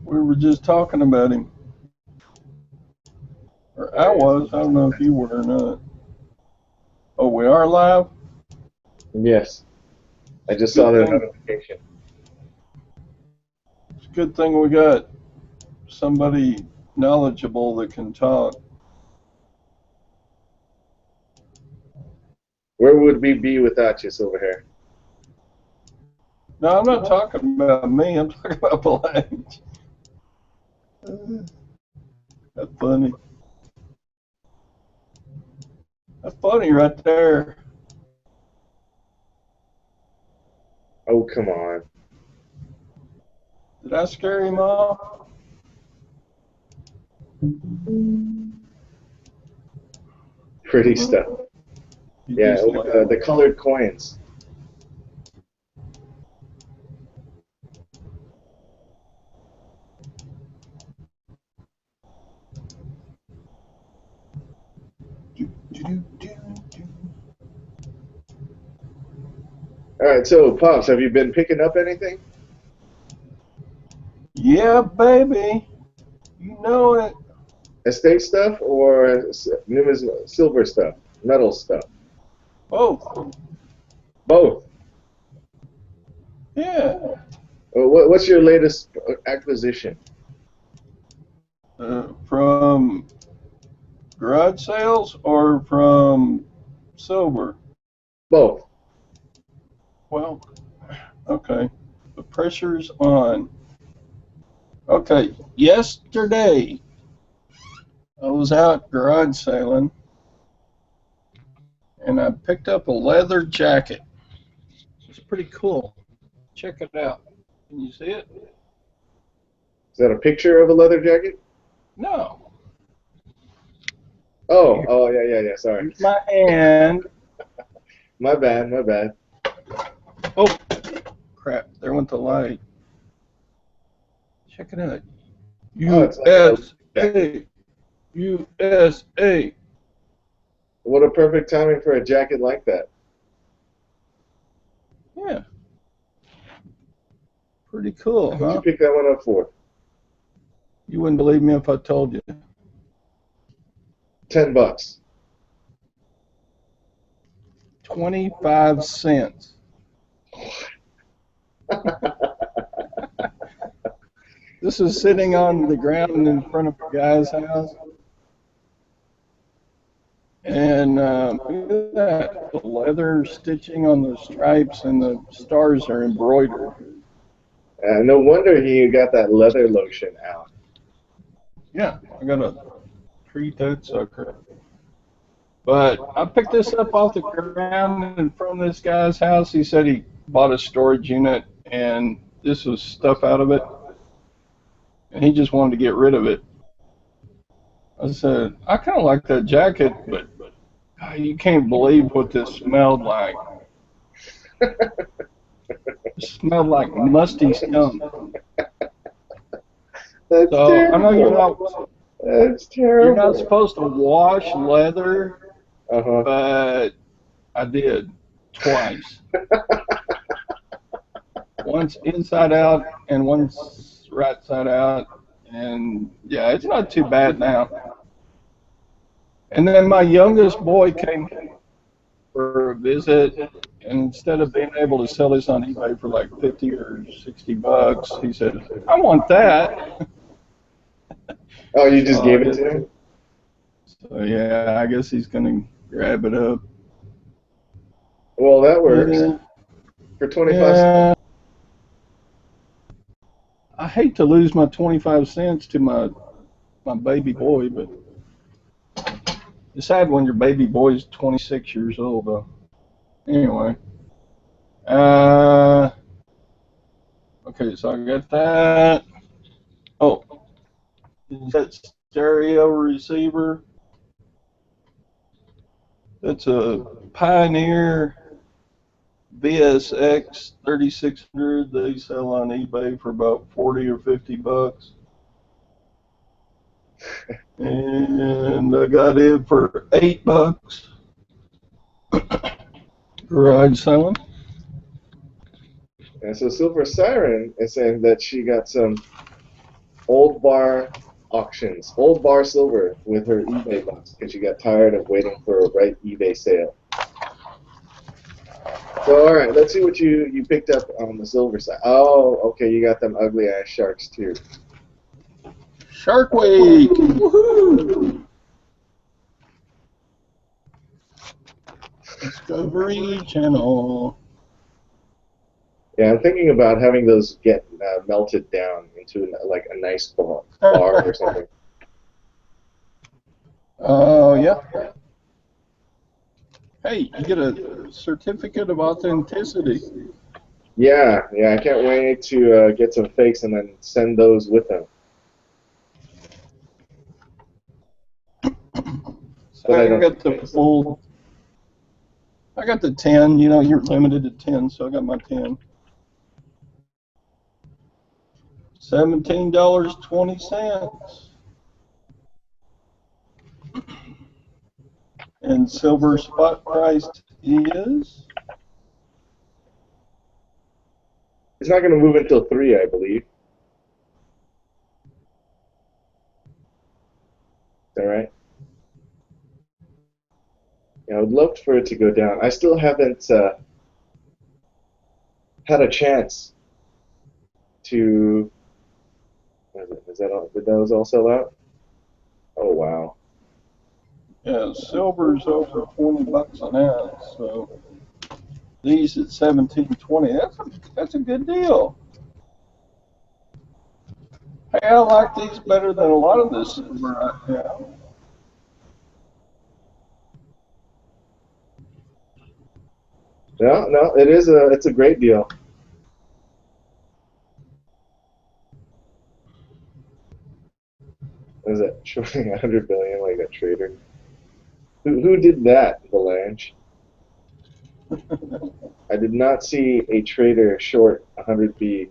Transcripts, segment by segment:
We were just talking about him. Or I was. I don't know if you were or not. Oh, we are live? Yes. I just saw Good the thing. notification. It's a good thing we got somebody knowledgeable that can talk. Where would we be without you, Silverhair? No, I'm not talking about me. I'm talking about Blanche. That's funny. That's funny right there. Oh, come on. Did I scare him off? Pretty stuff. He Yeah, just with laughed. the colored coins. All right, so Pops, have you been picking up anything? Yeah, baby. You know it. Estate stuff or silver stuff, metal stuff? Both. Both. Yeah. What's your latest acquisition? From garage sales or from silver? Both. Well, okay. The pressure's on. Okay. Yesterday, I was out garage sailing and I picked up a leather jacket. It's pretty cool. Check it out. Can you see it? Is that a picture of a leather jacket? No. Oh, yeah. Sorry. Here's my hand. My bad, my bad. Oh, crap. There went the light. Check it out. Oh, it's like a USA. USA. What a perfect timing for a jacket like that. Yeah. Pretty cool, How did you huh? pick that one up for? You wouldn't believe me if I told you. $10. 25 cents. This is sitting on the ground in front of a guy's house. And look at that. The leather stitching on the stripes and the stars are embroidered. No wonder he got that leather lotion out. Yeah, I got a tree toad sucker. But I picked this up off the ground and from this guy's house. He said he bought a storage unit and this was stuff out of it. And he just wanted to get rid of it. I said, I kind of like that jacket, but God, you can't believe what this smelled like. It smelled like musty skunk. That's So I know terrible. That's you're not terrible. supposed to wash leather, Uh-huh. but I did twice. Once inside out and once right side out. And yeah, it's not too bad now. And then my youngest boy came for a visit, and instead of being able to sell this on eBay for like 50 or 60 bucks, he said, I want that. Oh, you just So, gave it to him? so yeah, I guess he's going to grab it up. Well, that works. Yeah, For 25 cents. yeah. I hate to lose my 25 cents to my baby boy, but it's sad when your baby boy's 26 years old, though. Anyway. Uh, okay, so I got that. Oh, is that stereo receiver? That's a Pioneer VSX 3600. They sell on eBay for about 40 or 50 bucks. And I got it for $8. Garage selling. And so Silver Siren is saying that she got some Old Bar Auctions. Old Bar Silver with her eBay bucks because she got tired of waiting for a right eBay sale. So, all right, let's see what you picked up on the silver side. Oh, okay, you got them ugly ass sharks too. Shark Week! Woohoo! Discovery Channel. Yeah, I'm thinking about having those get melted down into like a nice bar or something. Oh, yeah. Hey, you get a certificate of authenticity. Yeah, I can't wait to get some fakes and then send those with them. But I don't. I got the 10. You know, you're limited to 10, so I got my 10. $17.20. And silver spot price is? It's not going to move until 3, I believe. Is that right? Yeah, I would love for it to go down. I still haven't had a chance to. Is that all? Did those all sell out? Oh wow. Yeah, silver's over $20 an ounce, so these at $17.20. That's a good deal. Hey, I like these better than a lot of this silver right now. No, it's a great deal. What is it? Shorting 100 billion like a trader. Who did that, Valanche? I did not see a trader short 100B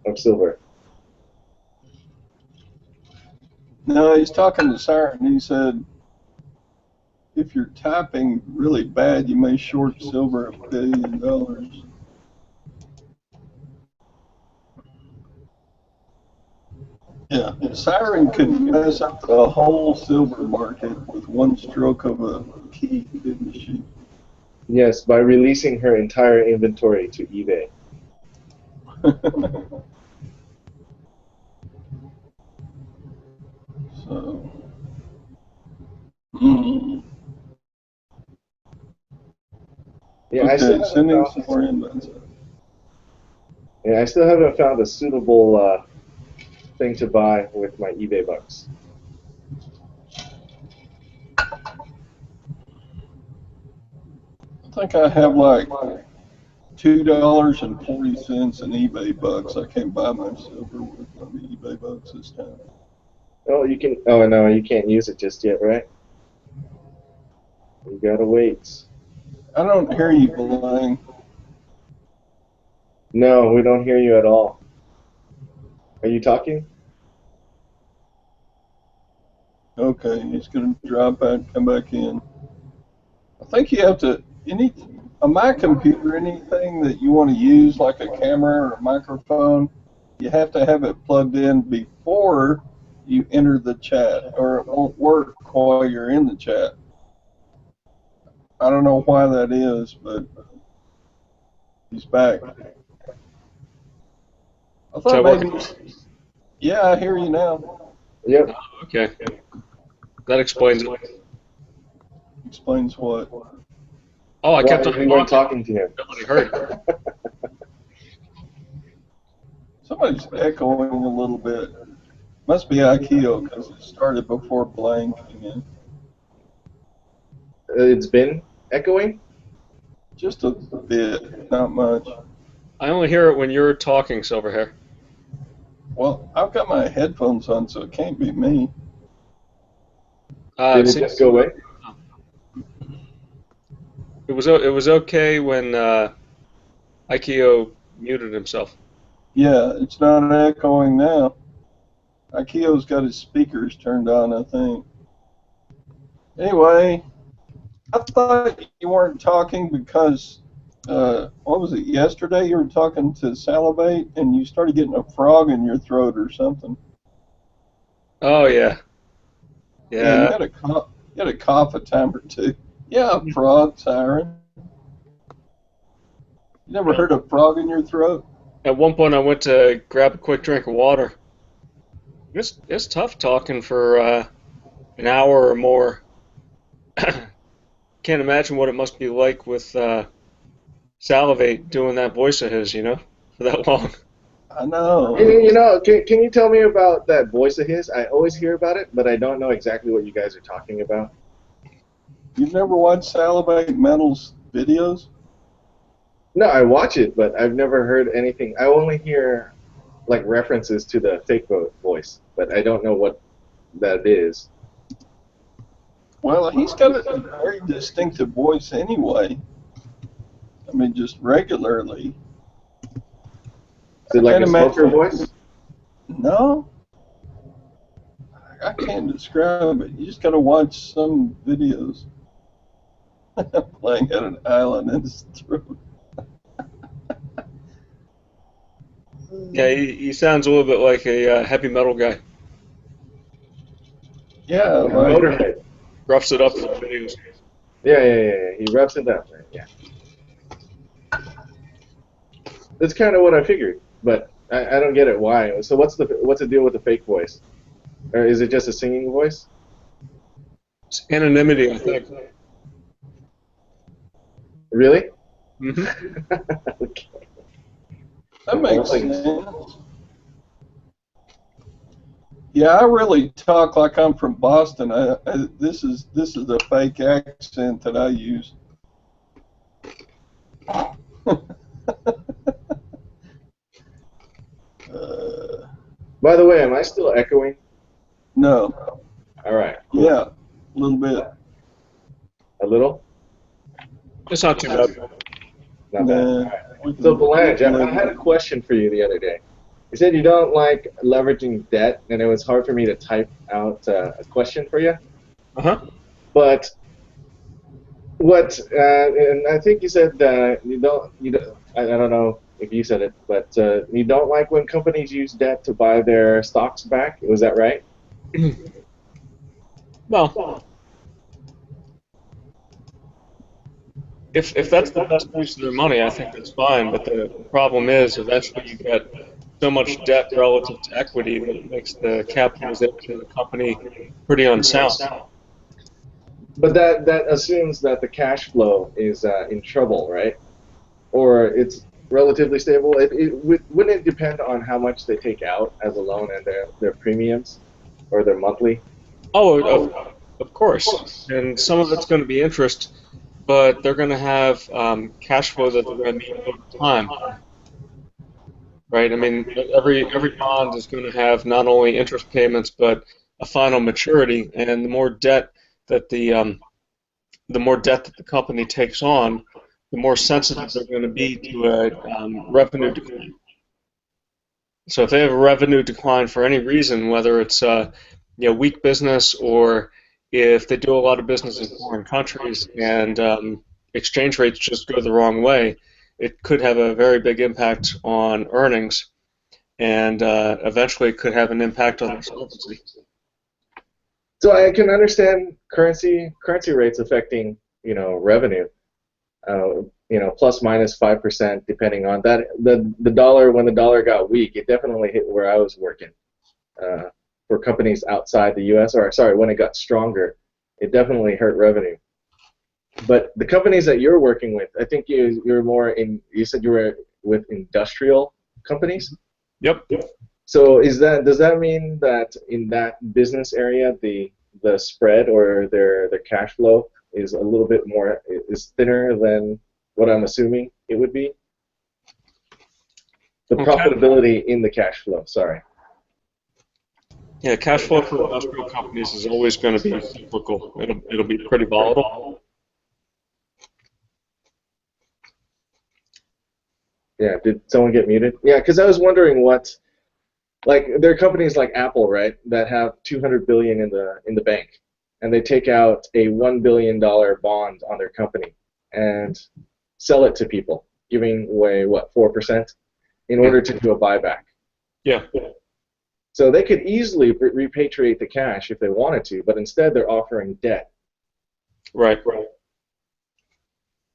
of silver. No, he's talking to Siren. He said, if you're typing really bad, you may short silver $1 billion. Yeah, Siren could mess up the whole silver market with one stroke of a key, didn't she? Yes, by releasing her entire inventory to eBay. So, Yeah, okay, I still sending some more invites. Yeah, I still haven't found a suitable thing to buy with my eBay bucks. I think I have like $2.40 in eBay bucks. I can't buy my silver with my eBay bucks this time. Oh, you can. Oh no, you can't use it just yet, right? You gotta wait. I don't hear you, Blaine. No, we don't hear you at all. Are you talking? Okay, he's gonna drop out and come back in. I think you have to on my computer, anything that you want to use, like a camera or a microphone, you have to have it plugged in before you enter the chat, or it won't work while you're in the chat. I don't know why that is, but he's back. I thought maybe. Yeah, I hear you now. Yep. Okay. That explains it. Explains what? Oh, I kept on you weren't talking to him. Nobody heard. Somebody's echoing a little bit. Must be IKEA because it started before Blaine came in. It's been echoing? Just a bit, not much. I only hear it when you're talking, Silverhair. Well, I've got my headphones on, so it can't be me. Did it just go away? It was okay when Ikeo muted himself. Yeah, it's not echoing now. Ikeo's got his speakers turned on, I think. Anyway, I thought you weren't talking because what was it, yesterday you were talking to Salivate and you started getting a frog in your throat or something. Oh yeah, Yeah, you yeah. had a cough a time or two. Yeah, frog siren. You never heard a frog in your throat? At one point, I went to grab a quick drink of water. It's tough talking for an hour or more. Can't imagine what it must be like with Salivate doing that voice of his, for that long. I know. Can you tell me about that voice of his? I always hear about it, but I don't know exactly what you guys are talking about. You've never watched Salivate Metal's videos? No, I watch it, but I've never heard anything. I only hear like references to the fake voice, but I don't know what that is. Well, he's got a very distinctive voice anyway. I mean, just regularly. Is it I like can't a smoker imagine. voice? No, I can't describe it. You just got to watch some videos. Playing at an island in his throat. Yeah, he sounds a little bit like a heavy metal guy. Yeah, Like a like Motorhead. Roughs it up for the videos. Yeah. He reps it up. Yeah. That's kind of what I figured, but I don't get it. Why? So what's the deal with the fake voice? Or is it just a singing voice? It's anonymity, I think. Really? Hmm. Okay. that makes Well, sense. Yeah, I really talk like I'm from Boston. This is a fake accent that I use. By the way, am I still echoing? No. All right, cool. Yeah, a little bit. A little? It's not too bad. Not bad. Nah, All right. So, Belange, I had a question for you the other day. You said you don't like leveraging debt, and it was hard for me to type out a question for you. Uh-huh. But and I think you said I don't know if you said it, but you don't like when companies use debt to buy their stocks back. Was that right? Well, if that's the best use of their money, I think that's fine. But the problem is, eventually you get so much debt relative to equity that it makes the capitalization of the company pretty unsound. But that assumes that the cash flow is in trouble, right? Or it's relatively stable. Wouldn't it depend on how much they take out as a loan and their premiums or their monthly? Oh, of course. And some of it's going to be interest, but they're going to have cash flow that they're going to need over time, right? I mean, every bond is going to have not only interest payments but a final maturity, and the more debt that the company takes on, the more sensitive they're going to be to a revenue decline. So if they have a revenue decline for any reason, whether it's weak business or if they do a lot of business in foreign countries and exchange rates just go the wrong way, it could have a very big impact on earnings and eventually it could have an impact on their solvency. So I can understand currency rates affecting revenue. Plus minus 5% depending on that. The dollar, when the dollar got weak, it definitely hit where I was working. For companies outside the U.S. or sorry, when it got stronger, it definitely hurt revenue. But the companies that you're working with, I think you're more in. You said you were with industrial companies. Yep. So does that mean that in that business area the spread or their cash flow is a little bit more is thinner than what I'm assuming it would be? The profitability in the cash flow, sorry. Yeah, cash flow for industrial companies is always going to be cyclical. It'll be pretty volatile. Yeah, did someone get muted? Yeah, because I was wondering there are companies like Apple, right, that have $200 billion in the bank, and they take out a $1 billion bond on their company, and sell it to people, giving away what 4% in order to do a buyback. Yeah. So they could easily repatriate the cash if they wanted to, but instead they're offering debt. Right.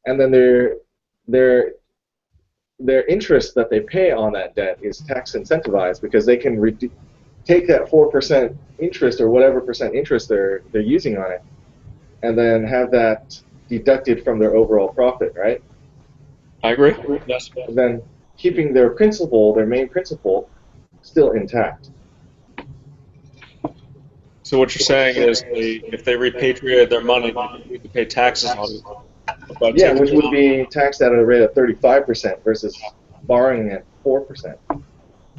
And then their interest that they pay on that debt is tax incentivized because they can take that 4% interest or whatever percent interest they're using on it, and then have that deducted from their overall profit, right? I agree. Yes. And then keeping their principal, their main principal, still intact. So what you're saying is, if they repatriated their money, they don't need to pay taxes on it. Yeah, which would be taxed at a rate of 35% versus borrowing at 4%.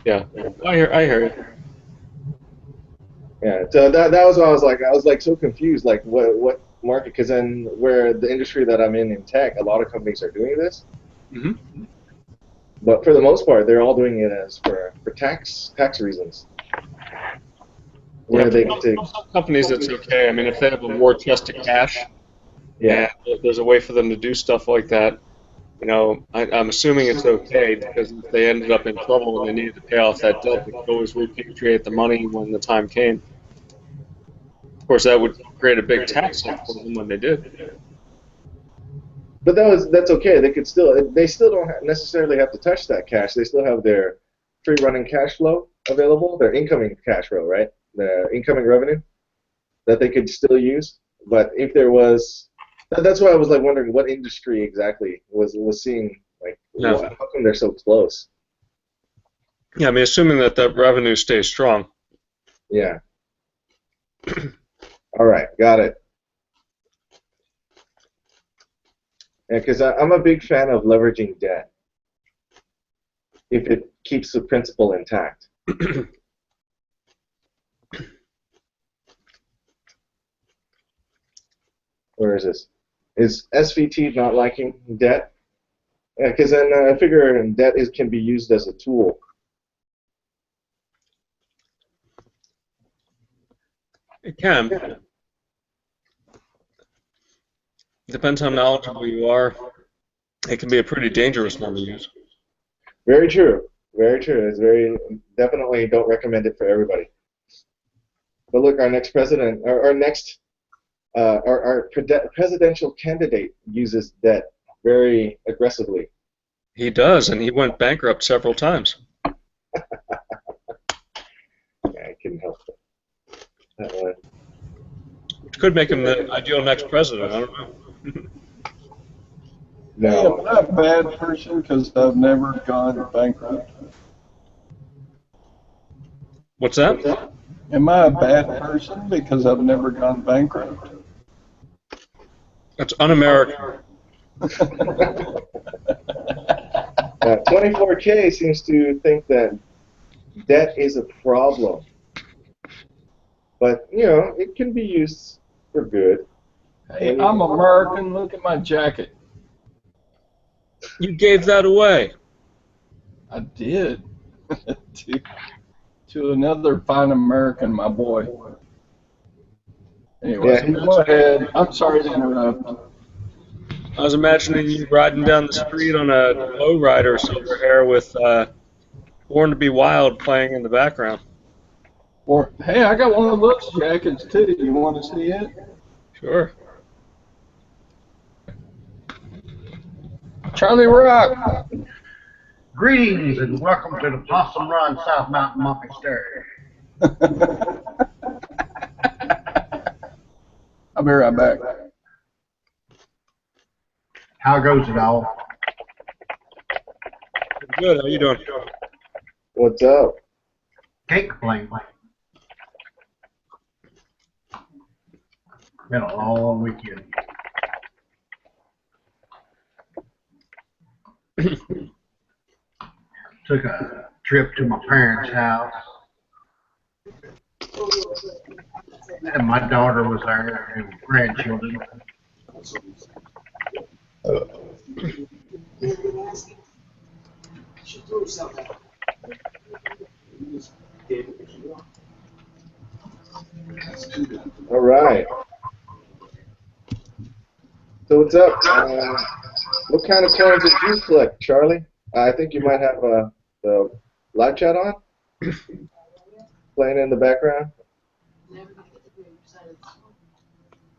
Yeah, I hear you. Yeah, so that was what I was like so confused, like what market? Because then where the industry that I'm in tech, a lot of companies are doing this. Mm-hmm. But for the most part, they're all doing it as for tax reasons. Where they get to, some companies, it's okay. I mean, if they have a war chest of cash, yeah, and there's a way for them to do stuff like that, you know, I'm assuming it's okay, because if they ended up in trouble and they needed to pay off that debt, they could always repatriate the money when the time came. Of course, that would create a big tax hit for them when they did. but that's okay. They still don't necessarily have to touch that cash. They still have their free running cash flow available, their incoming cash flow, right? The incoming revenue that they could still use. But if there was, that's why I was like wondering what industry exactly was seeing, like, Yeah. how come they're so close? Yeah, I mean, assuming that revenue stays strong. Yeah. All right, got it. Yeah, because I'm a big fan of leveraging debt if it keeps the principal intact. Where is this? Is SVT not liking debt? Yeah, because then I figure debt can be used as a tool. It can. Depends how knowledgeable you are. It can be a pretty dangerous one to use. Very true. Very true. It's definitely don't recommend it for everybody. But look, our next president, our next, our presidential candidate uses debt very aggressively. He does, and he went bankrupt several times. Yeah, I couldn't help it. That one. Which could make him the ideal next president. I don't know. Hey, am I a bad person because I've never gone bankrupt? What's that? Am I a bad person because I've never gone bankrupt? That's un-American. 24K seems to think that debt is a problem, but it can be used for good. Hey, I'm American. Look at my jacket. You gave that away. I did. to another fine American, my boy. Anyway, go ahead. I'm sorry to interrupt. I was imagining you riding down the street on a lowrider, silver hair, with Born to Be Wild playing in the background. Or, hey, I got one of those jackets too. You want to see it? Sure. Charlie Rock. Greetings and welcome to the Possum Run South Mountain Monastery. I'll be right back. How goes it all? Good. How you doing? What's up? Can't complain. Been a long weekend. Took a trip to my parents' house. And my daughter was there and grandchildren. All right. So what's up? What kind of coins did you collect, Charlie? I think you might have the live chat on, playing in the background.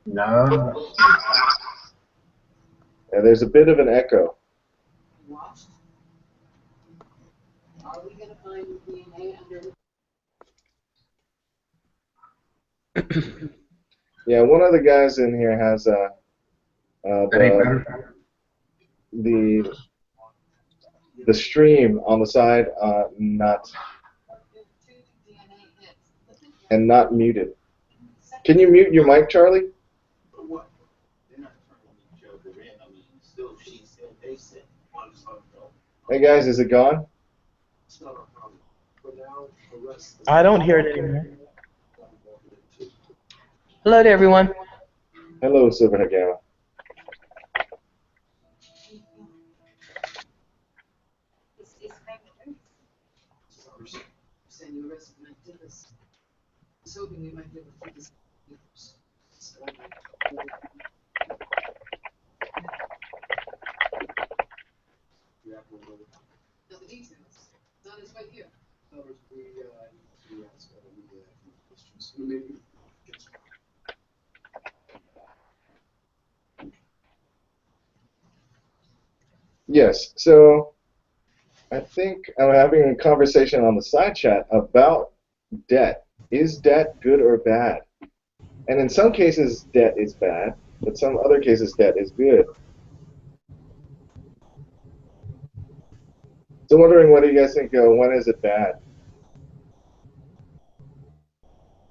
No. Yeah, there's a bit of an echo. Yeah, one of the guys in here has Any better? the stream on the side not muted. Can you mute your mic, Charlie? Hey guys, is it gone? I don't hear it anymore. Hello to everyone. Hello, Silverhead Gamma. Yes, so I think I'm having a conversation on the side chat about debt. Is debt good or bad? And in some cases, debt is bad, but some other cases, debt is good. So wondering, what do you guys think? When is it bad?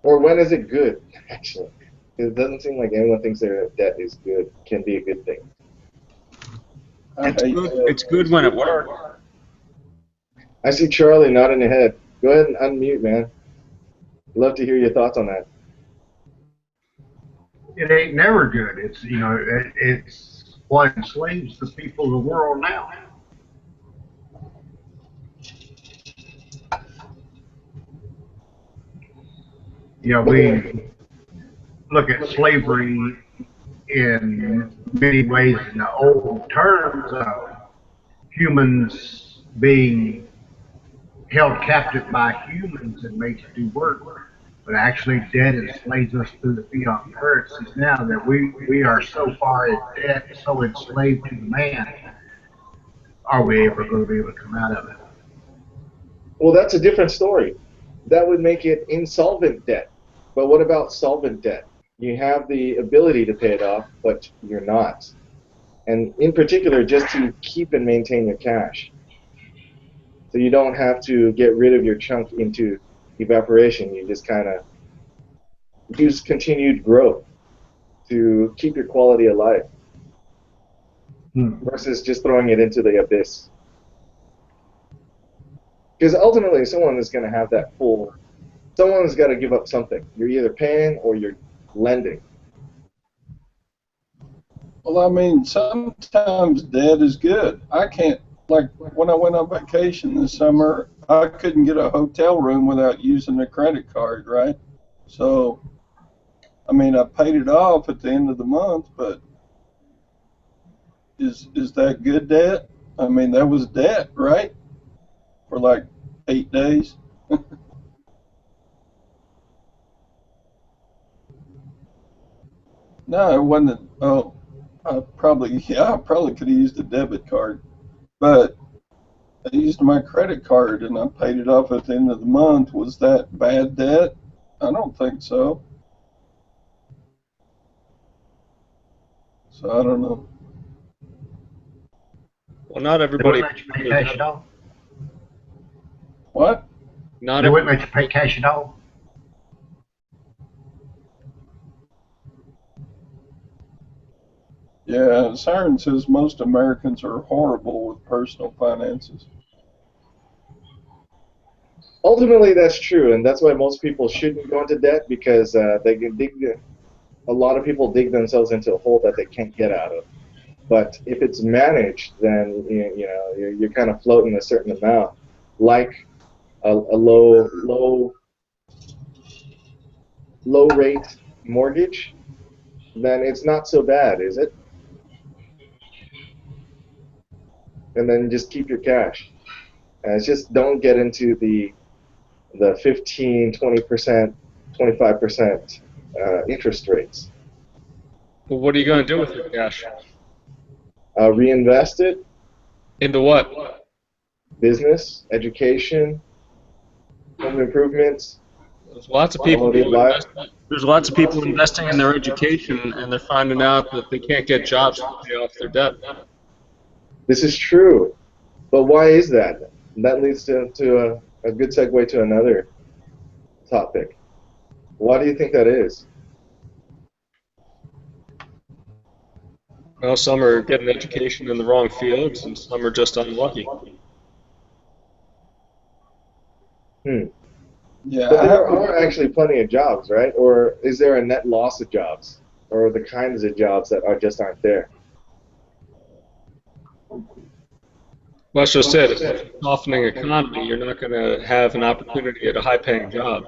Or when is it good, actually? It doesn't seem like anyone thinks that debt is good, can be a good thing. It's good when it works. I see Charlie nodding your head. Go ahead and unmute, man. Love to hear your thoughts on that. It ain't never good. It's it's what enslaves the people of the world now. We look at slavery in many ways in the old terms of humans being held captive by humans and made to do work. But actually, debt enslaves us through the fiat currencies now that we are so far in debt, so enslaved to the man. Are we ever going to be able to come out of it? Well, that's a different story. That would make it insolvent debt. But what about solvent debt? You have the ability to pay it off, but you're not. And in particular, just to keep and maintain your cash. So you don't have to get rid of your chunk into evaporation. You just kind of use continued growth to keep your quality alive versus just throwing it into the abyss. Because ultimately, someone is going to have that full. Someone has got to give up something. You're either paying or you're lending. Well, I mean, sometimes debt is good. I can't, like when I went on vacation this summer, I couldn't get a hotel room without using a credit card, right? So, I mean, I paid it off at the end of the month, but is that good debt? I mean, that was debt, right? For like 8 days. No, it wasn't. Oh, I probably could have used a debit card, but I used my credit card and I paid it off at the end of the month. Was that bad debt? I don't think so. So I don't know. Well, not They everybody. wouldn't let you pay cash at all. What? Not They wouldn't everybody. let you pay cash at all. Yeah, Siren says most Americans are horrible with personal finances. Ultimately, that's true, and that's why most people shouldn't go into debt, because they can a lot of people dig themselves into a hole that they can't get out of. But if it's managed, then you're kind of floating a certain amount, like a low rate mortgage. Then it's not so bad, is it? and then just keep your cash. It's just don't get into the 15, 20%, 25% interest rates. Well, what are you going to do with your cash? Reinvest it, Into what? business, education, home improvements. There's lots of people Quality of life. There's lots of people investing in their education, and they're finding out that they can't get jobs to pay off their debt. This is true, but why is that? That leads to a good segue to another topic. Why do you think that is? Well, some are getting education in the wrong fields, and some are just unlucky. Yeah, But there are actually plenty of jobs, right? Or is there a net loss of jobs? Or the kinds of jobs that aren't there? Well, that's just it. It's a softening economy. You're not going to have an opportunity at a high-paying job.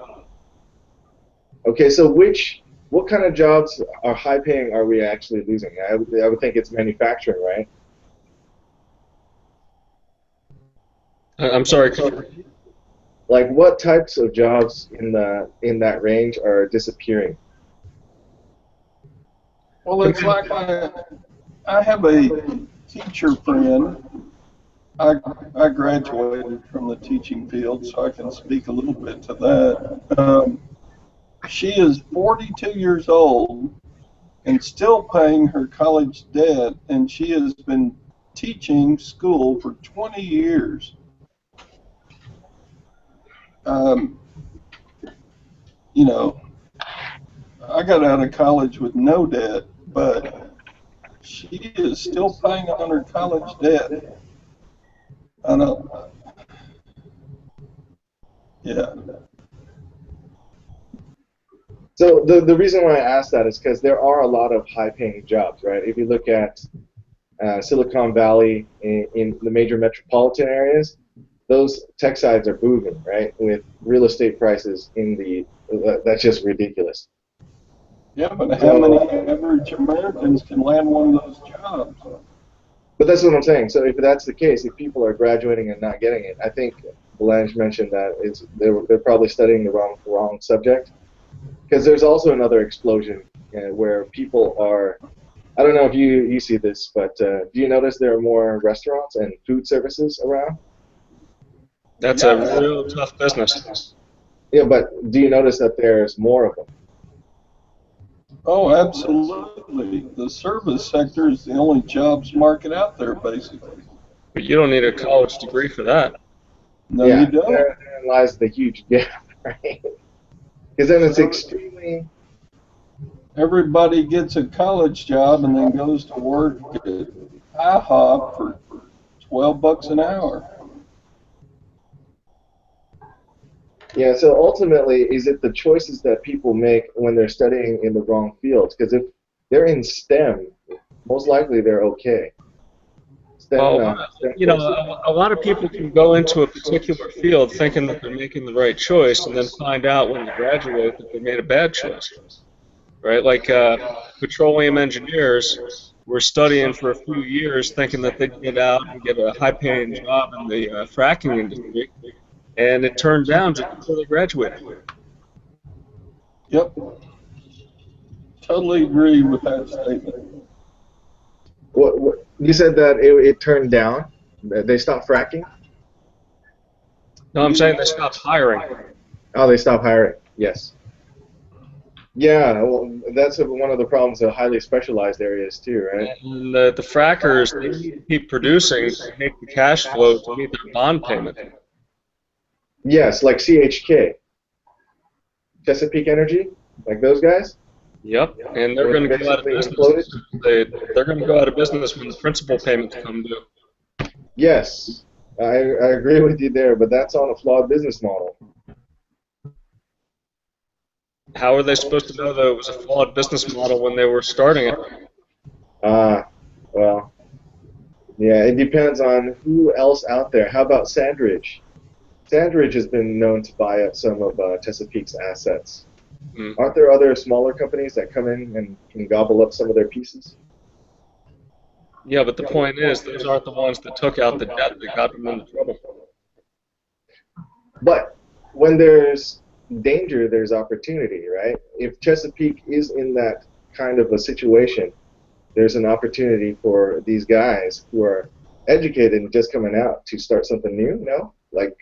Okay, so what kind of jobs are high paying are we actually losing? I would think it's manufacturing, right? I'm sorry, could you repeat? Like what types of jobs in that range are disappearing? well, it's like I have a teacher friend. I graduated from the teaching field, so I can speak a little bit to that. She is 42 years old and still paying her college debt, and she has been teaching school for 20 years. You know, I got out of college with no debt, but she is still paying on her college debt. I know. Yeah. So the reason why I asked that is because there are a lot of high-paying jobs, right? If you look at Silicon Valley in the major metropolitan areas, those tech sites are booming, right? With real estate prices that's just ridiculous. Yeah, but how many average Americans can land one of those jobs? But that's what I'm saying. So if that's the case, if people are graduating and not getting it, I think Blanche mentioned that they're probably studying the wrong subject. Because there's also another explosion where people are. I don't know if you see this, but do you notice there are more restaurants and food services around? That's a real tough business. Yeah, but do you notice that there's more of them? Oh, absolutely. The service sector is the only jobs market out there, basically. But you don't need a college degree for that. No, Yeah, you don't. there lies the huge gap, right? Because then it's extremely. Everybody gets a college job and then goes to work at IHOP for $12 an hour. Yeah, so ultimately, is it the choices that people make when they're studying in the wrong fields? Because if they're in STEM, most likely they're okay. Well, you know, a lot of people can go into a particular field thinking that they're making the right choice, and then find out when they graduate that they made a bad choice, right? Like petroleum engineers were studying for a few years thinking that they'd get out and get a high-paying job in the fracking industry, and it turned down just before they graduated. Yep. Totally agree with that statement. What you said that it turned down? That they stopped fracking? No, I'm saying they stopped hiring. Oh, they stopped hiring. Yes. Yeah, well, that's one of the problems of highly specialized areas too, right? And the frackers, they need to keep producing to make the cash flow to meet their bond payment. Yes, like CHK, Chesapeake Energy, like those guys. Yep, and they're going to go out of business. They're going to go out of business when the principal payments come due. Yes, I agree with you there, but that's on a flawed business model. How are they supposed to know that it was a flawed business model when they were starting it? Well, yeah, it depends on who else out there. How about Sandridge? Sandridge has been known to buy up some of Chesapeake's assets. Aren't there other smaller companies that come in and can gobble up some of their pieces? Yeah, but the point is, those aren't the ones that took out the debt that got them into trouble. But when there's danger, there's opportunity, right? If Chesapeake is in that kind of a situation, there's an opportunity for these guys who are educated and just coming out to start something new, no? Like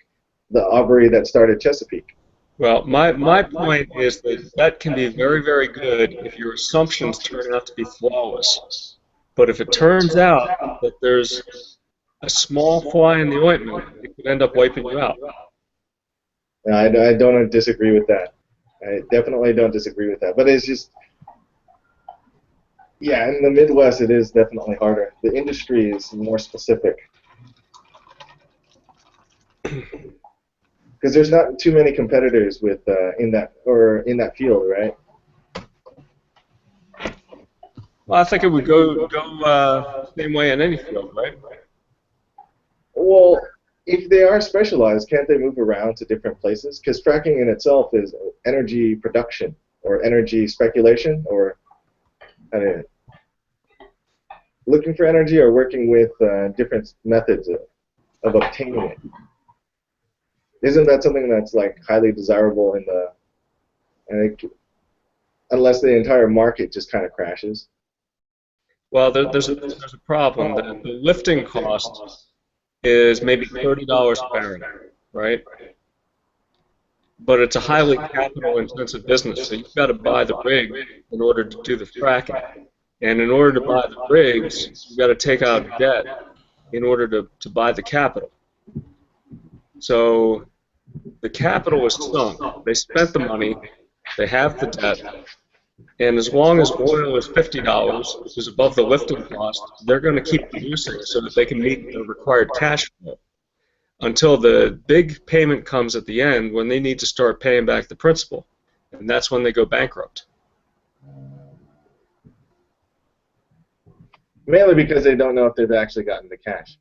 the Aubrey that started Chesapeake. Well, my point is that that can be very, very good if your assumptions turn out to be flawless. But if it turns out that there's a small fly in the ointment, it could end up wiping you out. I don't disagree with that. I definitely don't disagree with that. But it's just, yeah, in the Midwest, it is definitely harder. The industry is more specific. Because there's not too many competitors with in that field, right? Well, I think it would go same way in any field, right? Well, if they are specialized, can't they move around to different places? Because fracking in itself is energy production or energy speculation, or looking for energy or working with different methods of obtaining it. Isn't that something that's like highly desirable in unless the entire market just kind of crashes? Well, there's a problem. The lifting cost is maybe $30 a barrel, right? But it's a highly capital-intensive business, so you've got to buy the rig in order to do the fracking. And in order to buy the rigs, you've got to take out debt in order to buy the capital. So the capital is sunk. They spent the money, they have the debt, and as long as oil is $50, which is above the lifting cost, they're going to keep producing so that they can meet the required cash flow until the big payment comes at the end when they need to start paying back the principal, and that's when they go bankrupt. Mainly because they don't know if they've actually gotten the cash.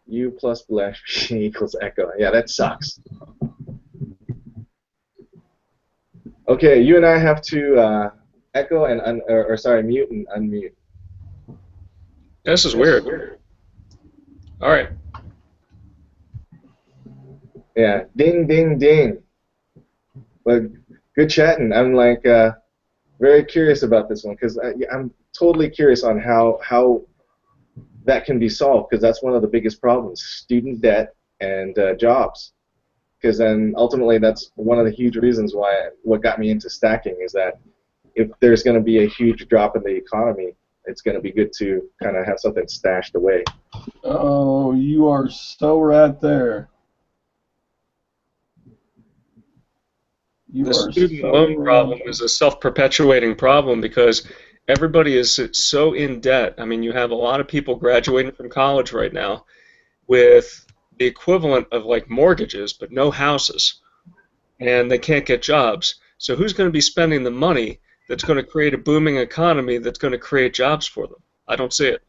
U plus Flash machine equals echo. Yeah, that sucks. Okay, you and I have to echo and mute and unmute. This is weird. All right. Yeah, ding, ding, ding. But good chatting. I'm like very curious about this one because I'm totally curious on how that can be solved, because that's one of the biggest problems: student debt and jobs. Because then ultimately that's one of the huge reasons why what got me into stacking is that if there's going to be a huge drop in the economy, it's going to be good to kind of have something stashed away. Oh, you are so right there. The student loan problem is a self-perpetuating problem because everybody is so in debt. I mean, you have a lot of people graduating from college right now with the equivalent of like mortgages but no houses, and they can't get jobs. So who's going to be spending the money that's going to create a booming economy that's going to create jobs for them? I don't see it.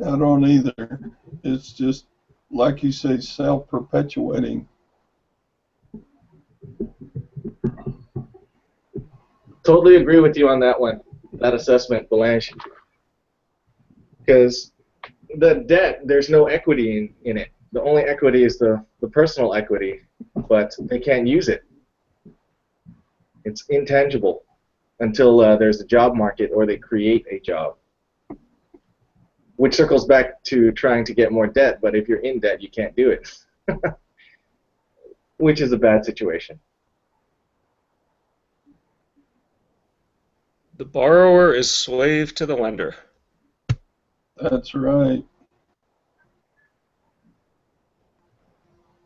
I don't either. It's just, like you say, self-perpetuating. Totally agree with you on that one, that assessment, Blanche. Because the debt, there's no equity in it. The only equity is the personal equity, but they can't use it. It's intangible until there's a job market or they create a job. Which circles back to trying to get more debt, but if you're in debt, you can't do it. Which is a bad situation. The borrower is slave to the lender. That's right.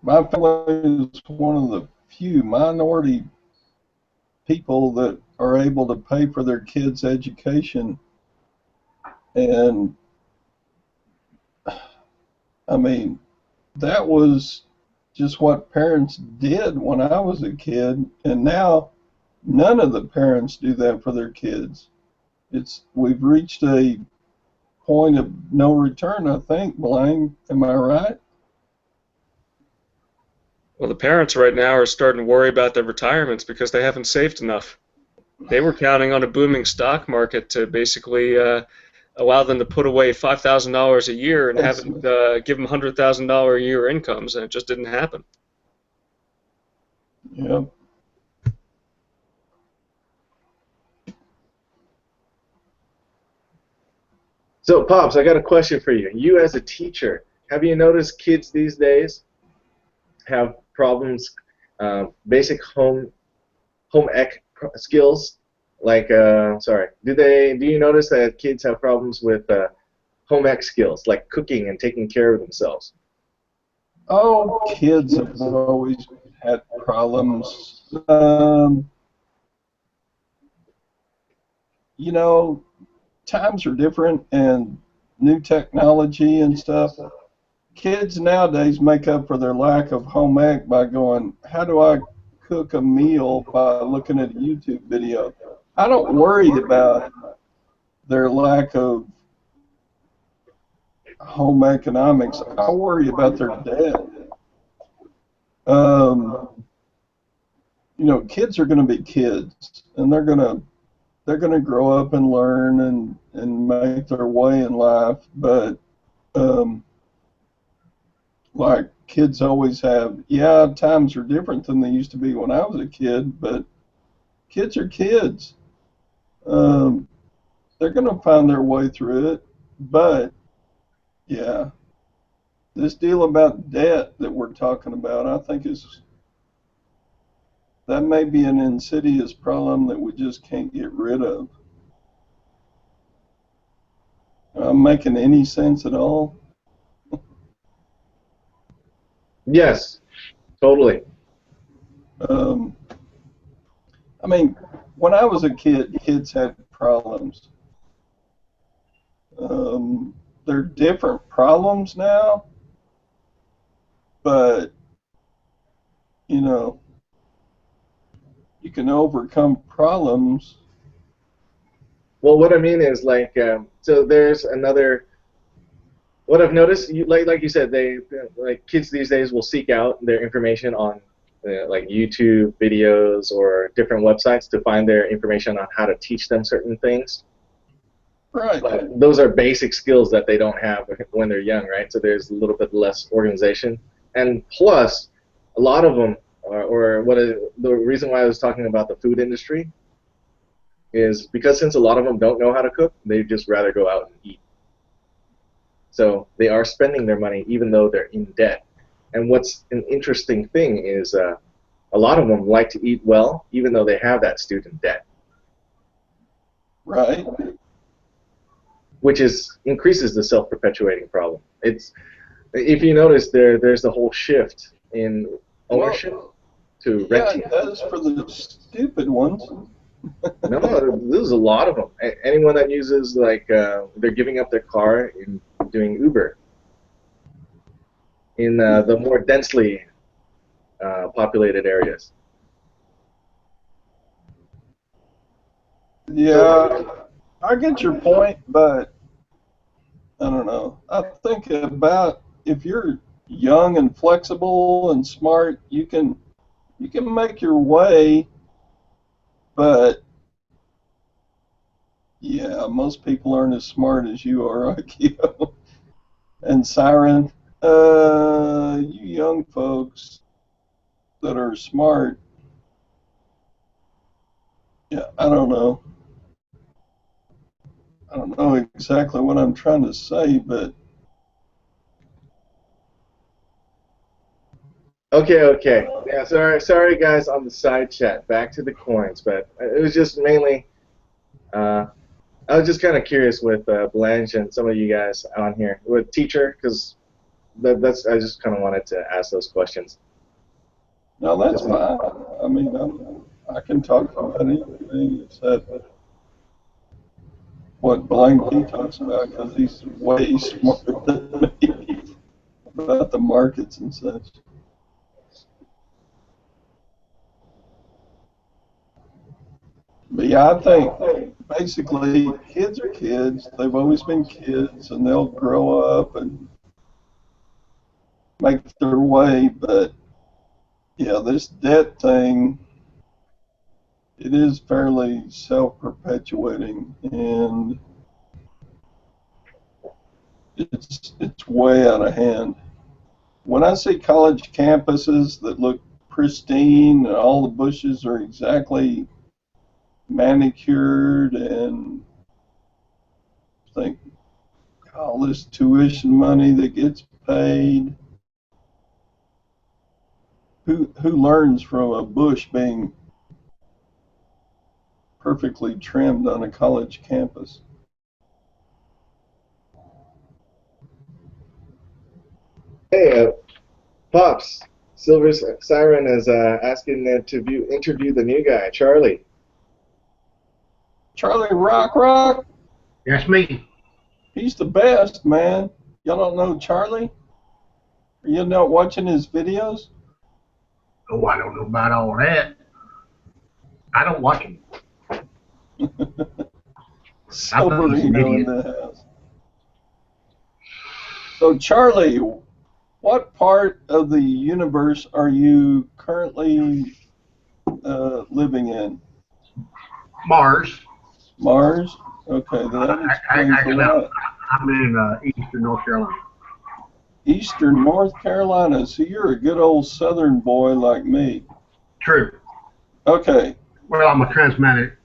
My family is one of the few minority people that are able to pay for their kids' education. And, I mean, that was just what parents did when I was a kid, and now none of the parents do that for their kids. We've reached a point of no return, I think, Blaine. Am I right? Well, the parents right now are starting to worry about their retirements because they haven't saved enough. They were counting on a booming stock market to basically allow them to put away $5,000 a year and haven't give them $100,000 a year incomes, and it just didn't happen. Yeah. So, Pops, I got a question for you. You as a teacher, have you noticed kids these days have problems, basic home ec skills? Like, sorry, do you notice that kids have problems with home ec skills, like cooking and taking care of themselves? Oh, kids have always had problems. You know, times are different and new technology and stuff. Kids nowadays make up for their lack of home ec by going, how do I cook a meal by looking at a YouTube video? I don't worry about their lack of home economics. I worry about their debt. You know, kids are going to be kids, and they're going to grow up and learn and make their way in life. But like kids always have, yeah, times are different than they used to be when I was a kid. But kids are kids. They're going to find their way through it. But yeah, this deal about debt that we're talking about, I think that may be an insidious problem that we just can't get rid of. Making any sense at all? Yes, totally. I mean, when I was a kid, kids had problems. They're different problems now, but, you know, you can overcome problems. Well, what I mean is, like, so there's another. What I've noticed, like you said, like kids these days will seek out their information on like YouTube videos or different websites to find their information on how to teach them certain things. Right. But those are basic skills that they don't have when they're young, right? So there's a little bit less organization, and plus, a lot of them, the reason why I was talking about the food industry is because since a lot of them don't know how to cook, they'd just rather go out and eat. So they are spending their money even though they're in debt. And what's an interesting thing is a lot of them like to eat well even though they have that student debt. Right. Which increases the self-perpetuating problem. If you notice there's a whole shift in ownership to renting. Yeah, that is for the stupid ones. No, there's a lot of them. Anyone that uses, like, they're giving up their car and doing Uber in the more densely populated areas. Yeah, I get your point, but I don't know. I think about if you're young and flexible and smart, you can make your way, but yeah, most people aren't as smart as you are, Akio. And Siren, you young folks that are smart, yeah, I don't know. I don't know exactly what I'm trying to say, but Okay. Yeah, sorry guys on the side chat. Back to the coins, but it was just mainly. I was just kind of curious with Blanche and some of you guys on here with teacher, because I just kind of wanted to ask those questions. no, that's fine. I mean, I can talk about anything except what Blanky talks about because he's way smarter than me about the markets and such. But yeah, I think basically kids are kids. They've always been kids, and they'll grow up and make their way. But yeah, this debt thing, it is fairly self-perpetuating, and it's way out of hand. When I see college campuses that look pristine and all the bushes are exactly manicured, and think all this tuition money that gets paid, who learns from a bush being perfectly trimmed on a college campus? Hey, Pops, Silver Siren is asking to interview the new guy, Charlie. Charlie Rock? That's me. He's the best, man. Y'all don't know Charlie? Are you not watching his videos? Oh, I don't know about all that. I don't watch him. Silverino in the house. So, Charlie, what part of the universe are you currently living in? Mars. Mars? Okay, that explains a lot. I'm in eastern North Carolina. Eastern North Carolina. So you're a good old southern boy like me. True. Okay. Well, I'm a transplanted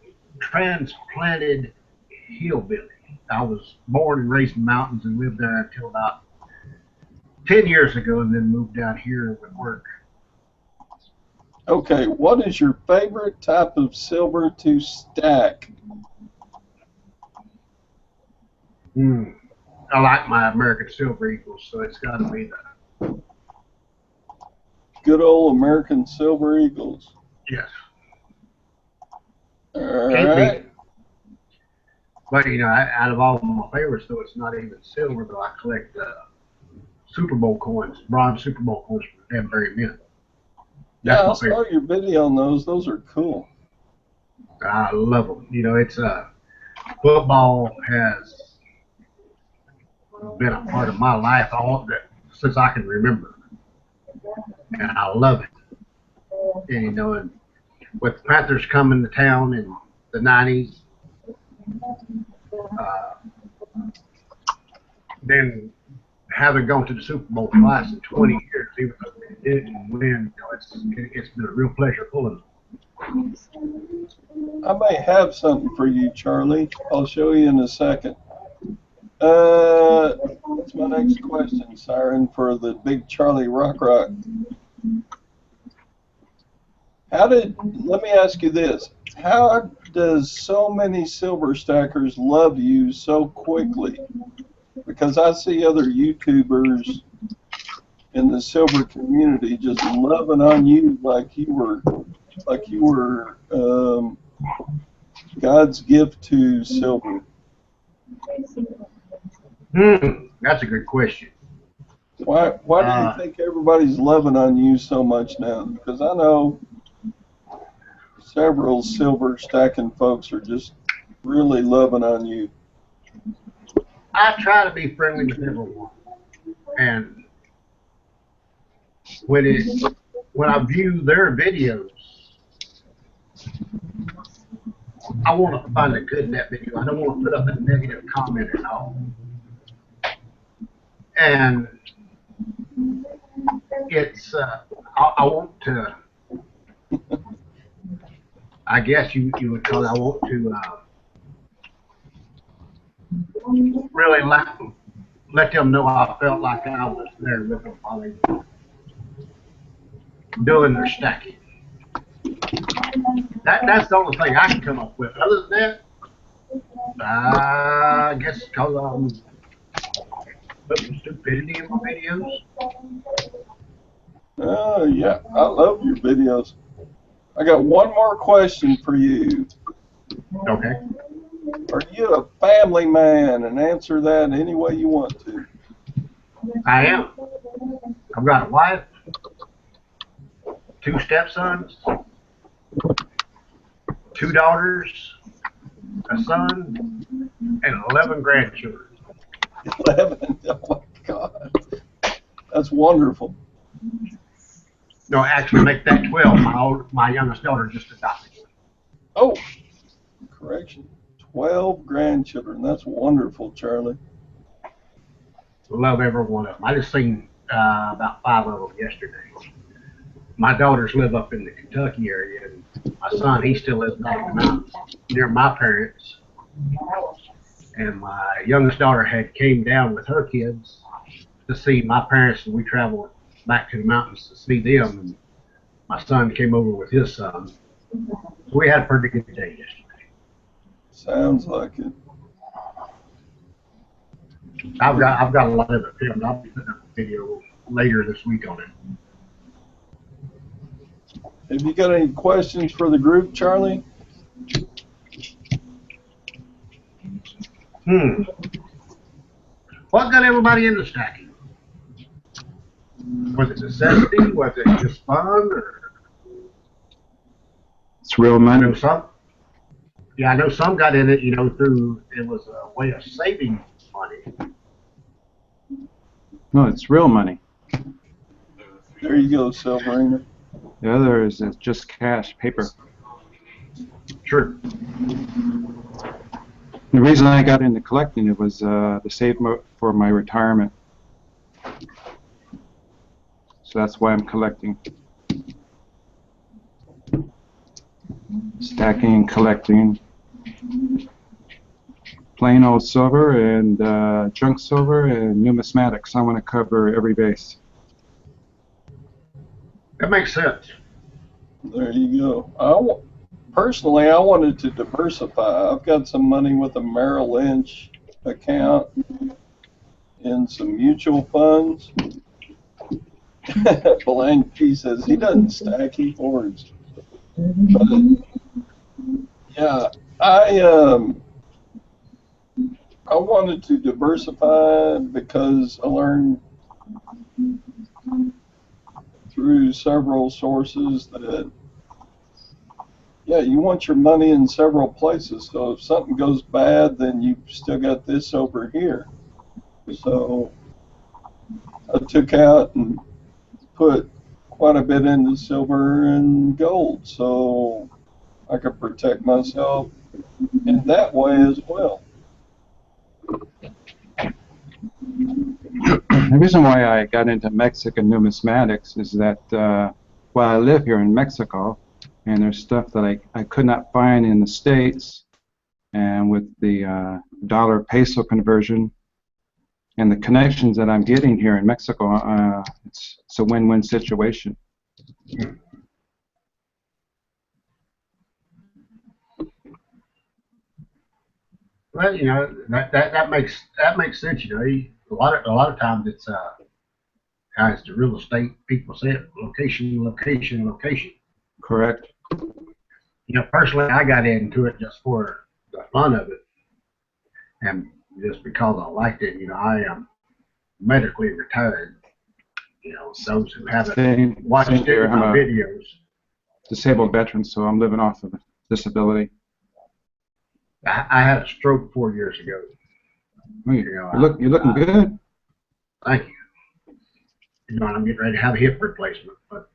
hillbilly. I was born and raised in the mountains and lived there until about 10 years ago, and then moved down here with work. Okay, what is your favorite type of silver to stack? I like my American Silver Eagles, so it's got to be the Good old American Silver Eagles. yes. All right. But you know, out of all of my favorites, though, it's not even silver. Though I collect Super Bowl coins, bronze Super Bowl coins from them very men. Yeah, I saw your video on those. Those are cool. I love them. You know, it's football has been a part of my life since I can remember, and I love it. And you know, and with the Panthers coming to town in the '90s, then having gone to the Super Bowl twice in 20 years, even though they didn't win, you know, it's been a real pleasure pulling them. I may have something for you, Charlie. I'll show you in a second. What's my next question, Siren, for the big Charlie Rock? Let me ask you this. How does so many silver stackers love you so quickly? Because I see other YouTubers in the silver community just loving on you like you were God's gift to silver. That's a good question. Why do you think everybody's loving on you so much now? Because I know several silver stacking folks are just really loving on you. I try to be friendly with everyone, and when I view their videos, I want to find the good in that video. I don't want to put up a negative comment at all. And it's I want to, I guess you would call it, I want to really let them know I felt like I was there with them while they were doing their stacking. That's the only thing I can come up with. Other than that, I guess because I'm putting stupidity in my videos. Oh, yeah. I love your videos. I got one more question for you. Okay. Are you a family man? And answer that any way you want to. I am. I've got a wife, 2 stepsons, 2 daughters, a son, and 11 grandchildren. 11? Oh, my God. That's wonderful. No, actually make that 12. My youngest daughter just adopted. Oh, correction. 12 grandchildren. That's wonderful, Charlie. Love every one of them. I just seen about 5 of them yesterday. My daughters live up in the Kentucky area, and my son, he still lives back in the mountains near my parents. And my youngest daughter had came down with her kids to see my parents, and we traveled back to the mountains to see them. And my son came over with his son. So we had a pretty good day yesterday. Sounds like it. I've got a lot of it filmed. I'll be putting up a video later this week on it. Have you got any questions for the group, Charlie? What got everybody into stacking? Was it necessity? Was it just fun? Or It's real I money. know some. Yeah, I know some got in it. Through it was a way of saving money. No, it's real money. There you go, Silverina. The other is just cash, paper. Sure. The reason I got into collecting it was to save for my retirement. So that's why I'm collecting. Stacking, collecting. Plain old silver and junk silver and numismatics. I want to cover every base. That makes sense. There you go. Personally, I wanted to diversify. I've got some money with a Merrill Lynch account and some mutual funds. Blank P says he doesn't stack, he hoards. But yeah, I wanted to diversify because I learned through several sources that yeah, you want your money in several places. So if something goes bad, then you've still got this over here. So I took out and put quite a bit into silver and gold so I could protect myself in that way as well. The reason why I got into Mexican numismatics is that while I live here in Mexico, and there's stuff that I could not find in the States, and with the dollar peso conversion and the connections that I'm getting here in Mexico, it's a win-win situation. Well, that makes sense. A lot of times it's as the real estate people say it, location, location, location. Correct. Personally, I got into it just for the fun of it, and just because I liked it. I am medically retired. Those who haven't watched any of my videos. Disabled veteran, so I'm living off of disability. I had a stroke 4 years ago. You're looking good. Thank you. And I'm getting ready to have a hip replacement, but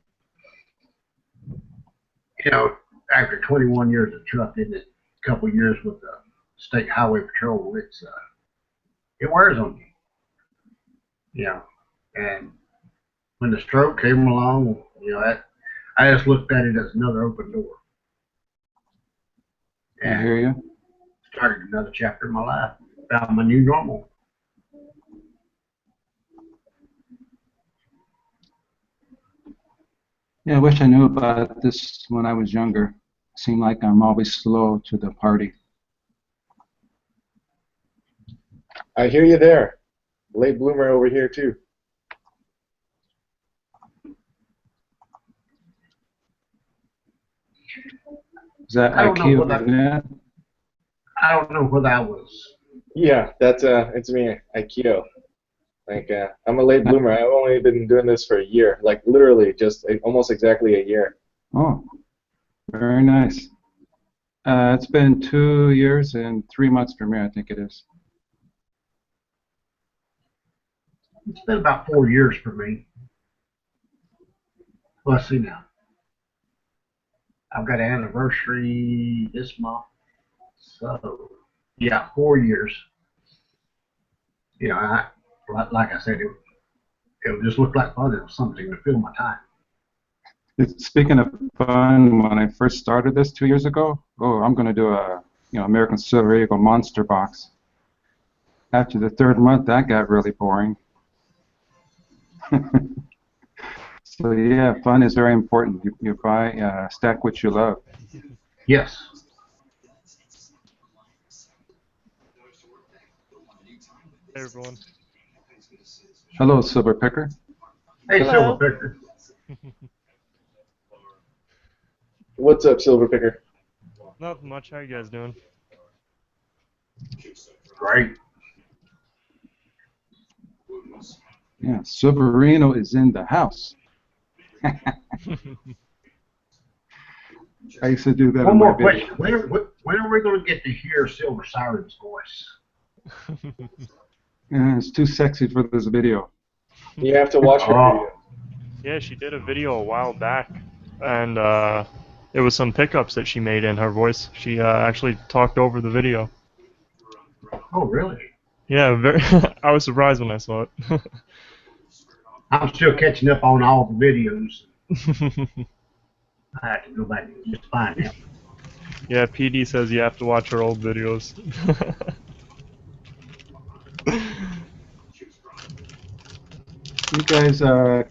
after 21 years of trucking, a couple years with the state highway patrol, it wears on you. And when the stroke came along, I just looked at it as another open door. And I hear you. Started another chapter in my life. Found my new normal. Yeah, I wish I knew about this when I was younger. Seemed like I'm always slow to the party. I hear you there. Late bloomer over here too. Is that IQ? I don't know what that was. Yeah, it's me, Aikido. I'm a late bloomer. I've only been doing this for a year, like literally just almost exactly a year. Oh, very nice. It's been 2 years and 3 months for me, I think it is. It's been about 4 years for me. Let's see now. I've got an anniversary this month. So, yeah, 4 years. like I said, it would just look like fun. It was something to fill my time. Speaking of fun, when I first started this 2 years ago, I'm going to do a American Silver Eagle Monster Box. After the third month, that got really boring. So yeah, fun is very important. You buy, stack what you love. Yes. Hey everyone. Hello, Silver Picker. Hey, Hello. Silver Picker. What's up, Silver Picker? Nothing much. How you guys doing? Great. Yeah, Silverino is in the house. I used to do that. One more on my video. question. When are we going to get to hear Silver Siren's voice? Yeah, it's too sexy for this video. You have to watch her video. Yeah, she did a video a while back, and it was some pickups that she made in her voice. She actually talked over the video. Oh, really? Yeah, very. I was surprised when I saw it. I'm still catching up on all the videos. I have to go back and just find them. Yeah, PD says you have to watch her old videos. You guys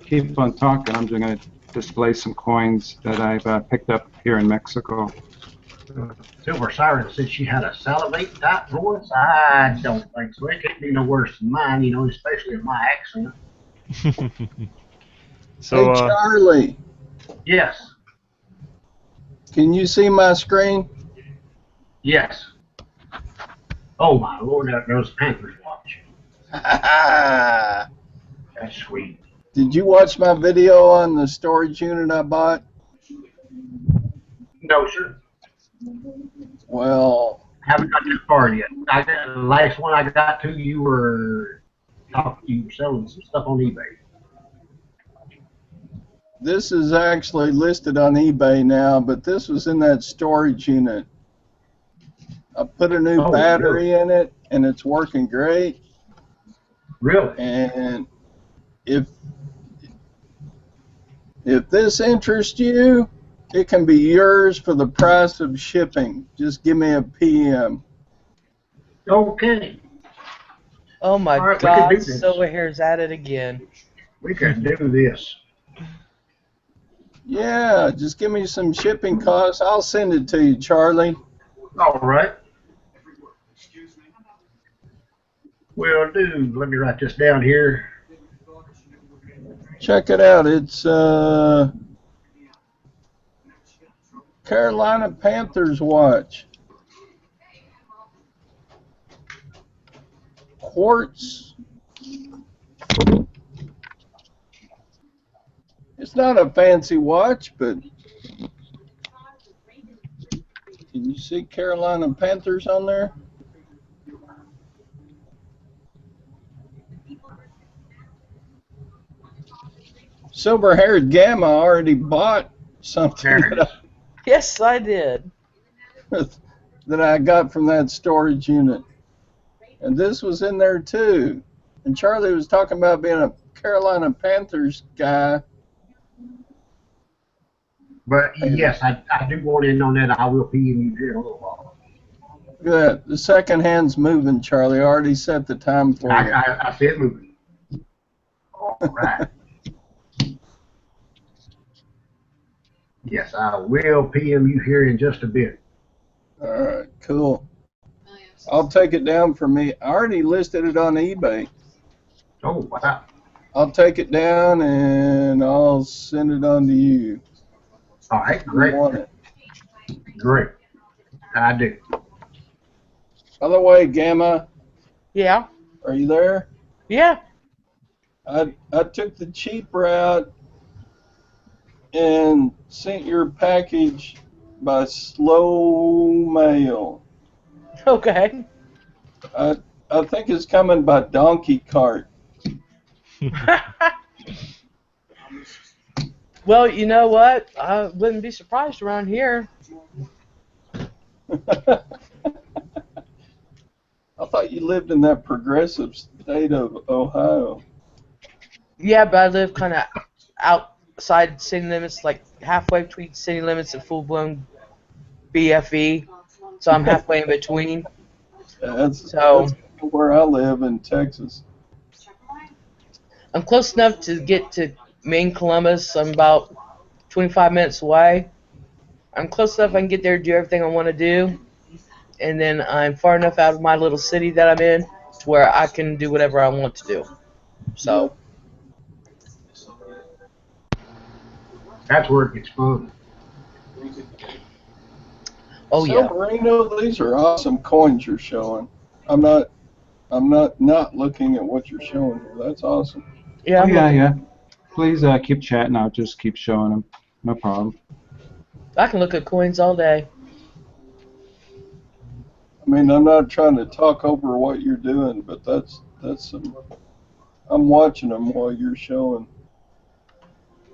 keep on talking. I'm just going to display some coins that I've picked up here in Mexico. Silver Siren said she had a salivate type voice. I don't think so. It can't be no worse than mine, especially in my accent. So, Hey, Charlie, Yes. can you see my screen? Yes. Oh my Lord, there's Panthers watch. That's sweet. Did you watch my video on the storage unit I bought? No, sir. Well, Haven't got that far yet. The last one I got to, you were selling some stuff on eBay. this is actually listed on eBay now, but this was in that storage unit. I put a new battery in it, and it's working great. Really? And if this interests you, it can be yours for the price of shipping. Just give me a PM. Okay. Oh my All right, we can God, do this. Silver Hair's at it again. We can do this. Yeah, just give me some shipping costs. I'll send it to you, Charlie. All right. Will do. Let me write this down here. Check it out. It's Carolina Panthers watch. Quartz. It's not a fancy watch, but can you see Carolina Panthers on there? Silver-haired Gamma already bought something Yes, I did. that I got from that storage unit. And this was in there too. And Charlie was talking about being a Carolina Panthers guy. But yes, I do want in on that. I will PM you here in a little while. Good. The second hand's moving, Charlie. I already set the time for it. I see it moving. All right. Yes, I will PM you here in just a bit. All right, cool. I'll take it down for me. I already listed it on eBay. Oh, wow. I'll take it down and I'll send it on to you. All right, great. You want it. Great. I do. By the way, Gamma, Yeah. are you there? Yeah. I took the cheap route and sent your package by slow mail. Okay. I think it's coming by donkey cart. Well, you know what? I wouldn't be surprised around here. I I thought you lived in that progressive state of Ohio. Yeah, but I live kind of outside city limits, like halfway between city limits and full-blown BFE. So I'm halfway in between. That's So where I live in Texas. I'm close enough to get to main Columbus. I'm about 25 minutes away. I'm close enough I can get there, do everything I want to do, and then I'm far enough out of my little city that I'm in to where I can do whatever I want to do. So, That's where it gets fun. oh yeah, Silverino, these are awesome coins you're showing. I'm not looking at what you're showing here. That's awesome. yeah, Oh, I'm yeah, looking. yeah. Please keep chatting. I'll just keep showing them. No problem. I can look at coins all day. I mean, I'm not trying to talk over what you're doing, but that's some. I'm watching them while you're showing.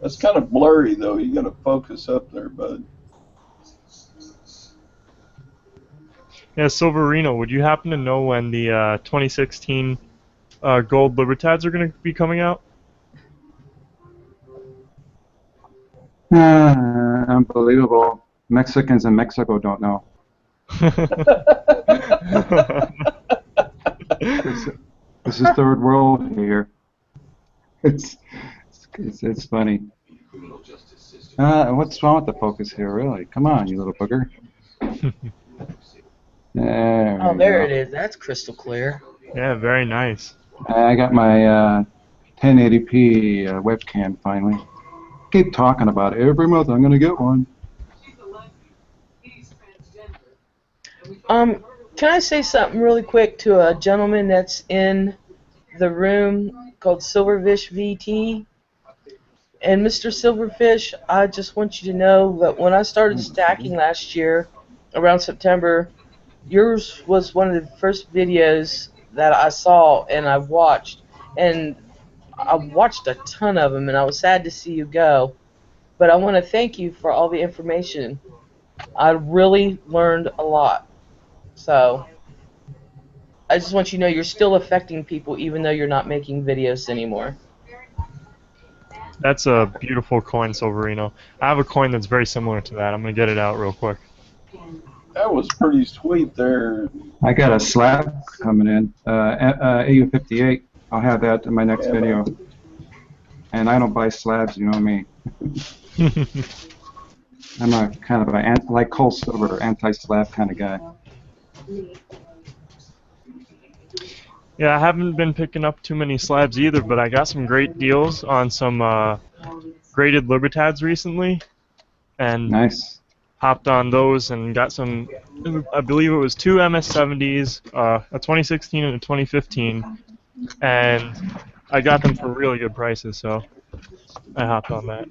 That's kind of blurry though. You got to focus up there, bud. Yeah, Silverino, would you happen to know when the 2016 Gold Libertads are going to be coming out? Unbelievable. Mexicans in Mexico don't know. This is third world here. It's funny. What's wrong with the focus here, really? Come on, you little booger. There Oh, we there go. it is. That's crystal clear. Yeah, very nice. I got my 1080p webcam finally. Keep talking about it. Every month I'm going to get one. Can I say something really quick to a gentleman that's in the room called Silverfish VT? And Mr. Silverfish, I just want you to know that when I started stacking last year, around September, yours was one of the first videos that I saw and I watched. And I watched a ton of them, and I was sad to see you go. But I want to thank you for all the information. I really learned a lot. So I just want you to know you're still affecting people even though you're not making videos anymore. That's a beautiful coin, Silverino. I have a coin that's very similar to that. I'm going to get it out real quick. That was pretty sweet there. I got a slab coming in, AU58. I'll have that in my next Yeah, video. And I don't buy slabs, you know me. I'm a kind of a, like Cole Silver, anti-slab kind of guy. Yeah, I haven't been picking up too many slabs either, but I got some great deals on some graded Libertads recently, and Nice. hopped on those and got some, I believe it was two MS70s, a 2016 and a 2015, and I got them for really good prices, so I hopped on that.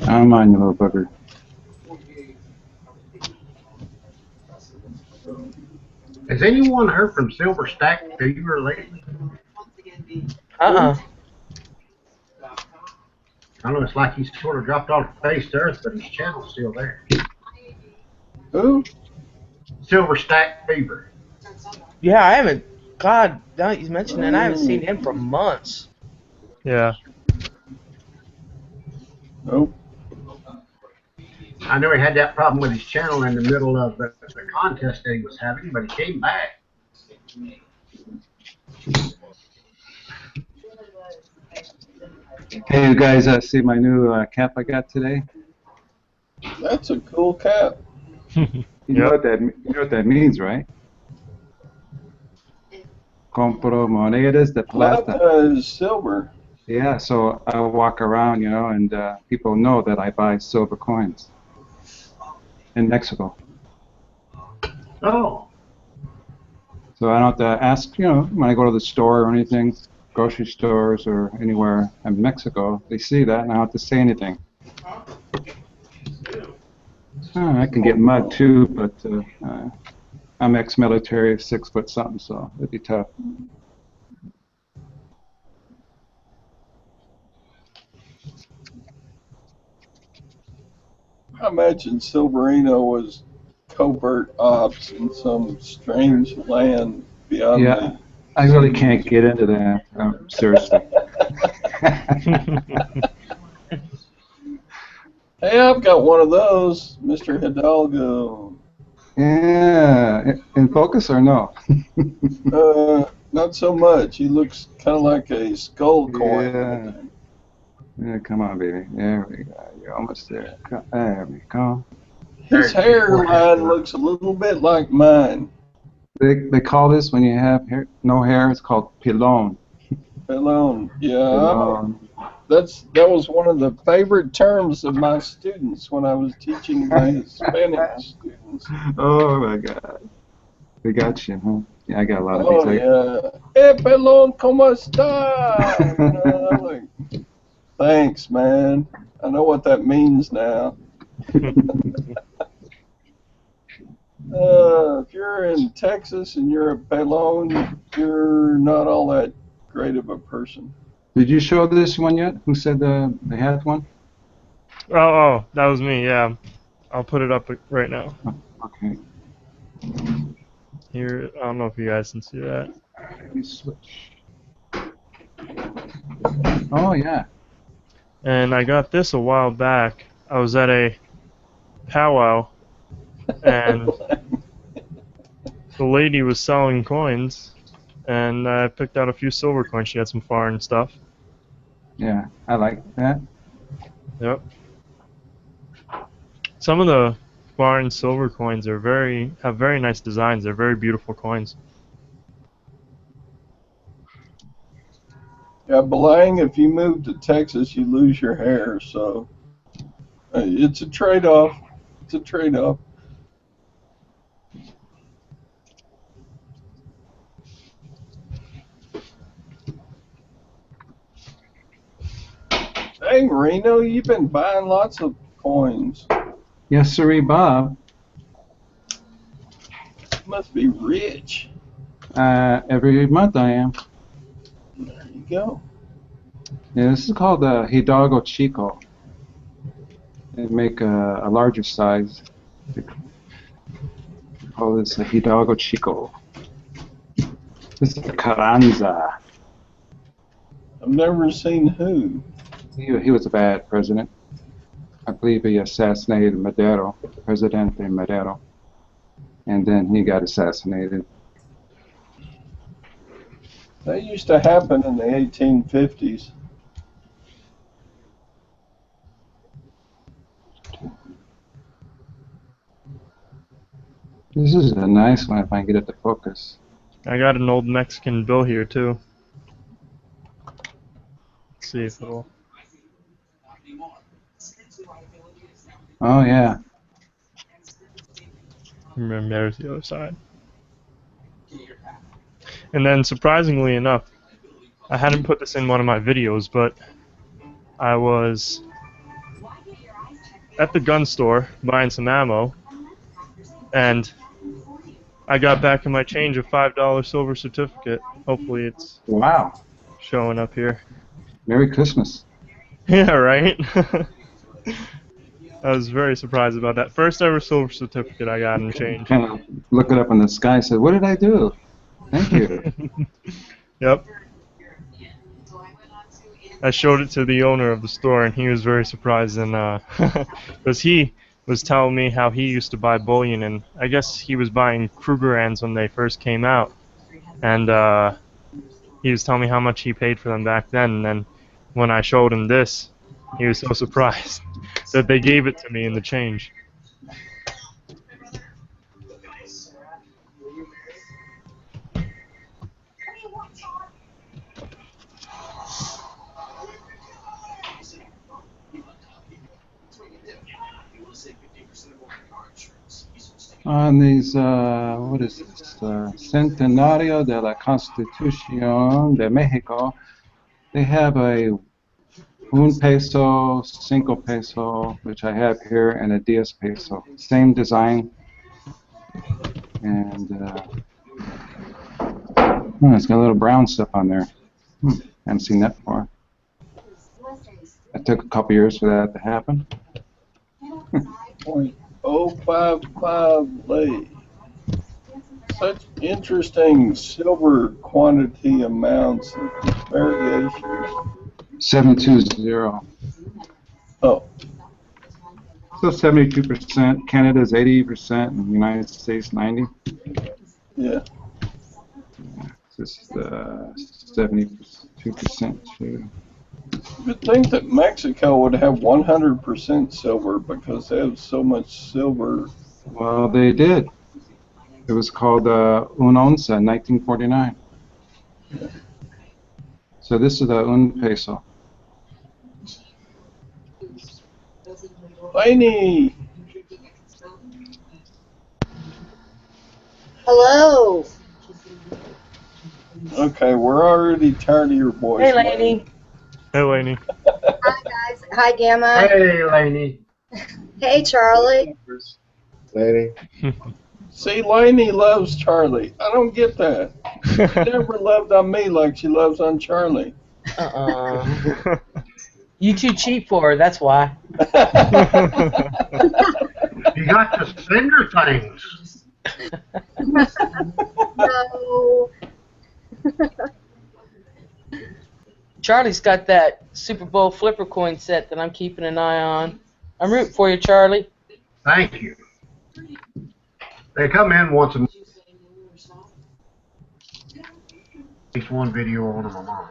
Come on, you little bugger. Has anyone heard from Silver Stack Fever lately? Uh-uh. I know it's like he's sort of dropped off the face of earth, but his channel's still there. Who? Silver Stack Fever. Yeah, I haven't. God, now that you mentioned that, I haven't seen him for months. Yeah. Nope. I know he had that problem with his channel in the middle of the contest that he was having, but he came back. Hey, you guys see my new cap I got today? That's a cool cap. You know what that means, right? Compro monedas de plata. Plata is silver. Yeah, so I walk around, you know, and people know that I buy silver coins in Mexico. Oh. So I don't have to ask, you know, when I go to the store or anything, grocery stores or anywhere in Mexico, they see that and I don't have to say anything. I can get mud too, but I'm ex-military, 6 foot something, so it'd be tough. I imagine Silverino was covert ops in some strange land beyond Yeah, I really can't get into that. Seriously. Hey, I've got one of those, Mr. Hidalgo. Yeah, in focus or no? Not so much. He looks kind of like a skull coin. Yeah. Yeah, come on, baby. There we go. You're almost there. There we go. His hairline looks a little bit like mine. They call this when you have hair, no hair. It's called pilon. Alone. Yeah, Pilon. that was one of the favorite terms of my students when I was teaching my Hispanic students. Oh my God. They got you, huh? Yeah, I got a lot of Oh these. yeah. Hey, pelón, ¿cómo está? I'm like, thanks, man. I know what that means now. If you're in Texas and you're a pelón, you're not all that great of a person. Did you show this one yet? Who said they had one? Oh, that was me. Yeah, I'll put it up right now. Oh, okay. Here, I don't know if you guys can see that. Let me switch. Oh yeah. And I got this a while back. I was at a powwow, and the lady was selling coins, and I picked out a few silver coins. She had some foreign stuff. Yeah, I like that. Yep. Some of the foreign silver coins are have very nice designs. They're very beautiful coins. Yeah, Belang, if you move to Texas, you lose your hair, so it's a trade-off. It's a trade-off. Dang, Reno, you've been buying lots of coins. Yes, sirree, Bob. You must be rich. Every month I am. There you go. Yeah, this is called Hidalgo Chico. They make a larger size. They call this a Hidalgo Chico. This is a Carranza. I've never seen who. He was a bad president. I believe he assassinated Madero, Presidente Madero. And then he got assassinated. That used to happen in the 1850s. This is a nice one if I can get it to focus. I got an old Mexican bill here too. Let's see if it'll. Oh yeah. Remember, there's the other side. And then, surprisingly enough, I hadn't put this in one of my videos, but I was at the gun store buying some ammo, and I got back in my change of $5 silver certificate. Hopefully it's Wow. showing up here. Merry Christmas. Yeah, right? I was very surprised about that. First ever silver certificate I got in change. Kind of look it up in the sky and said, what did I do? Thank you. Yep. I showed it to the owner of the store, and he was very surprised, and because he was telling me how he used to buy bullion, and I guess he was buying Krugerrands when they first came out, and he was telling me how much he paid for them back then, and then when I showed him this, he was so surprised that they gave it to me in the change. On these, what is this? Centenario de la Constitución de Mexico, they have a un peso, 5 peso, which I have here, and a 10 peso. Same design. And it's got a little brown stuff on there. Haven't seen that before. It took a couple years for that to happen. 0.055 lei. Such interesting silver quantity amounts and variations. 720. Oh, So 72%. Canada's 80%, and the United States 90. yeah. This is 72% too. You'd think that Mexico would have 100% silver because they have so much silver. Well, they did. It was called un onza in 1949. So this is the un peso. Laney! Hello. Okay, we're already tired of your voice. Hey, Laney. Hey, Lainey. Hi, guys. Hi, Gamma. Hey, Laney. Hey, Charlie. Lady. See, Laney loves Charlie. I don't get that. She never loved on me like she loves on Charlie. You too cheap for her, that's why. You got to send her things. No. Charlie's got that Super Bowl flipper coin set that I'm keeping an eye on. I'm rooting for you, Charlie. Thank you. They come in once a month. At least one video on them a month.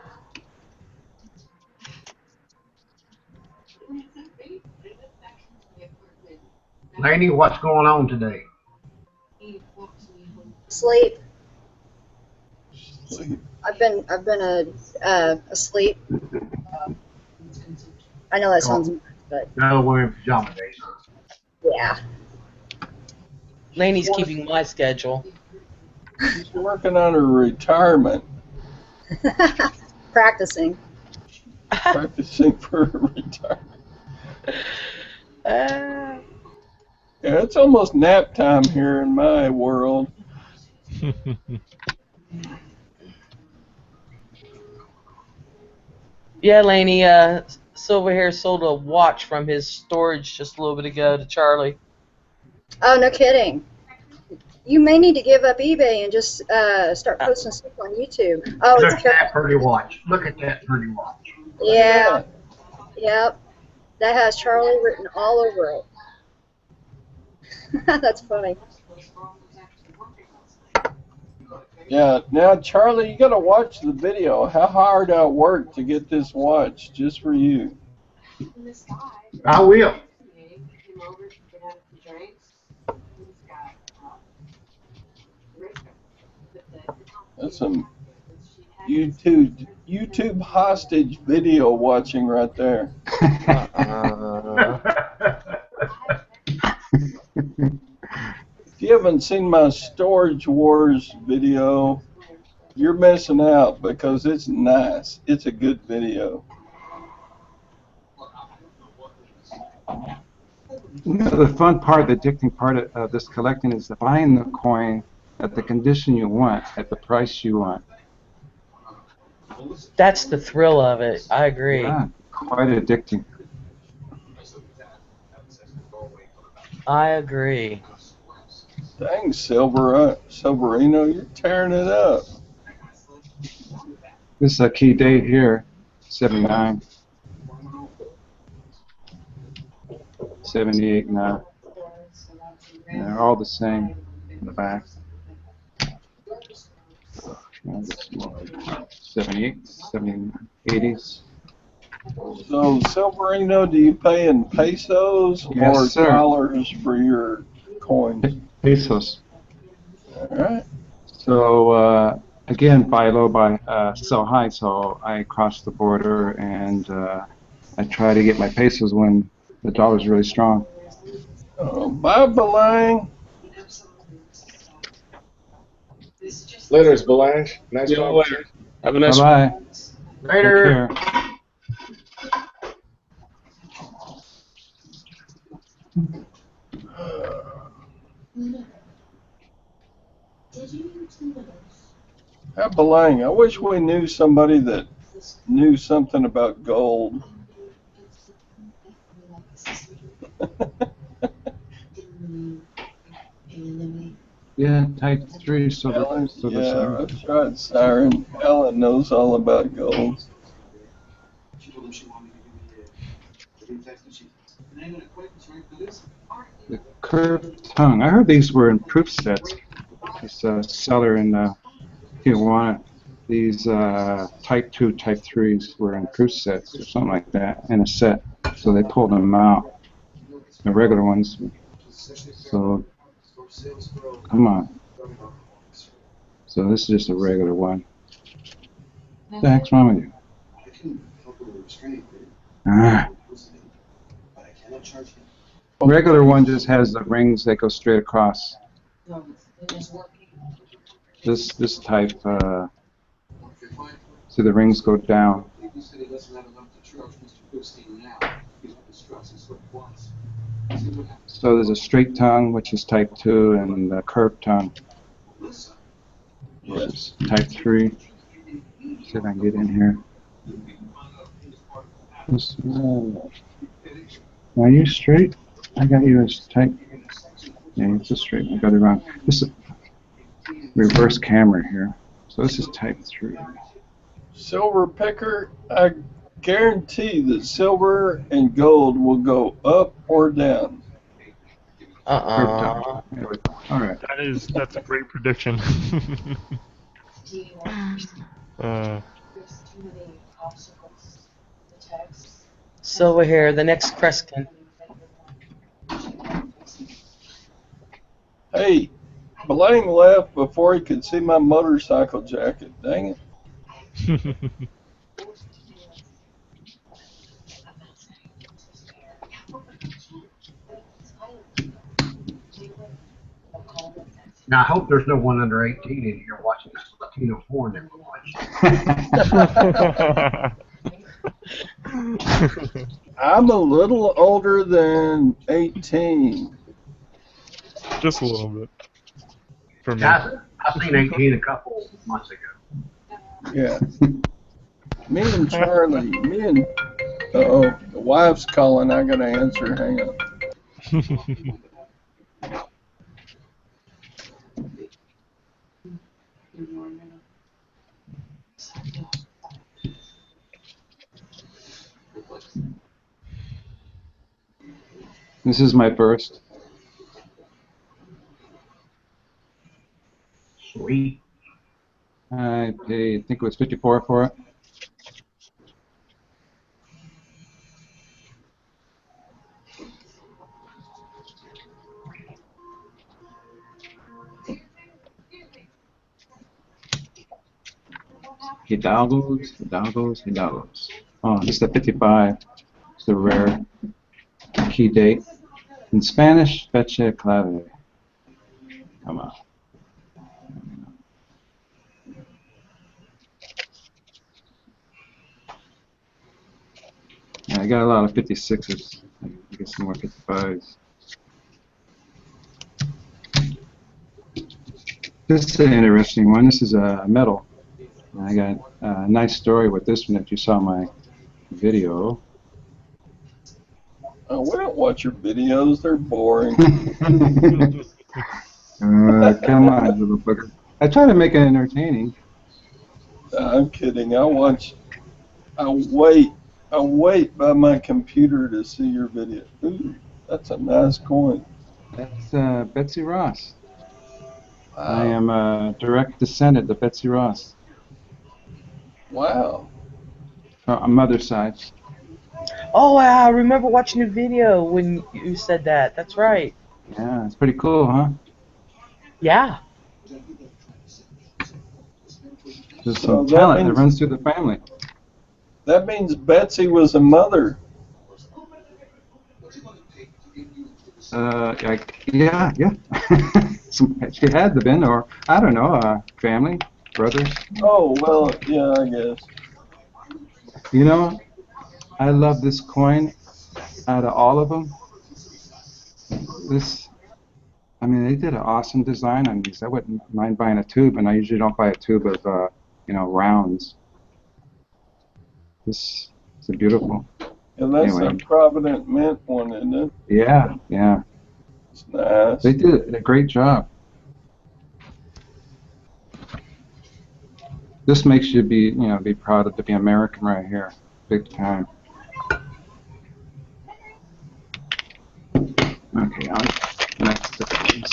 Laney, what's going on today? Sleep. I've been asleep. I know that sounds weird, but No, we're in pajama days. yeah. Laney's keeping my schedule. She's working on her retirement, Practicing. practicing for her retirement. Uh, Yeah, it's almost nap time here in my world. yeah, Laney, Silverhair sold a watch from his storage just a little bit ago to Charlie. Oh, no kidding. You may need to give up eBay and just start posting stuff on YouTube. Oh, Look it's at that pretty watch. Look at that pretty watch. yeah. Yep. That has Charlie written all over it. That's funny. Yeah, now Charlie, you gotta watch the video. How hard I worked to get this watch just for you. I will. That's some YouTube hostage video watching right there. If you haven't seen my Storage Wars video, you're missing out because it's nice. It's a good video. The fun part, the addicting part of this collecting is buying the coin at the condition you want, at the price you want. That's the thrill of it. I agree. Yeah, quite addicting. I agree. Dang, Silverino, you're tearing it up. This is a key date here, 79. 78 now. And they're all the same in the back. 78, 79, 80s. So, Silverino, do you pay in pesos Yes, or sir. dollars for your coins? Pesos. All right. So again, buy low, sell high. So I cross the border and I try to get my pesos when the dollar's really strong. Bye, Belang. Later, Belange. Nice See you talking. later. Have a nice Bye bye. Later. Take care. Hi, Belang. I wish we knew somebody that knew something about gold. Type 3 Ellen, silver yeah, siren. that's right, Siren. Ellen knows all about gold. The curved tongue. I heard these were in proof sets. This seller in Tijuana, these Type 2, Type 3s were in proof sets or something like that in a set. So they pulled them out, the regular ones. So, come on. So this is just a regular one. What the heck's wrong with you? Ah. Regular one just has the rings that go straight across. This type, see the rings go down. So there's a straight tongue, which is Type 2, and a curved tongue, which is Type 3. See if I can get in here. Are you straight? I got you as Type. Yeah, it's a straight. I got it wrong. This is reverse camera here. So this is Type 3. Silver picker, I guarantee that silver and gold will go up or down. Curved tongue. There we go. All right. That's a great prediction. Silver hair, the next Kreskin. Hey, Blaine left before he could see my motorcycle jacket. Dang it. Now, I hope there's no one under 18 in here watching this Latino porn that we're watching. I'm a little older than 18. Just a little bit. For me. I've seen 18 a couple months ago. Yeah. Me and Charlie, uh-oh, the wife's calling. I gotta answer. Hang on. This is my first. Sweet. I paid, I think it was 54 for it. Hidalgos. Oh, this is the 55. It's the rare key date. In Spanish, fecha clave. Come on. Yeah, I got a lot of 56s. I get some more 55s. This is an interesting one. This is a metal. I got a nice story with this one if you saw my video. We don't watch your videos. They're boring. Come on, little booger. I try to make it entertaining. I'm kidding. I wait by my computer to see your video. Ooh, that's a nice coin. That's Betsy Ross. Wow. I am a direct descendant of Betsy Ross. Wow. On mother's side. Oh, I remember watching the video when you said that. That's right. Yeah, it's pretty cool, huh? Yeah. There's some talent that runs through the family. That means Betsy was a mother. Yeah. She had to been, or I don't know, family, brothers. Oh, well, yeah, I guess. You know, I love this coin out of all of them. I mean, they did an awesome design on these. I wouldn't mind buying a tube, and I usually don't buy a tube of, rounds. This is beautiful. And that's anyway. a Provident Mint one, isn't it? Yeah. It's nice. They did a great job. This makes you be proud to be American right here, big time. Okay, on next to things.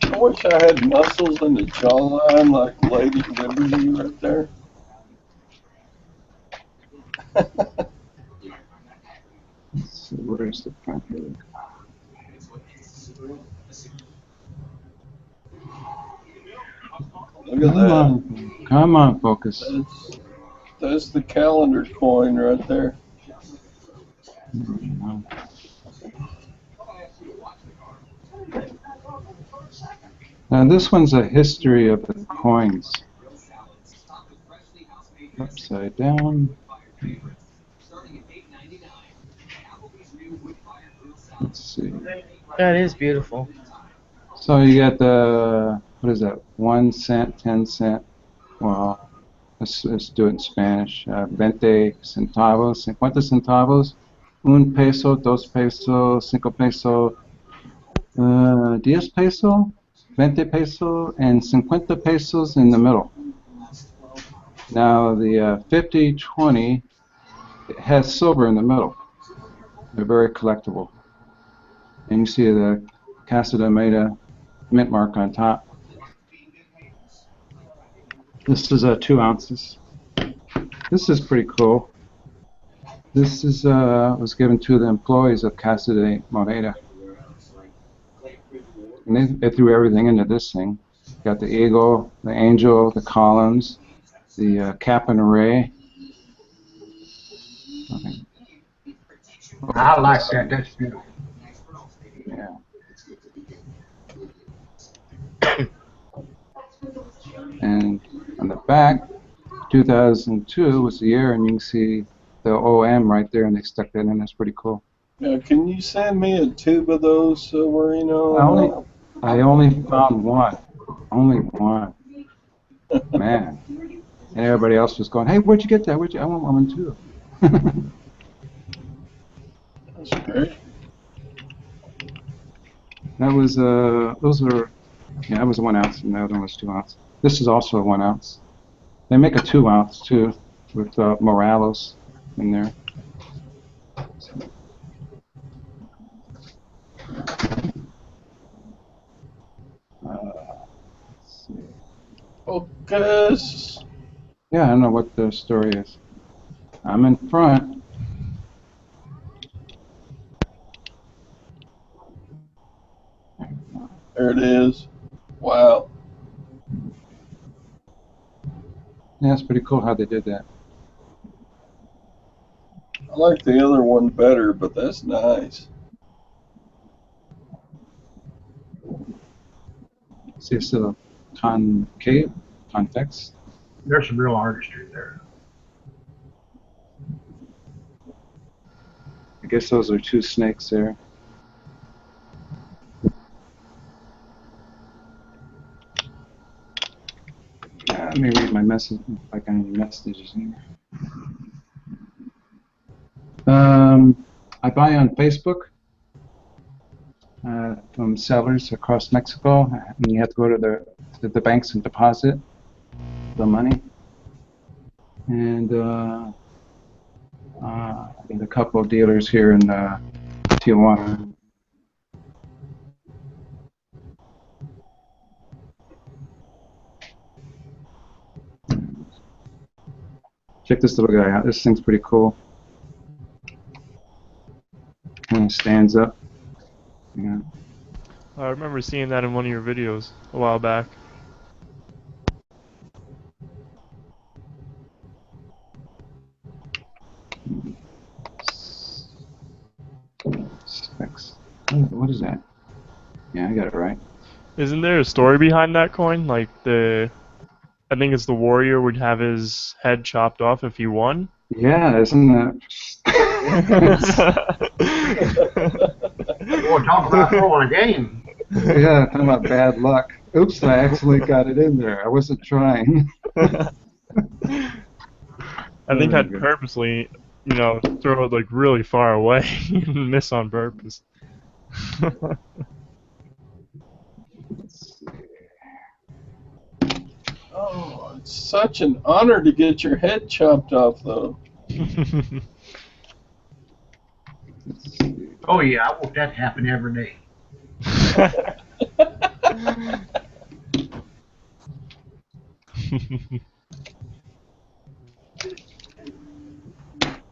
I wish I had muscles in the jawline like Lady Liberty right there. Let's see, where's the front here? Look at that. Come on, focus. That's the calendar coin right there. Now this one's a history of the coins. Upside down. Let's see. That is beautiful. So you got the, what is that, 1 cent, 10 cent, well, let's do it in Spanish, 20 centavos, 50 centavos, 1 peso, 2 peso, 5 peso, 10 peso, 20 peso, and 50 pesos in the middle. Now the 50, 20, it has silver in the middle. They're very collectible. And you see the Casa de Meda mint mark on top. This is 2 ounces. This is pretty cool. This is was given to the employees of Casa de Moneda. And they threw everything into this thing. Got the eagle, the angel, the columns, the cap and array. Okay. I like that. That's beautiful. Yeah. And on the back, 2002 was the year, and you can see the OM right there, and they stuck that in. That's pretty cool. Now, can you send me a tube of those, Marino? I only found one. Only one. Man. And everybody else was going, hey, where'd you get that? I want one too. That's great. That was, those are, yeah, that was 1 ounce, and the other one was 2 ounce. This is also a 1 ounce. They make a 2 ounce too, with Morelos in there. Let's see. Focus. Yeah, I don't know what the story is. I'm in front. There it is. Wow. Yeah, it's pretty cool how they did that. I like the other one better, but that's nice. See, it's a concave, convex. There's some real artistry there. I guess those are 2 snakes there. Let me read my message, if I got any messages in here. I buy on Facebook from sellers across Mexico, and you have to go to the banks and deposit the money. And I think a couple of dealers here in Tijuana. Check this little guy out. This thing's pretty cool. Kind of stands up. Yeah. I remember seeing that in one of your videos a while back. Specs. What is that? Yeah, I got it right. Isn't there a story behind that coin? Like I think it's the warrior would have his head chopped off if he won. Yeah, isn't that? Boy, talk about throwing a game. Yeah, talking about bad luck. Oops, I accidentally got it in there. I wasn't trying. I think I'd purposely, throw it like really far away and miss on purpose. Oh, it's such an honor to get your head chopped off, though. Let's see. Oh yeah, I want that to happen every day.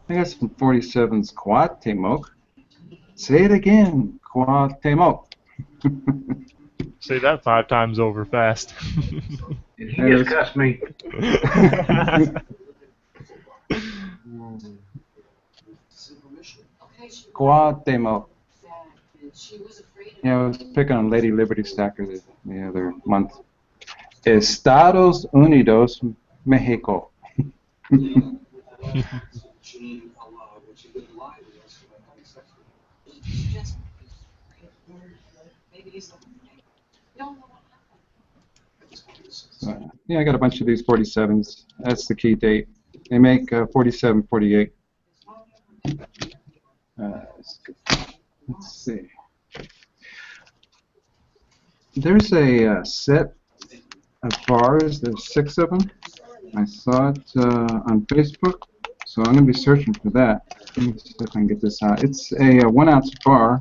I got some 47s Cuauhtemoc. Say it again, Cuauhtemoc. Say that 5 times over fast. And he just cussed me. Cuauhtemoc. Yeah, I was picking on Lady Liberty Stacker the other month. Estados Unidos, Mexico. Yeah, I got a bunch of these 47s. That's the key date. They make 47, 48. Let's see. There's a set of bars. There's 6 of them. I saw it on Facebook, so I'm going to be searching for that. Let me see if I can get this out. It's a 1-ounce bar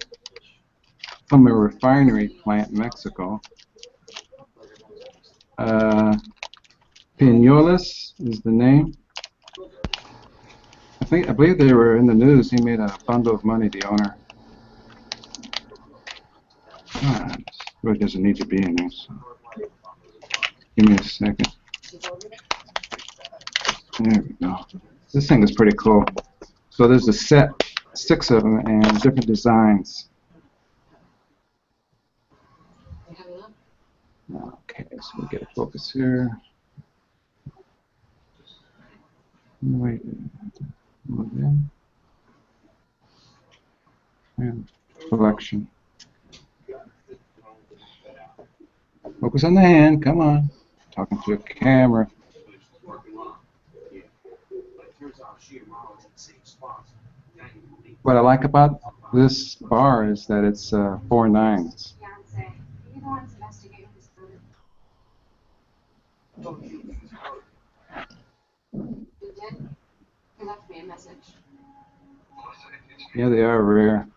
from a refinery plant in Mexico. Piñoles is the name. I believe they were in the news. He made a bundle of money, the owner. It really doesn't need to be in there. So. Give me a second. There we go. This thing is pretty cool. So there's a set, 6 of them, and different designs. Okay, so we'll get a focus here. Wait. Move in. And collection. Focus on the hand. Come on. Talking to a camera. What I like about this bar is that it's 4 9s. Yeah, they are rare.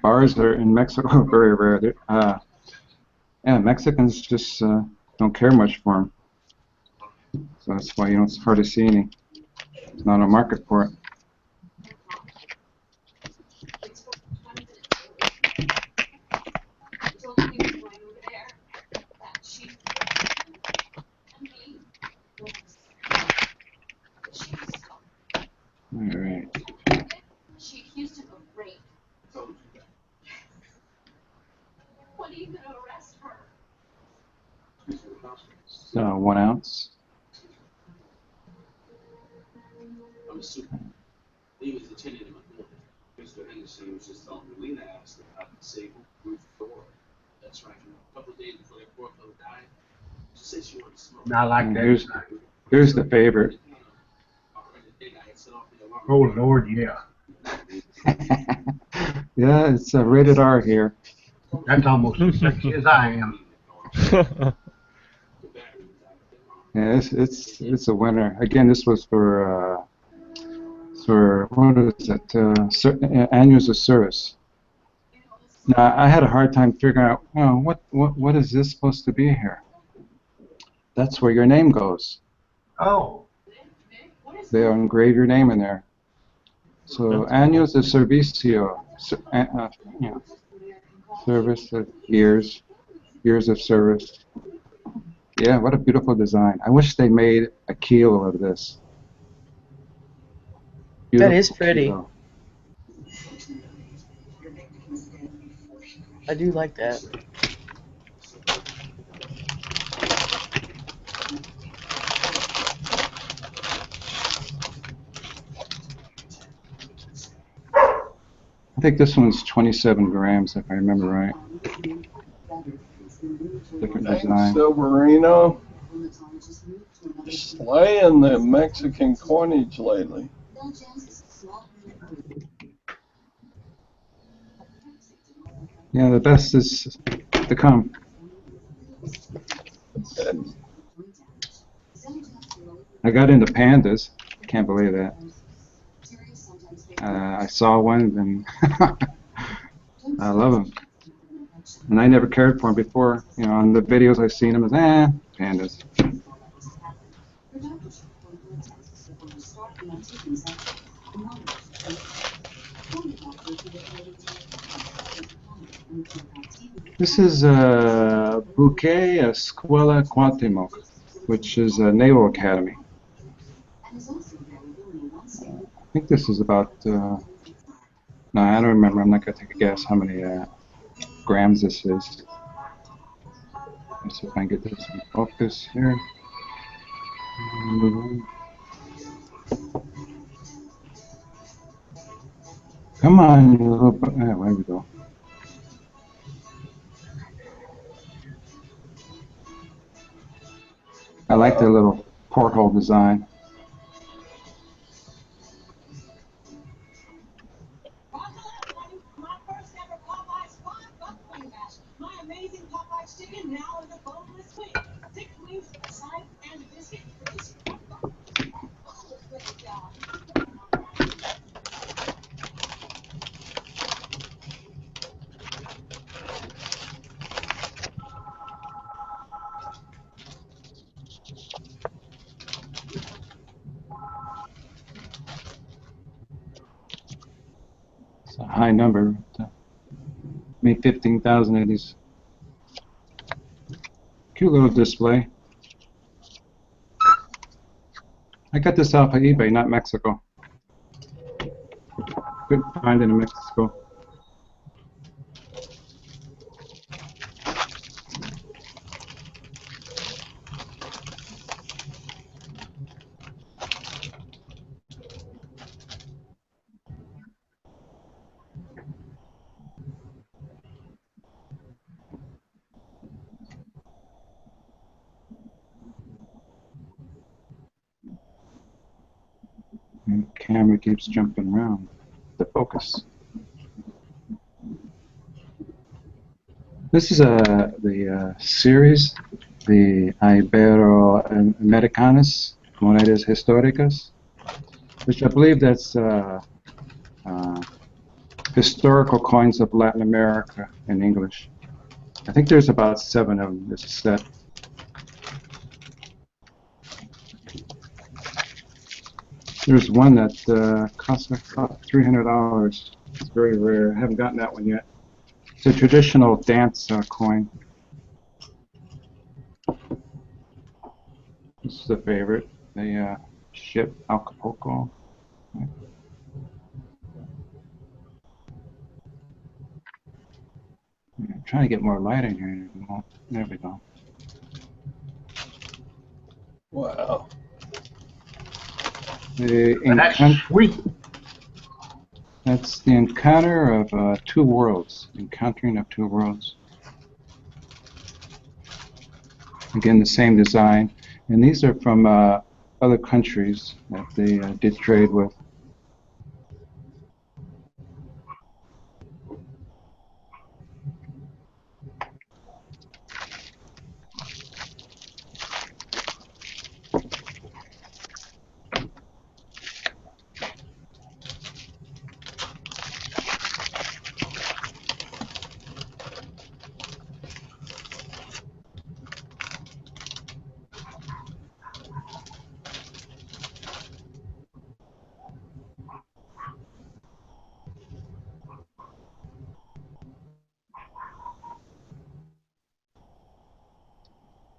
Bars are in Mexico very rare. Yeah, Mexicans just don't care much for them. So that's why it's hard to see any. There's not a market for it. All right. She accused him of rape. What are you going to arrest her? So 1 ounce. I'm assuming he was attending him at the Mr. Henderson was just telling me Lena asked about the disabled roof door. That's right. A couple of days before their poor fellow died, she said she wanted to smoke. I like that. Here's the favorite. Oh Lord, yeah. Yeah, it's rated R here. That's almost as sexy as I am. Yeah, it's a winner. Again, this was for what is it? Annuals of service. Now, I had a hard time figuring out, what is this supposed to be here? That's where your name goes. Oh. They'll engrave your name in there. So años de servicio, service of years of service. Yeah, what a beautiful design. I wish they made a kilo of this. Beautiful that is pretty. kilo. I do like that. I think this one's 27 grams, if I remember right. Different Thanks, design. Silverino. Slaying the Mexican coinage lately. Yeah, the best is to come. I got into pandas. Can't believe that. I saw one and I love them. And I never cared for them before. You know, on the videos I've seen them as, pandas. This is Buque Escuela Cuauhtémoc, which is a naval academy. I think this is about, no, I don't remember. I'm not going to take a guess how many grams this is. Let's see if I can get this in focus here. Come on, you little, there we go. I like the little porthole design. It's a high number. Made 15,000 of these. Cute little display. I got this off of eBay, not Mexico. Couldn't find it in Mexico. And the camera keeps jumping around. The focus. This is the series, the Ibero-Americanas Monedas Históricas, which I believe that's historical coins of Latin America in English. I think there's about 7 of them. This set. There's one that costs about $300. It's very rare. I haven't gotten that one yet. It's a traditional dance coin. This is a favorite. The ship Acapulco. I'm trying to get more light in here. There we go. Wow. That's sweet. That's the encounter of 2 worlds. Encountering of 2 worlds. Again, the same design. And these are from other countries that they did trade with.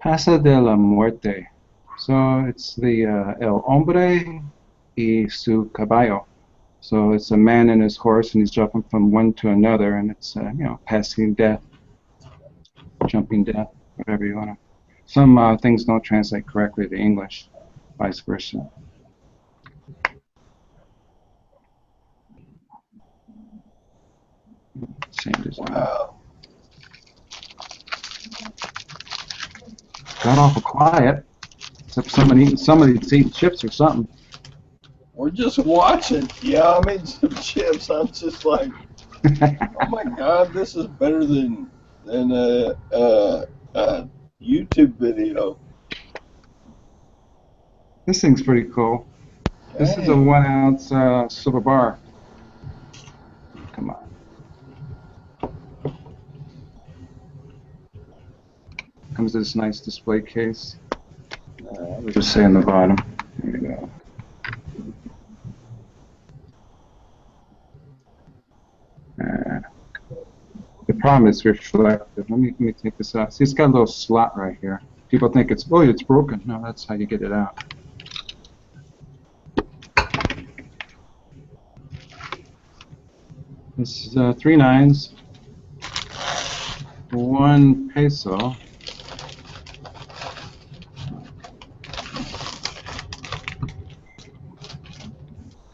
Casa de la Muerte. So it's the El Hombre y su Caballo. So it's a man and his horse, and he's jumping from one to another, and it's you know, passing death, jumping death, whatever you want to. Some things don't translate correctly to English, vice versa. Same design. Wow. Got awful quiet, except somebody's eating chips or something. We're just watching. Yeah, I made some chips. I'm just like, oh my God, this is better than a YouTube video. This thing's pretty cool. This is a 1 ounce silver bar. Come on. Comes with this nice display case. We'll just say on the bottom. There you go. The problem is reflective. Let me take this out. See, it's got a little slot right here. People think it's broken. No, that's how you get it out. This is 3 nines, 1 peso.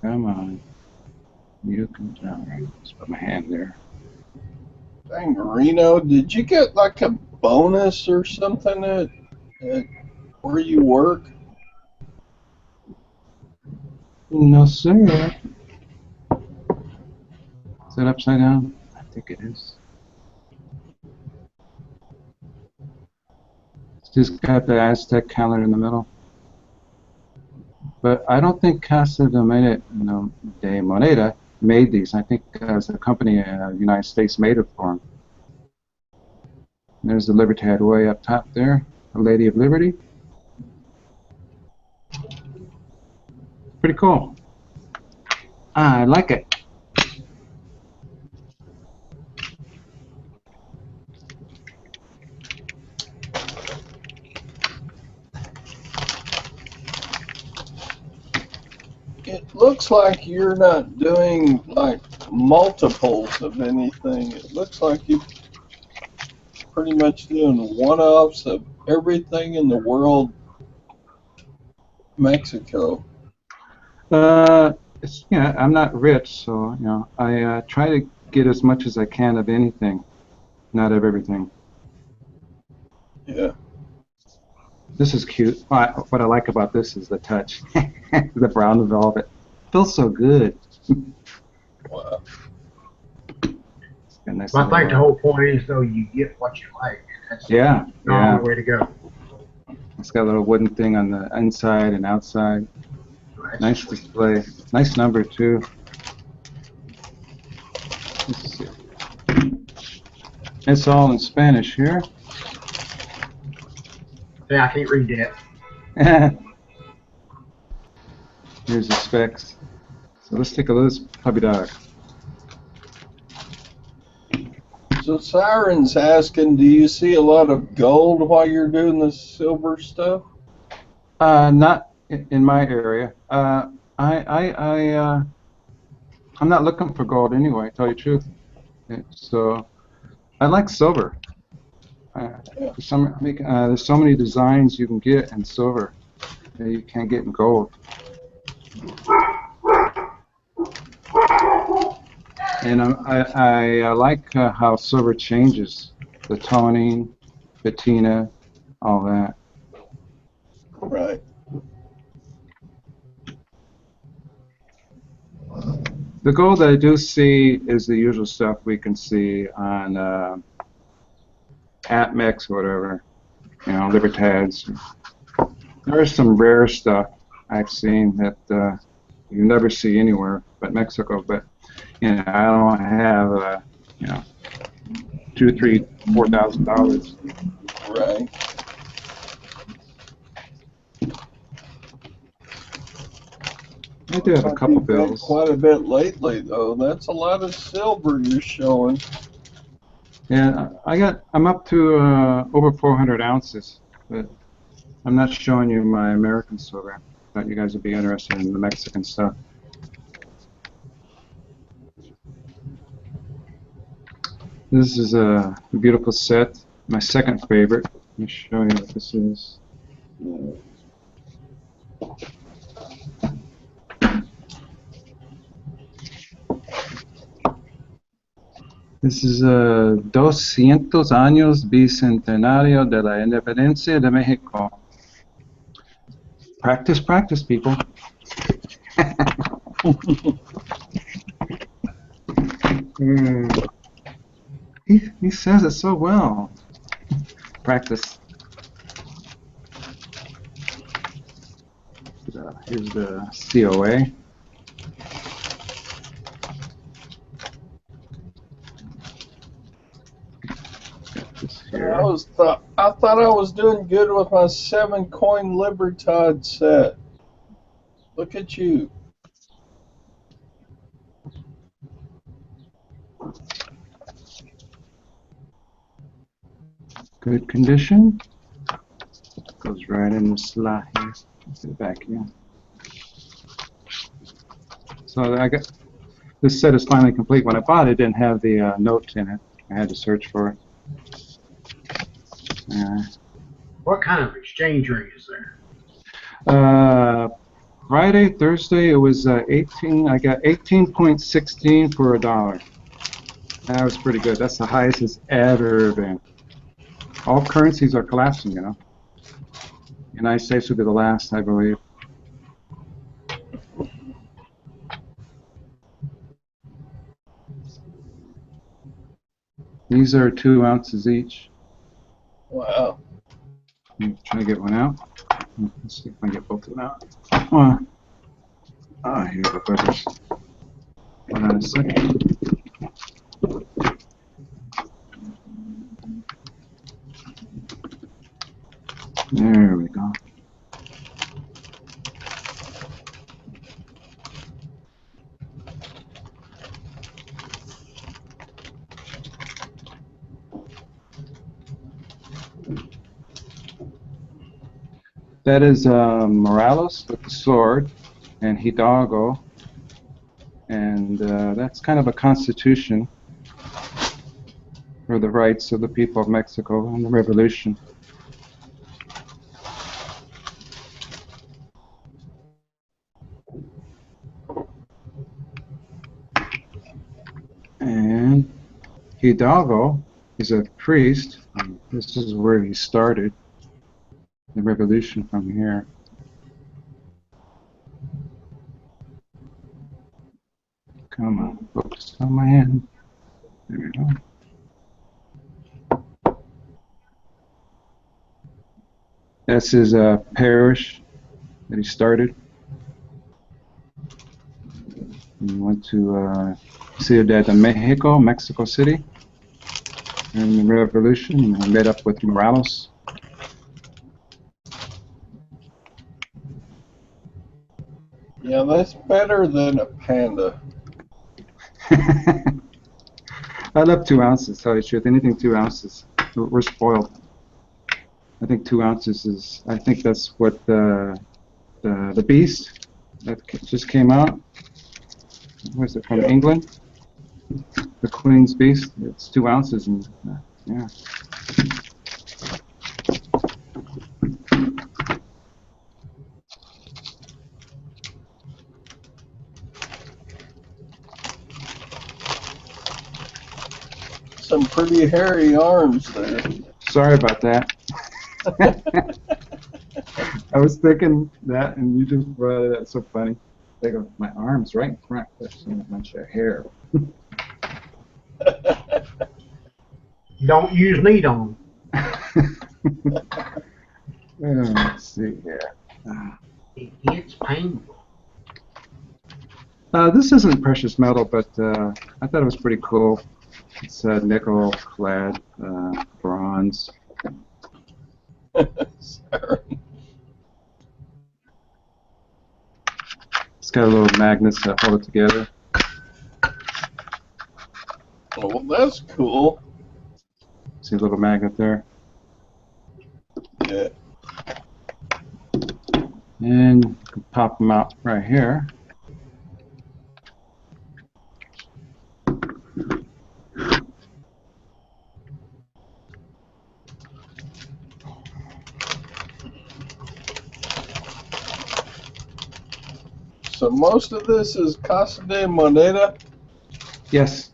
Come on. You can tell. Just put my hand there. Dang, Reno, did you get like a bonus or something at where you work? No, sir. Is that upside down? I think it is. It's just got the Aztec calendar in the middle. But I don't think Casa de Moneda made these. I think as a company in the United States made it for them. There's the Libertad way up top there, a Lady of Liberty. Pretty cool. I like it. It looks like you're not doing like multiples of anything. It looks like you're pretty much doing one-offs of everything in the world Mexico. Yeah, I'm not rich, so you know, I try to get as much as I can of anything, not of everything. Yeah. This is cute. What I like about this is the touch, the brown velvet. Feels so good. Wow. Nice I think the whole point is though you get what you like. That's the only way to go. It's got a little wooden thing on the inside and outside. Nice display. Nice number too. Let's see. It's all in Spanish here. Yeah, I can't read that. Here's the specs. So let's take a look at this puppy dog. So Siren's asking, do you see a lot of gold while you're doing the silver stuff? Not in my area. I'm not looking for gold anyway, to tell you the truth. So I like silver. There's so many designs you can get in silver that you can't get in gold. And I like how silver changes, the toning, patina, all that. Right. The gold that I do see is the usual stuff we can see on APMEX or whatever, you know, Libertads. There is some rare stuff I've seen that you never see anywhere but Mexico. But you know, I don't have you know, $2,000, $3,000, $4,000. Right. I do have a couple bills. Quite a bit lately, though. That's a lot of silver you're showing. Yeah, I'm up to over 400 ounces, but I'm not showing you my American silver. Thought you guys would be interested in the Mexican stuff. This is a beautiful set, my second favorite. Let me show you what this is. This is 200 años bicentenario de la independencia de México. Practice, practice, people. He says it so well. Practice. Here's the COA. Got this here. I thought I was doing good with my 7-coin Libertad set. Look at you. Good condition. Goes right in the slot here. Put it back here. So I got this set is finally complete. When I bought it, it didn't have the note in it. I had to search for it. What kind of exchange rate is there? Friday, Thursday, it was 18. I got 18.16 for $1. That was pretty good. That's the highest it's ever been. All currencies are collapsing, you know. United States will be the last, I believe. These are 2 ounces each. Wow. Try to get one out. Let's see if I can get both of them out. Here the butters. Hold on a second. There we go. That is Morales with the sword, and Hidalgo, and that's kind of a constitution for the rights of the people of Mexico and the revolution. And Hidalgo is a priest. This is where he started the revolution, from here. Come on, focus on my hand. There we go. That's his parish that he started. He went to Ciudad de Mexico, Mexico City, during the revolution, and met up with Morales. Yeah, that's better than a panda. I love 2 ounces, to tell you the truth. Anything 2 ounces. We're spoiled. I think 2 ounces is, I think that's what the Beast that just came out. Where's it from? England? The Queen's Beast. It's 2 ounces, and yeah. Some pretty hairy arms there. Sorry about that. I was thinking that, and you just brought it up. So funny. Think of my arms right in front. There's a bunch of hair. Don't use neat on them. Let's see here. It's painful. This isn't precious metal, but I thought it was pretty cool. It's nickel-clad bronze. Sorry. It's got a little magnets that hold it together. Oh, well, that's cool. See a little magnet there? Yeah. And you can pop them out right here. So most of this is Casa de Moneda? Yes.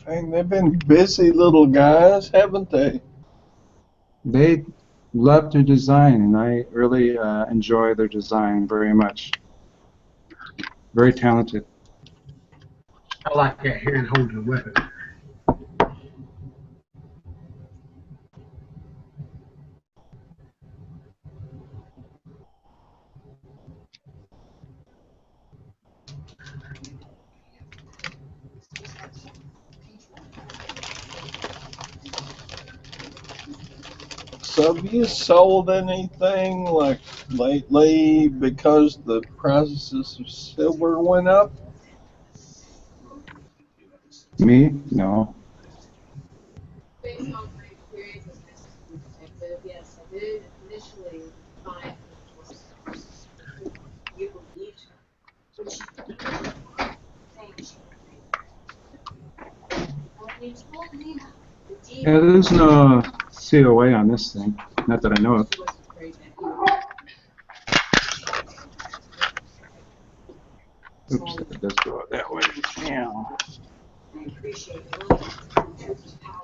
And they've been busy little guys, haven't they? They love to design, and I really enjoy their design very much. Very talented. I like that hand holding a weapon. So have you sold anything like lately because the prices of silver went up? Me? No. Based on my experience as an SEC detective, yes, I did initially find you believed her when she saying she well, you told me the deed Yeah, there's no COA on this thing. Not that I know of. she was afraid that you Oops, it does go out that way. Yeah. I appreciate your truth is power.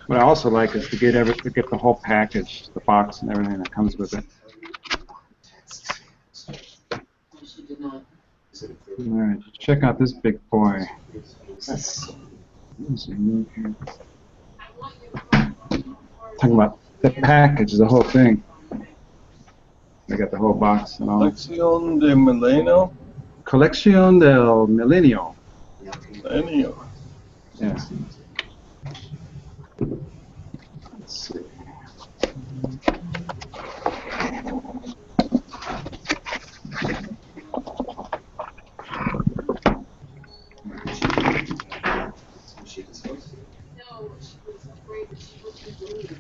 What I also like is to get the whole package, the box and everything that comes with it. She did not. All right, check out this big boy. Let's see, move here. Talking about the package, the whole thing. I got the whole box and all. Colección de Milenio? Colección del Milenio. Milenio. Yeah. Let's see. No, she was afraid that she wouldn't believe.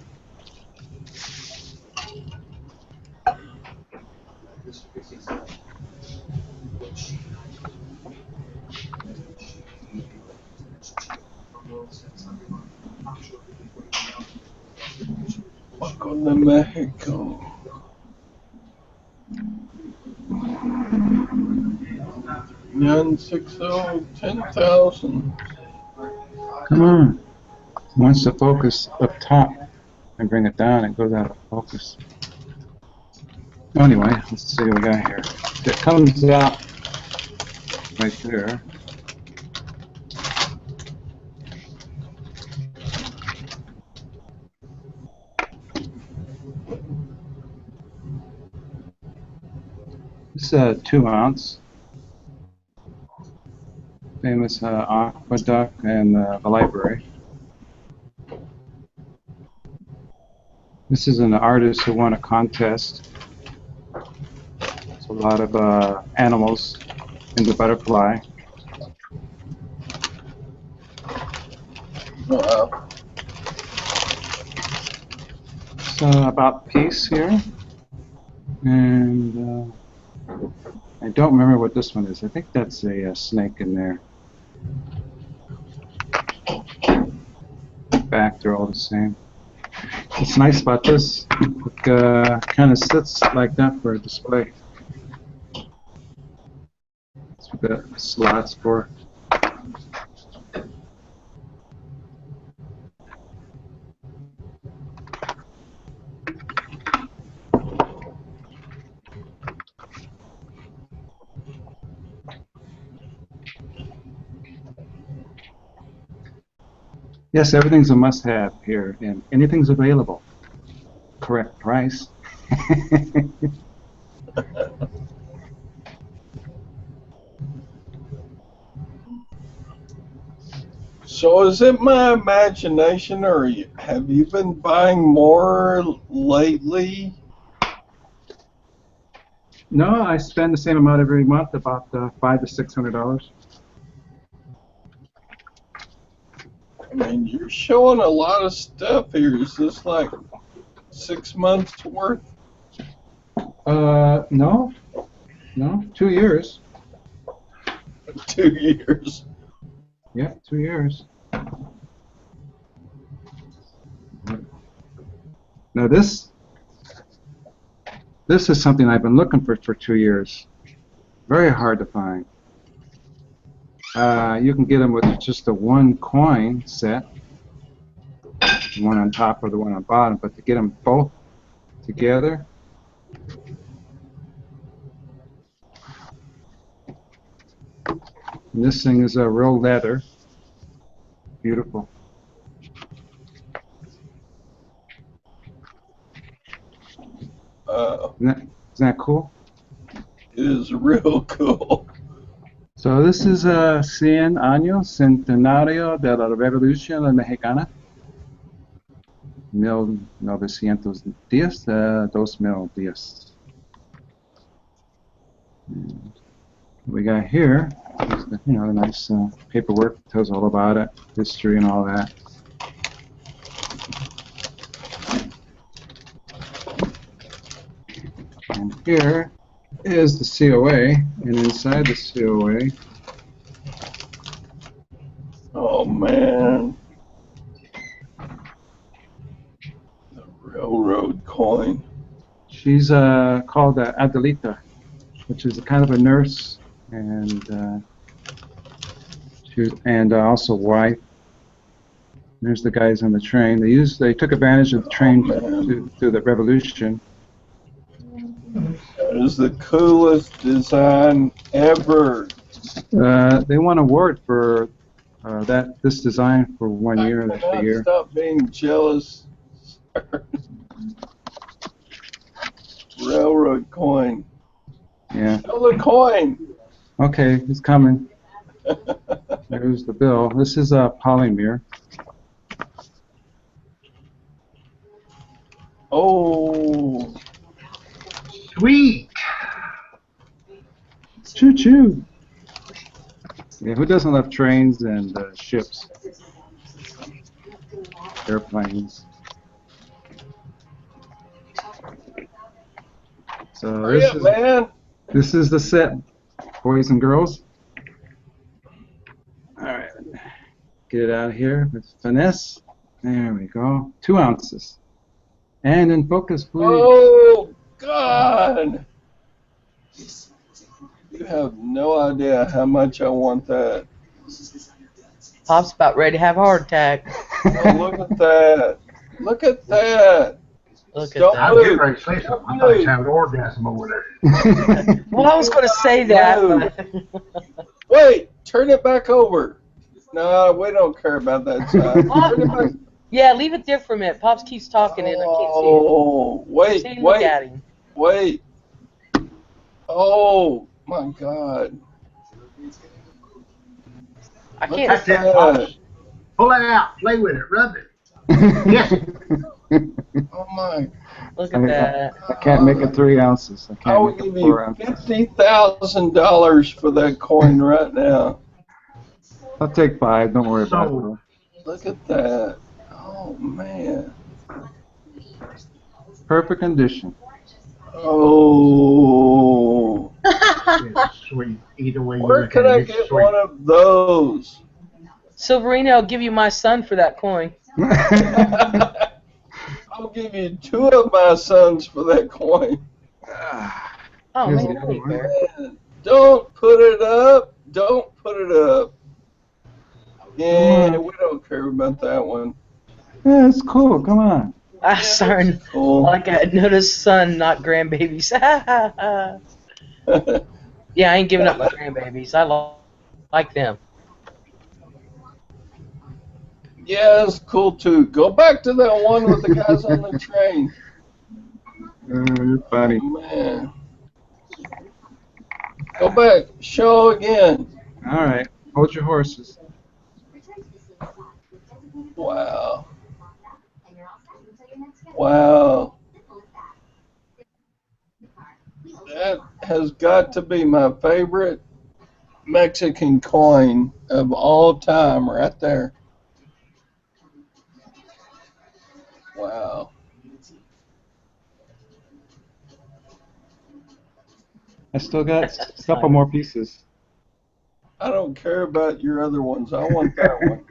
Welcome to Mexico. Nine 60 10,000. Come on. Once the focus up top and bring it down, it goes out of focus. Anyway, let's see what we got here. It comes out right there. This is a 2 ounce. Famous aqueduct and the library. This is an artist who won a contest. There's a lot of animals in the butterfly. Wow. It's about peace here. And I don't remember what this one is. I think that's a snake in there. Back, they're all the same. What's nice about this, it kind of sits like that for a display. That's what the slot's for. Yes, everything's a must-have here, and anything's available. Correct price. So is it my imagination, or have you been buying more lately? No, I spend the same amount every month, about $500 to $600. I mean, you're showing a lot of stuff here. Is this like 6 months worth? No, 2 years. 2 years. Yeah, 2 years. Now this is something I've been looking for 2 years. Very hard to find. You can get them with just the one coin set, the one on top or the one on bottom, but to get them both together, and this thing is a real leather, beautiful. Isn't that cool? It is real cool. So this is 100 años centenario de la Revolución Mexicana. 1910, 2010. And we got here, is the, the nice paperwork, tells all about it, history and all that. And here is the COA, and inside the COA, Oh man, the railroad coin. she's called Adelita, which is a kind of a nurse, and she was, and also wife. There's the guys on the train. They took advantage of the train through the revolution. That is the coolest design ever. They won an award for this design for 1 year I the cannot year. stop being jealous. Railroad coin. Yeah. Show the coin. Okay, it's coming. There's the bill. This is a polymer. Oh. Sweet. Choo choo. Yeah, who doesn't love trains and ships, airplanes? So Hurry up, man. This is the set, boys and girls. All right, get it out of here with finesse. There we go. 2 ounces. And in focus, please. Oh, God. You have no idea how much I want that. Pop's about ready to have a heart attack. Oh, look at that. Look at that. Look at Don't I that. was getting ready to say something. I thought he was having an orgasm over there. Well, I was going to say that. But Wait, turn it back over. No, we don't care about that side. Turn it back. yeah, leave it there for a minute. Pops keeps talking and I can't see it. Oh, wait, See, look wait, at him. wait. Oh, my God. I Look can't. at That's it, that. Pops. Pull it out. Play with it. Rub it. Yes. Oh, my. Look at that. I can't make it 3 ounces. I I can't will make give it you 4 ounces. $50,000 for that coin right now. I'll take 5. Don't worry about So, it. Look at that. Oh, man. Perfect condition. Oh. it's sweet. Either way you Where look could at I it, it's get sweet. one of those? Silverino, I'll give you my son for that coin. I'll give you 2 of my sons for that coin. Oh, Here's man, the that ain't coin. fair. Don't put it up. Don't put it up. Yeah, we don't care about that one. Yeah, it's cool. Come on. Ah, son. Cool. Like I noticed son, not grandbabies. Yeah, I ain't giving up my grandbabies. I like them. Yeah, it's cool too. Go back to that one with the guys on the train. You're funny. Oh, man. Go back. Show again. All right. Hold your horses. Wow. Wow. That has got to be my favorite Mexican coin of all time right there. Wow. I still got That's a couple fine. more pieces. I don't care about your other ones. I want that one.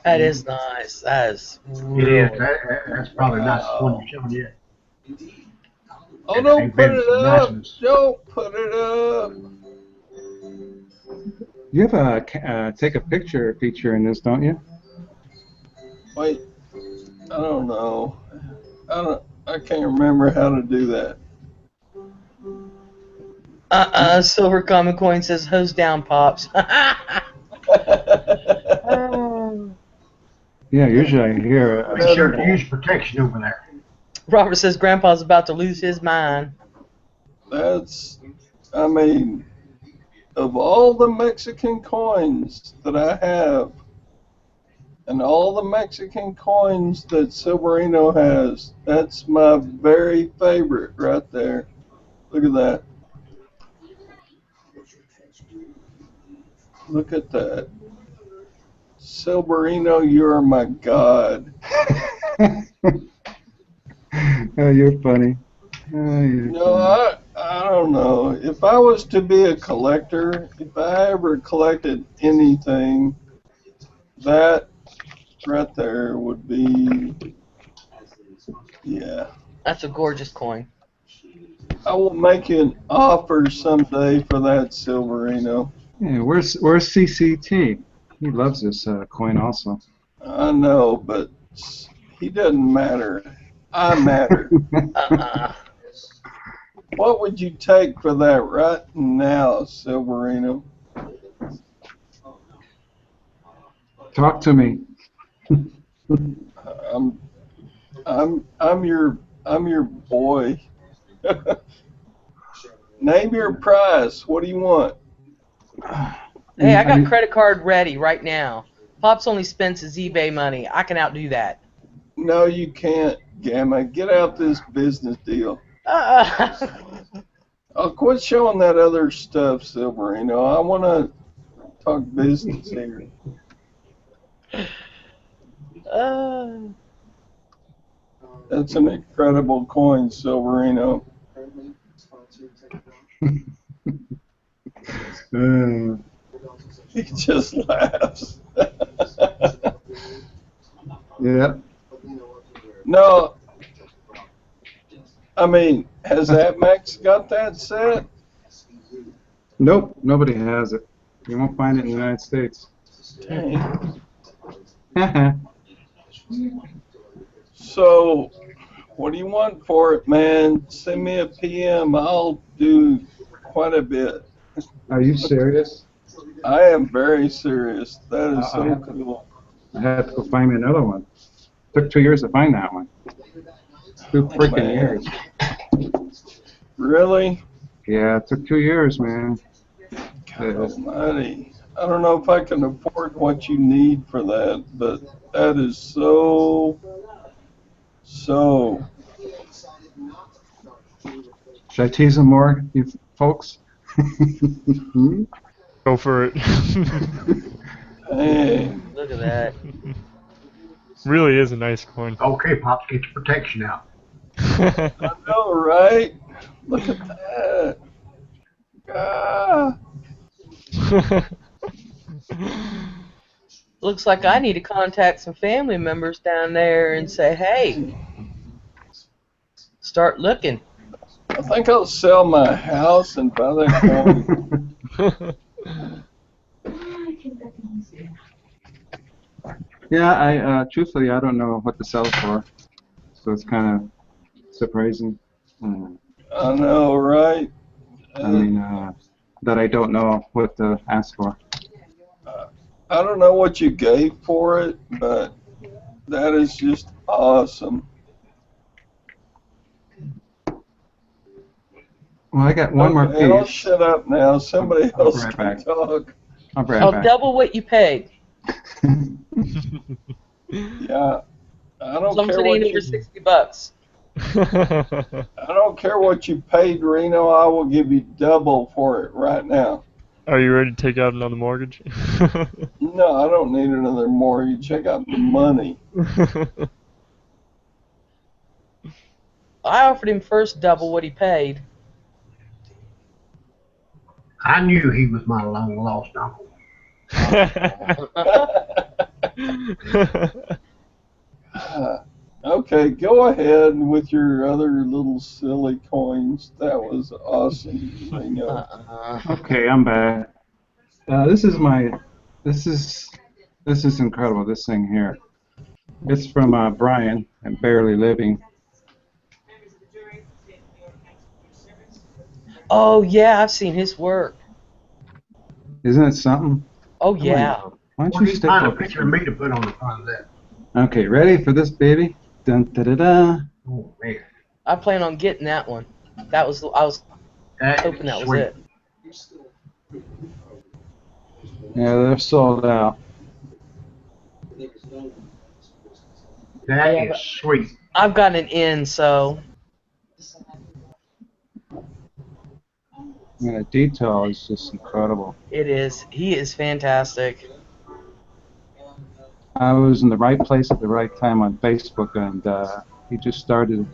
That is nice. That is It really is. That's probably not the one you're showing yet. Oh, don't They've put been it some up. niceness. Don't put it up. You have a take a picture feature in this, don't you? Wait. I don't know. I can't remember how to do that. Silver Common Coin says hose down, Pops. Yeah, usually I hear Make sure to use protection over there. Robert says Grandpa's about to lose his mind. That's, I mean, of all the Mexican coins that I have, and all the Mexican coins that Silverino has, that's my very favorite right there. Look at that. Look at that. Silverino, you are my god. Oh, you're funny. Oh, you're No, funny. I don't know. If I was to be a collector, if I ever collected anything, that right there would be, yeah. That's a gorgeous coin. I will make you an offer someday for that, Silverino. Yeah, where's CCT? He loves this coin also. I know, but he doesn't matter. I matter. What would you take for that right now, Silverino? Talk to me. I'm your boy. Name your price. What do you want? Hey, I got credit card ready right now. Pops only spends his eBay money. I can outdo that. No, you can't, Gamma. Get out this business deal. I'll quit showing that other stuff, Silverino. I want to talk business here. That's an incredible coin, Silverino. He just laughs. Yeah. No, I mean, has APMEX got that set? Nope, nobody has it. You won't find it in the United States. Dang. So, what do you want for it, man? Send me a PM. I'll do quite a bit. Are you serious? I am very serious. That is so cool. I had to go find me another one. Took 2 years to find that one. 2 freaking years. Really? Yeah, it took 2 years, man. God almighty. I don't know if I can afford what you need for that, but that is so. Should I tease him more, you folks? Go for it. Hey. Look at that. Really is a nice coin. Okay, Pops, get your protection out. I know, right? Look at that. Ah. Looks like I need to contact some family members down there and say, hey, start looking. I think I'll sell my house and buy that coin. Yeah, truthfully, I don't know what to sell it for, so it's kind of surprising. I know, right? I mean, that I don't know what to ask for. I don't know what you gave for it, but that is just awesome. Well, I got one more piece. I'll shut up now. Somebody else right can back. talk. I'll double what you paid. Yeah. I don't Some care it what ain't you, over $60. I don't care what you paid, Reno. I will give you double for it right now. Are you ready to take out another mortgage? No, I don't need another mortgage. I got the money. I offered him first double what he paid. I knew he was my long lost uncle. Okay, go ahead with your other little silly coins. That was awesome, Reno. Okay, I'm back. This is incredible. This thing here. It's from Brian at Barely Living. Oh, yeah, I've seen his work. Isn't it something? Oh, yeah. Why don't you stick Find a with picture of me to put on the front of that. Okay, ready for this, baby? Dun da da da. Oh man, I plan on getting that one. I was that hoping that was sweet. it. Yeah, they're sold out. That Yeah, is but sweet. I've got an in, so And the detail is just incredible. it is. He is fantastic. I was in the right place at the right time on Facebook, and he just started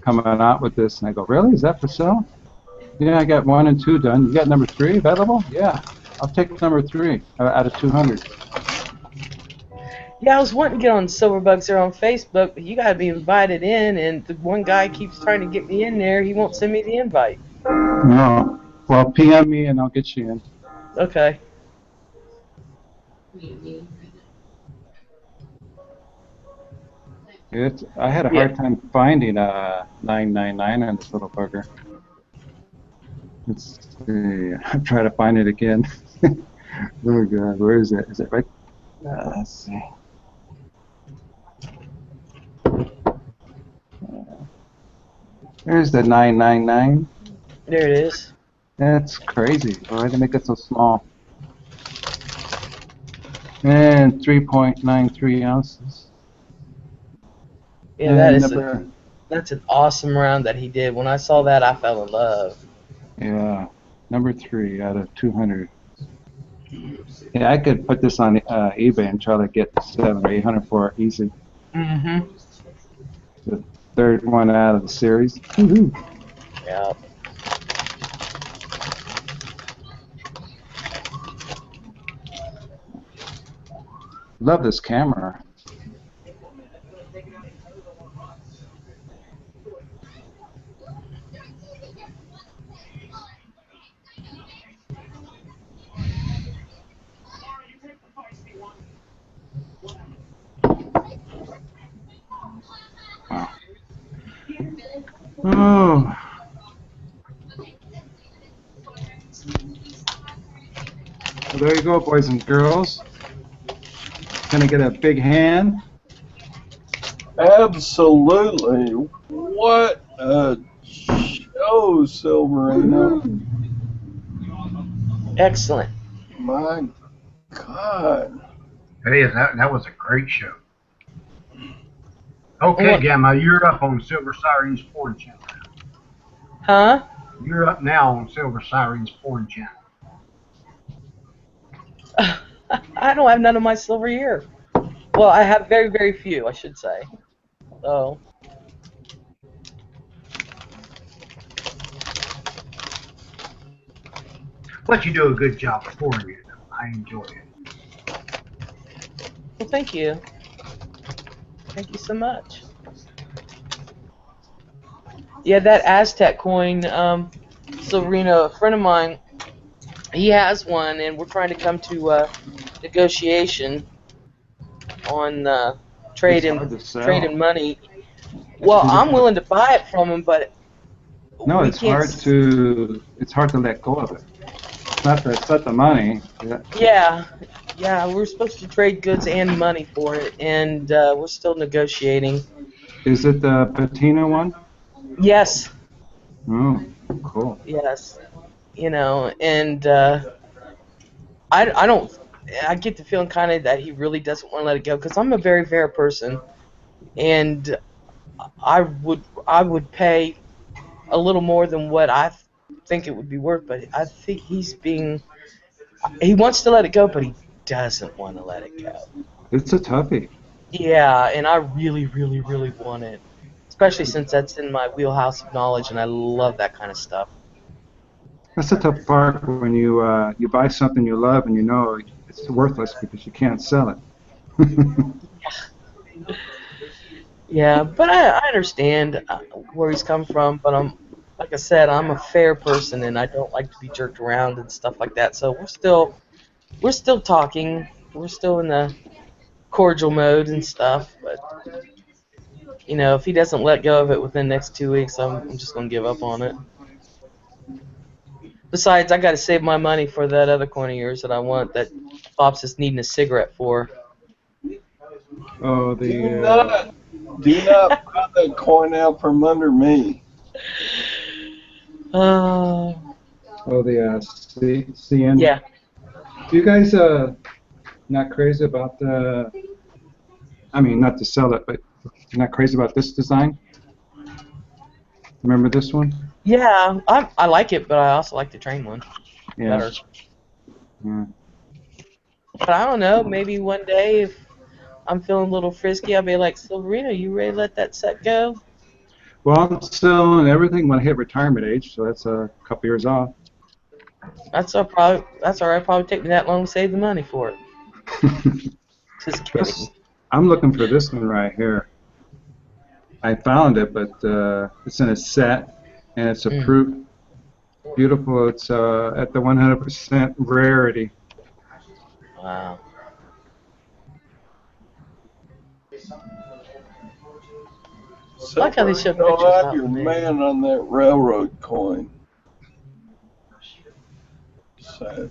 coming out with this, and I go, really? Is that for sale? Yeah, I got 1 and 2 done. You got number 3 available? Yeah, I'll take number 3 out of 200. Yeah, I was wanting to get on Silverbugs there on Facebook, but you got to be invited in, and the one guy keeps trying to get me in there. He won't send me the invite. No. Well, PM me and I'll get you in. Okay. I had a Yeah. hard time finding 999 on this little bugger. Let's see. I'm trying to find it again. Oh God, where is it? Is it right? Let's see. There's the 999. There it is. That's crazy. Why did they make it so small? And 3.93 ounces. Yeah, And that's an awesome round that he did. When I saw that, I fell in love. yeah, number 3 out of 200. Yeah, I could put this on eBay and try to get 700 or 800 for it easy. Mm-hmm. The third one out of the series. Woohoo! Yeah. Love this camera. Wow. Oh. Well, there you go, boys and girls. Can I get a big hand? Absolutely. What a show, Silverino. Excellent. My God. It is. That was a great show. Okay, What? Gamma, you're up on Silver Sirens Ford Channel. Huh? You're up now on Silver Sirens Ford Channel. I don't have none of my silver here. Well, I have very, very few, I should say. So. But you do a good job recording it. I enjoy it. Well, thank you. Thank you so much. Yeah, that Aztec coin, Silverino, a friend of mine, he has one, and we're trying to come to negotiation on It's hard to sell. trading money. Well, I'm willing to buy it from him, but No, we it's can't. hard to let go of it. It's not the money. Yeah, we're supposed to trade goods and money for it, and we're still negotiating. Is it the patina one? Yes, Oh, cool. yes, and I don't. I get the feeling kind of that he really doesn't want to let it go because I'm a very fair person, and I would pay a little more than what I think it would be worth, but I think he wants to let it go, but he doesn't want to let it go. It's a toughie. Yeah, and I really, really, really want it, especially since that's in my wheelhouse of knowledge, and I love that kind of stuff. That's the tough part when you buy something you love and you know it's worthless because you can't sell it. Yeah, but I understand where he's come from, but like I said, I'm a fair person, and I don't like to be jerked around and stuff like that. So we're still talking. We're still in the cordial mode and stuff, but if he doesn't let go of it within the next 2 weeks, I'm just gonna give up on it. Besides, I got to save my money for that other coin of yours that I want that Pops is needing a cigarette for. Oh, Do not put that coin out from under me. Oh. Oh, the CN. Yeah. You guys not crazy about the? I mean, not to sell it, but you're not crazy about this design? Remember this one? Yeah, I like it, but I also like the train one Yeah. better. Yeah. But I don't know, maybe one day if I'm feeling a little frisky, I'll be like, Silverino, you ready to let that set go? Well, I'm selling everything when I hit retirement age, so that's a couple years off. That's all right. Probably take me that long to save the money for it. Just kidding. I'm looking for this one right here. I found it, but it's in a set, and it's a proof. Beautiful. It's at the 100% rarity. Wow. I like how they showed pictures I'm out your there. man on that railroad coin. Sad.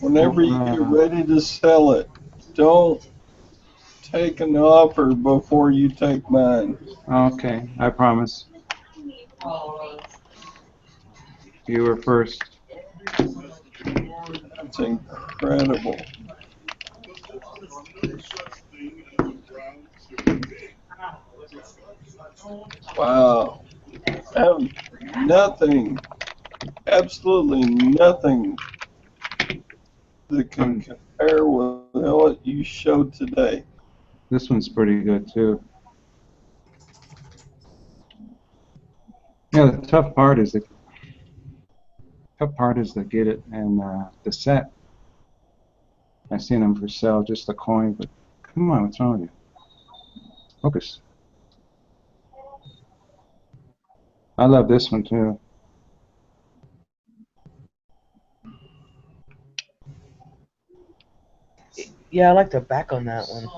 Whenever you get ready to sell it, don't take an offer before you take mine. Okay, I promise. You were first. That's incredible. Wow. I have nothing, absolutely nothing that can compare with what you showed today. This one's pretty good too. Yeah, the tough part is to get it and the set. I've seen them for sale, just the coin, but come on, what's wrong with you? Focus. I love this one too. Yeah, I like the back on that one.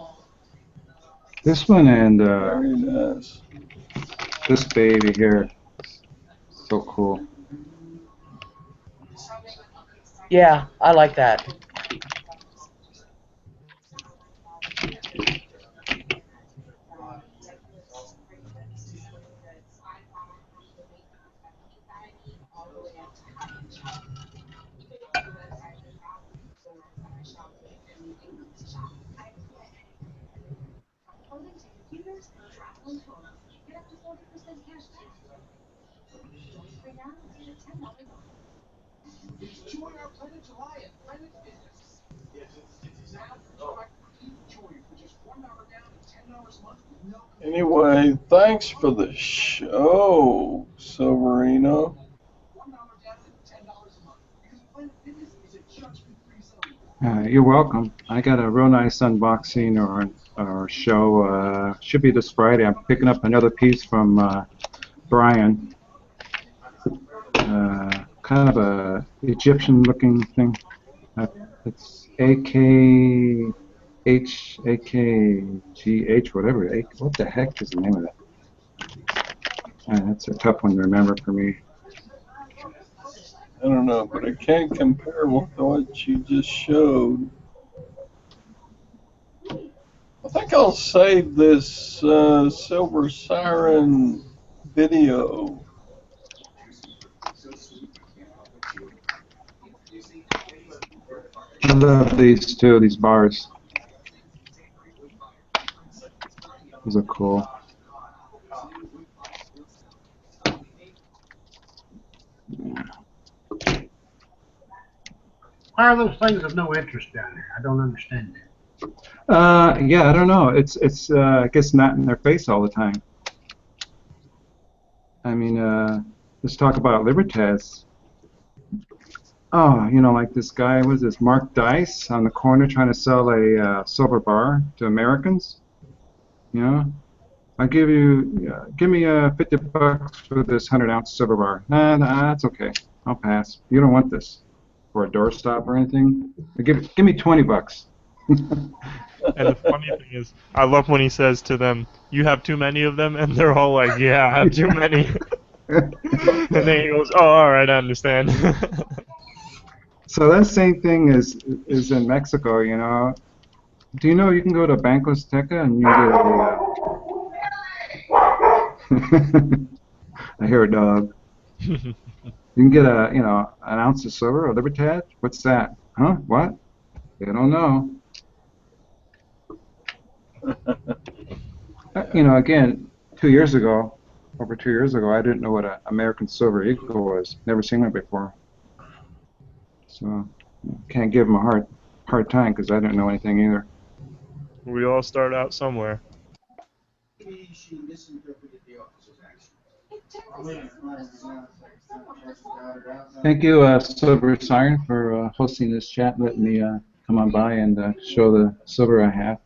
This one and Very nice. this baby here, so cool. Yeah, I like that. Anyway, thanks for the show, Silverino. You're welcome. I got a real nice unboxing or show. Should be this Friday. I'm picking up another piece from Brian. Kind of a Egyptian-looking thing. It's AKGH, whatever. What the heck is the name of that? That's a tough one to remember for me. I don't know, but it can't compare with what you just showed. I think I'll save this Silver Siren video. I love these too, these bars. These are cool. Why are those things of no interest down there? I don't understand that. Yeah, I don't know. It's I guess not in their face all the time. I mean, let's talk about Libertads. Oh, you know, like this guy, was this Mark Dice on the corner trying to sell a silver bar to Americans? You know, I'll give me 50 bucks for this 100-ounce silver bar. Nah, that's okay. I'll pass. You don't want this for a doorstop or anything. Give me 20 bucks. And the funny thing is, I love when he says to them, "You have too many of them," and they're all like, "Yeah, I have too many." And then he goes, "Oh, all right, I understand." So that same thing is in Mexico, you know. Do you know you can go to Banco Azteca and you get a I hear a dog. You can get an ounce of silver, a Libertad. What's that? Huh? What? They don't know. Again, 2 years ago, over 2 years ago, I didn't know what an American silver eagle was. Never seen one before. So can't give them a hard time because I didn't know anything either. We all start out somewhere. She misinterpreted the officer's actions. Thank you, Silver Siren, for hosting this chat. Letting me come on by and show the silver I have.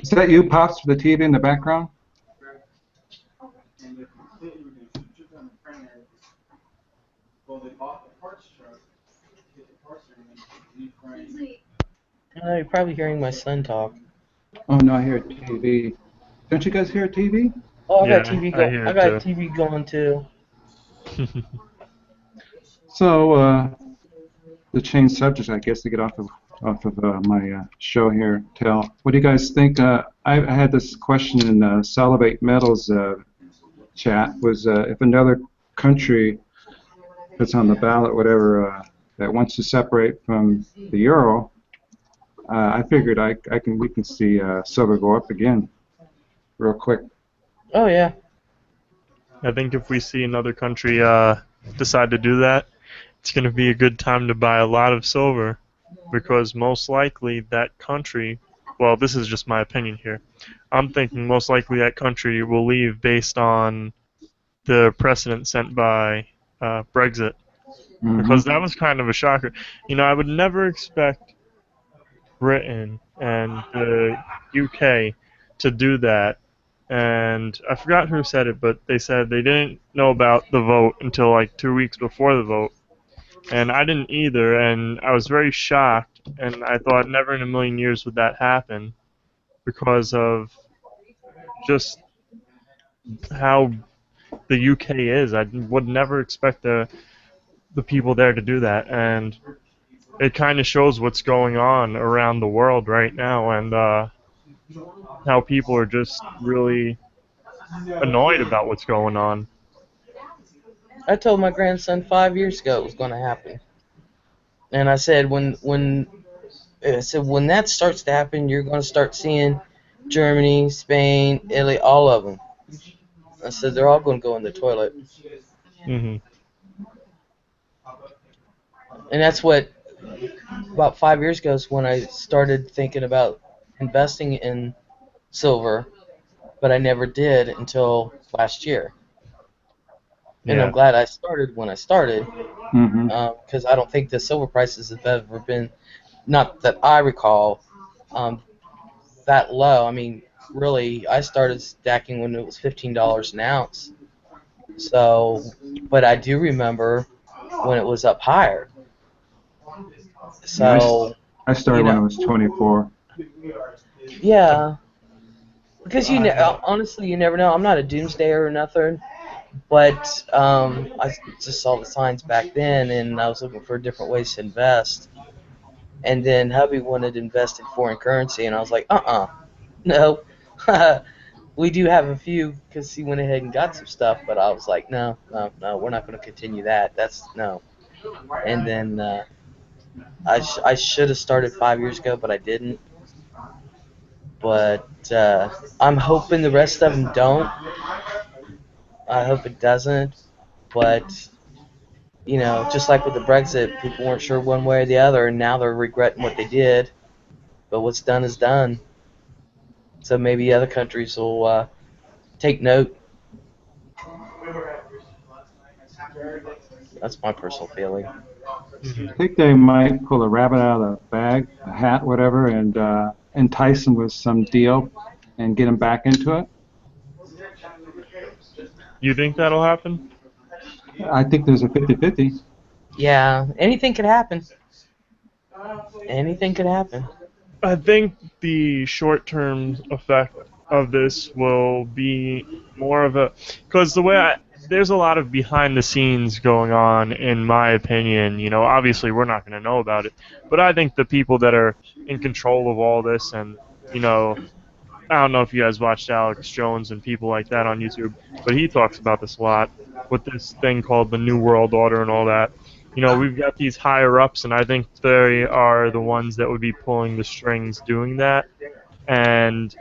Is that you, Pops, with the TV in the background? You're probably hearing my son talk. Oh no, I hear TV. Don't you guys hear TV? Oh, I got Yeah, TV I go. hear I it got too. TV going too. So to change subjects, I guess to get off of my show here. What do you guys think? I had this question in Salivate Metals chat. Was if another country puts on the ballot whatever that wants to separate from the euro, I figured we can see silver go up again, real quick. Oh yeah. I think if we see another country decide to do that, it's going to be a good time to buy a lot of silver, because most likely that country, well, this is just my opinion here, I'm thinking most likely that country will leave based on the precedent sent by Brexit, because that was kind of a shocker. I would never expect Britain and the UK to do that. And I forgot who said it, but they said they didn't know about the vote until like 2 weeks before the vote. And I didn't either, and I was very shocked, and I thought never in a million years would that happen because of just how the UK is. I would never expect the people there to do that, and it kind of shows what's going on around the world right now, and how people are just really annoyed about what's going on. I told my grandson 5 years ago it was going to happen, and I said when that starts to happen, you're going to start seeing Germany, Spain, Italy, all of them. I said they're all going to go in the toilet. Mm-hmm. And that's what about 5 years ago is when I started thinking about investing in silver, but I never did until last year. And I'm glad I started when I started, because I don't think the silver prices have ever been, not that I recall, that low. I mean, really, I started stacking when it was $15 an ounce. So, but I do remember when it was up higher. So, I started when I was 24. Yeah, because honestly, you never know. I'm not a doomsdayer or nothing, but I just saw the signs back then, and I was looking for different ways to invest. And then hubby wanted to invest in foreign currency, and I was like, no. We do have a few because he went ahead and got some stuff, but I was like, no, we're not going to continue that. That's no. And then I should have started 5 years ago, but I didn't. But I'm hoping the rest of them don't. I hope it doesn't. But, just like with the Brexit, people weren't sure one way or the other, and now they're regretting what they did. But what's done is done. So maybe other countries will take note. That's my personal feeling. I think they might pull a rabbit out of the bag, a hat, whatever, and entice them with some deal and get them back into it. You think that'll happen? I think there's a 50-50. Yeah, anything could happen. Anything could happen. I think the short-term effect of this will be more of a, because the way there's a lot of behind the scenes going on, in my opinion. You know, obviously we're not going to know about it, but I think the people that are in control of all this, and you know, I don't know if you guys watched Alex Jones and people like that on YouTube, but he talks about this a lot with this thing called the New World Order and all that. You know, we've got these higher ups, and I think they are the ones that would be pulling the strings doing that. And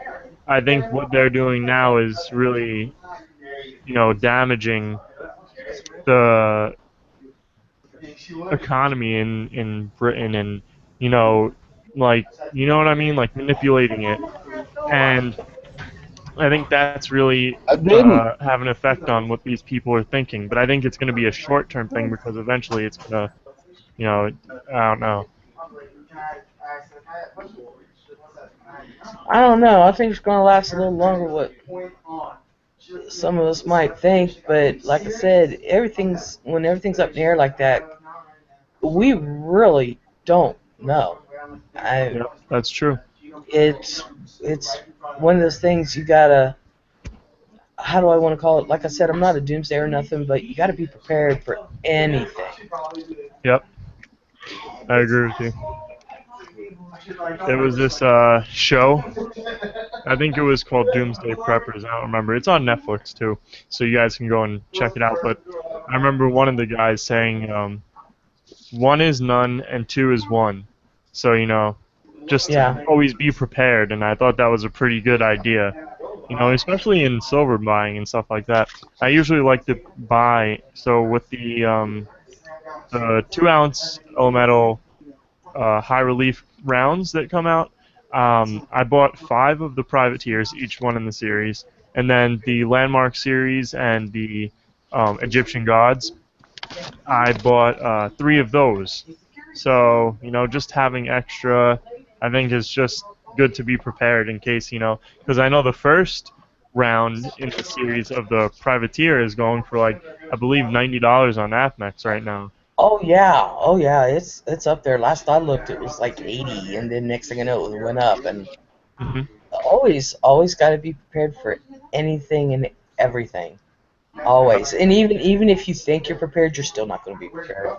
I think what they're doing now is really, you know, damaging the economy in Britain, and you know, like, you know what I mean, like manipulating it. And I think that's really I didn't. have an effect on what these people are thinking. But I think it's going to be a short-term thing, because eventually it's going to, you know, I don't know. I don't know. I think it's going to last a little longer what some of us might think, but like I said, when everything's up in the air like that, we really don't know. Yeah, that's true. It's it's one of those things you gotta. How do I want to call it? Like I said, I'm not a doomsday or nothing, but you gotta be prepared for anything. Yep, I agree with you. There was this show. I think it was called Doomsday Preppers. I don't remember. It's on Netflix too, so you guys can go and check it out. But I remember one of the guys saying, one is none and two is one. So, you know, just Yeah. always be prepared. And I thought that was a pretty good idea. You know, especially in silver buying and stuff like that. I usually like to buy, so with the 2-ounce elemental high relief rounds that come out, I bought 5 of the privateers, each one in the series, and then the landmark series and the Egyptian gods. I bought 3 of those. So, you know, just having extra, I think, is just good to be prepared in case, you know, because I know the first round in the series of the privateer is going for, like, I believe $90 on APMEX right now. Oh yeah, it's up there. Last I looked, it was like 80, and then next thing I know, it went up. And Hmm. always got to be prepared for anything and everything. Always, and even if you think you're prepared, you're still not going to be prepared.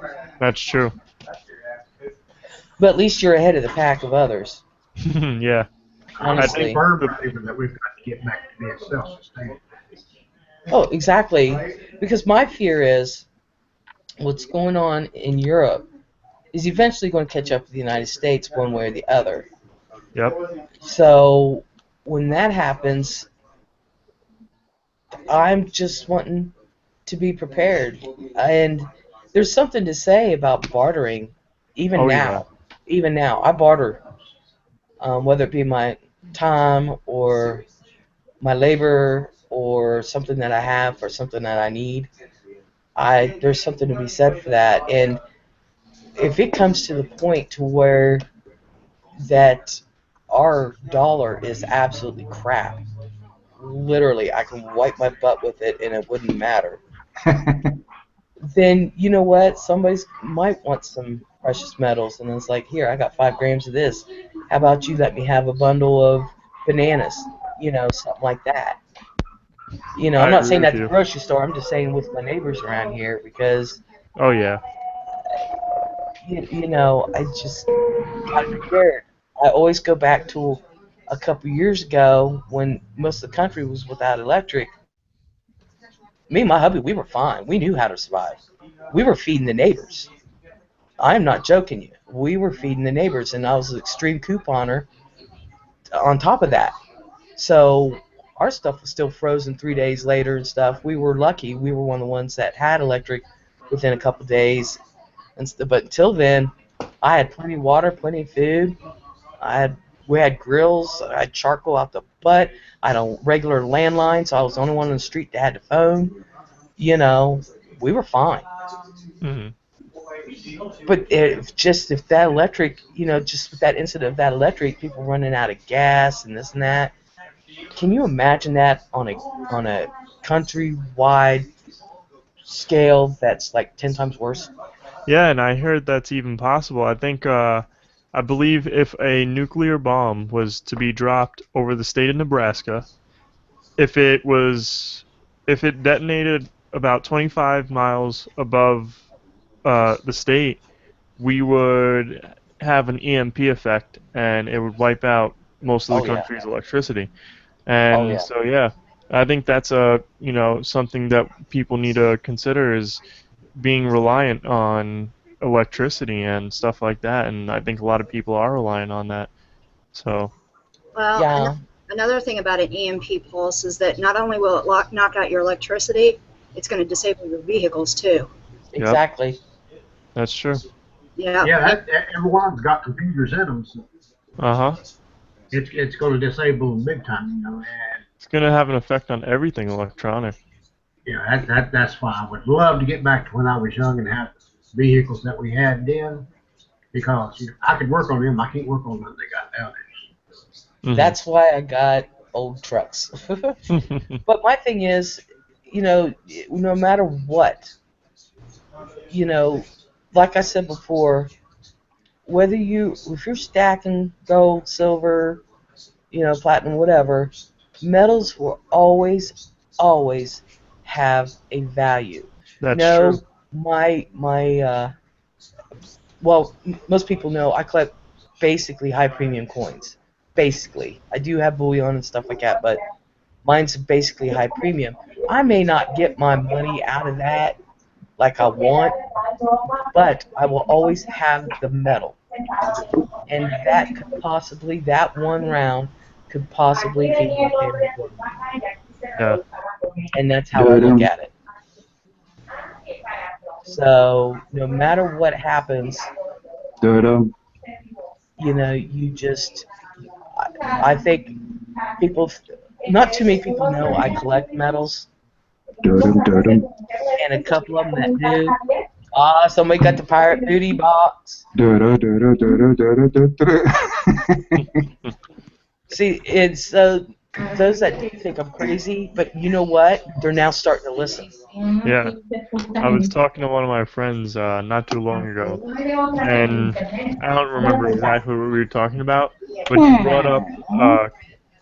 That's true. But at least you're ahead of the pack of others. Yeah. I'm Honestly. a firm believer that we've got to get back to being self-sustaining. Oh, exactly. Because my fear is what's going on in Europe is eventually going to catch up with the United States one way or the other. Yep. So when that happens, I'm just wanting to be prepared. And there's something to say about bartering, even Oh, now. yeah. Even now, I barter, whether it be my time or my labor or something that I have or something that I need. There's something to be said for that. And if it comes to the point to where that our dollar is absolutely crap, literally I can wipe my butt with it and it wouldn't matter, then you know what? Somebody might want some precious metals, and it's like, here, I got 5 grams of this. How about you let me have a bundle of bananas? You know, something like that. You know, I'm I not agree saying with at the you. grocery store. I'm just saying with my neighbors around here because, Oh, yeah. you know, I just got prepared. I always go back to a couple years ago when most of the country was without electric. Me and my hubby, we were fine. We knew how to survive. We were feeding the neighbors. I'm not joking you. We were feeding the neighbors, and I was an extreme couponer on top of that. So our stuff was still frozen 3 days later and stuff. We were lucky. We were one of the ones that had electric within a couple days. But until then, I had plenty of water, plenty of food. We had grills. I had charcoal out the butt. I had a regular landline, so I was the only one on the street that had the phone. You know, we were fine. Hmm. But if that electric, you know, just with that incident of that electric, people running out of gas and this and that. Can you imagine that on a countrywide scale that's like 10 times worse? Yeah, and I heard that's even possible. I think, I believe if a nuclear bomb was to be dropped over the state of Nebraska, if it was, if it detonated about 25 miles above the state, we would have an EMP effect, and it would wipe out most of the Oh yeah. country's electricity. Oh And yeah. so, yeah, I think that's something that people need to consider is being reliant on electricity and stuff like that. And I think a lot of people are relying on that. So, Well, Yeah. another thing about an EMP pulse is that not only will it knock out your electricity, it's going to disable your vehicles too. yep, Exactly. that's true. Yeah. Yeah, everyone's got computers in them, so Uh-huh. it's going to disable them big time. You know, and It's going to have an effect on everything electronic. that's why I would love to get back to when I was young and have vehicles that we had then, because I could work on them. I can't work on them they got nowadays. That's why I got old trucks. But my thing is, no matter what, like I said before, if you're stacking gold, silver, platinum, whatever, metals will always have a value. That's true. Most people know I collect basically high premium coins. Basically, I do have bullion and stuff like that, but mine's basically high premium. I may not get my money out of that like I want, but I will always have the metal. And that one round could possibly feed my family for a month. Yeah. And that's how I look at it. So no matter what happens, you just, I think not too many people know I collect metals, and a couple of them that do. Somebody got the pirate booty box. See, it's those that do think I'm crazy, but you know what? They're now starting to listen. Yeah. I was talking to one of my friends not too long ago, and I don't remember exactly what we were talking about, but he brought up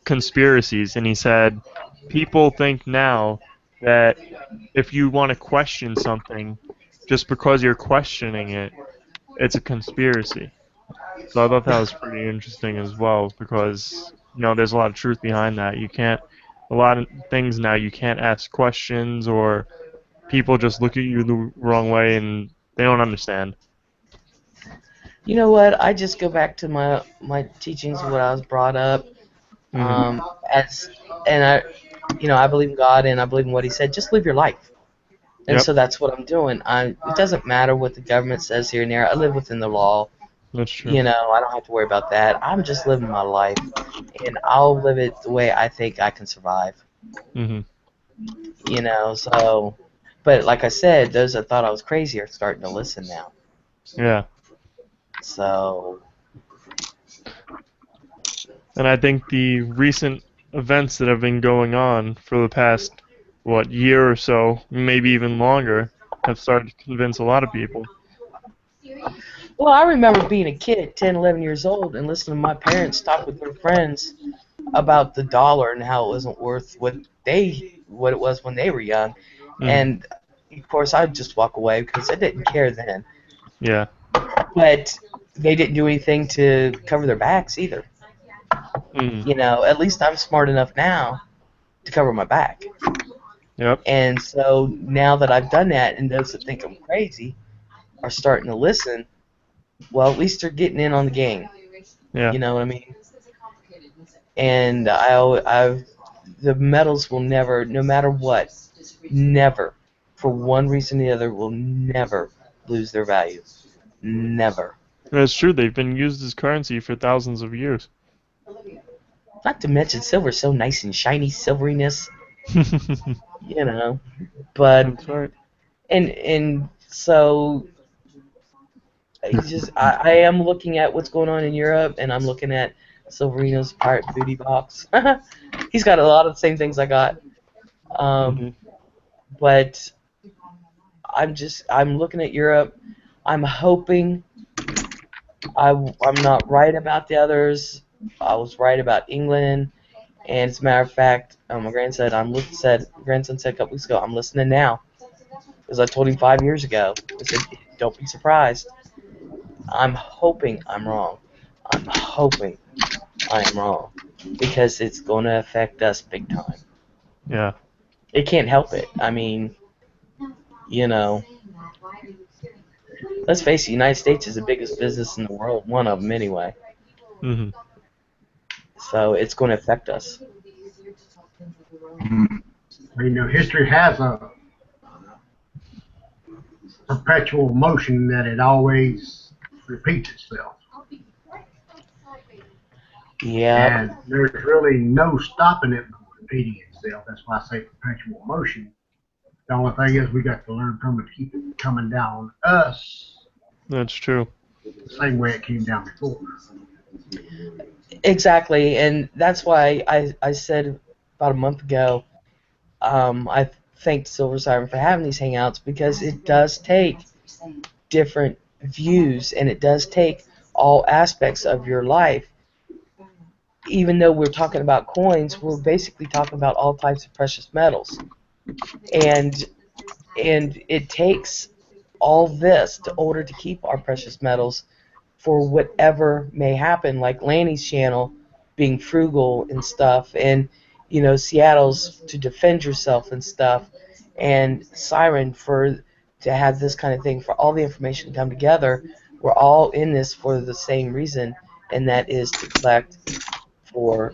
conspiracies, and he said people think now that if you want to question something, just because you're questioning it, it's a conspiracy. So I thought that was pretty interesting as well, because there's a lot of truth behind that. A lot of things now you can't ask questions, or people just look at you the wrong way and they don't understand. You know what? I just go back to my teachings, what I was brought up Mhm. as, and I believe in God and I believe in what He said. Just live your life. And Yep, so that's what I'm doing. It doesn't matter what the government says here and there. I live within the law. that's true. I don't have to worry about that. I'm just living my life, and I'll live it the way I think I can survive. Mhm. So, but like I said, those that thought I was crazy are starting to listen now. Yeah. So, And I think the recent events that have been going on for the past, year or so, maybe even longer, have started to convince a lot of people. well, I remember being a kid, 10, 11 years old, and listening to my parents talk with their friends about the dollar and how it wasn't worth what it was when they were young. Mhm. And of course, I'd just walk away because I didn't care then. Yeah. But they didn't do anything to cover their backs either. Mhm. At least I'm smart enough now to cover my back. Yep. And so now that I've done that, and those that think I'm crazy are starting to listen, well, at least they're getting in on the game. Yeah. You know what I mean? And the metals will never, no matter what, never, for one reason or the other, will never lose their value. Never. That's true. They've been used as currency for thousands of years. Not to mention silver's so nice and shiny silveriness, But That's right. and so I am looking at what's going on in Europe, and I'm looking at Silverino's pirate booty box. He's got a lot of the same things I got, Mhm. but I'm looking at Europe. I'm hoping I'm not right about the others. I was right about England, and as a matter of fact, my grandson said a couple weeks ago, I'm listening now. As I told him 5 years ago, I said, don't be surprised. I'm hoping I'm wrong. I'm hoping I am wrong. Because it's going to affect us big time. Yeah. It can't help it. I mean, you know, let's face it, the United States is the biggest business in the world, one of them anyway. Hmm. So it's going to affect us. History has a perpetual motion that it always repeats itself. Yeah. And there's really no stopping it from repeating itself. That's why I say perpetual motion. The only thing is we got to learn from it to keep it coming down on us That's true. the same way it came down before. Exactly, and that's why I said about a month ago, I thanked Silver Siren for having these hangouts because it does take different views and it does take all aspects of your life. Even though we're talking about coins, we're basically talking about all types of precious metals. And it takes all this in order to keep our precious metals for whatever may happen, like Lanny's channel being frugal and stuff, and Seattle's to defend yourself and stuff, and Siren to have this kind of thing, for all the information to come together. We're all in this for the same reason, and that is to collect our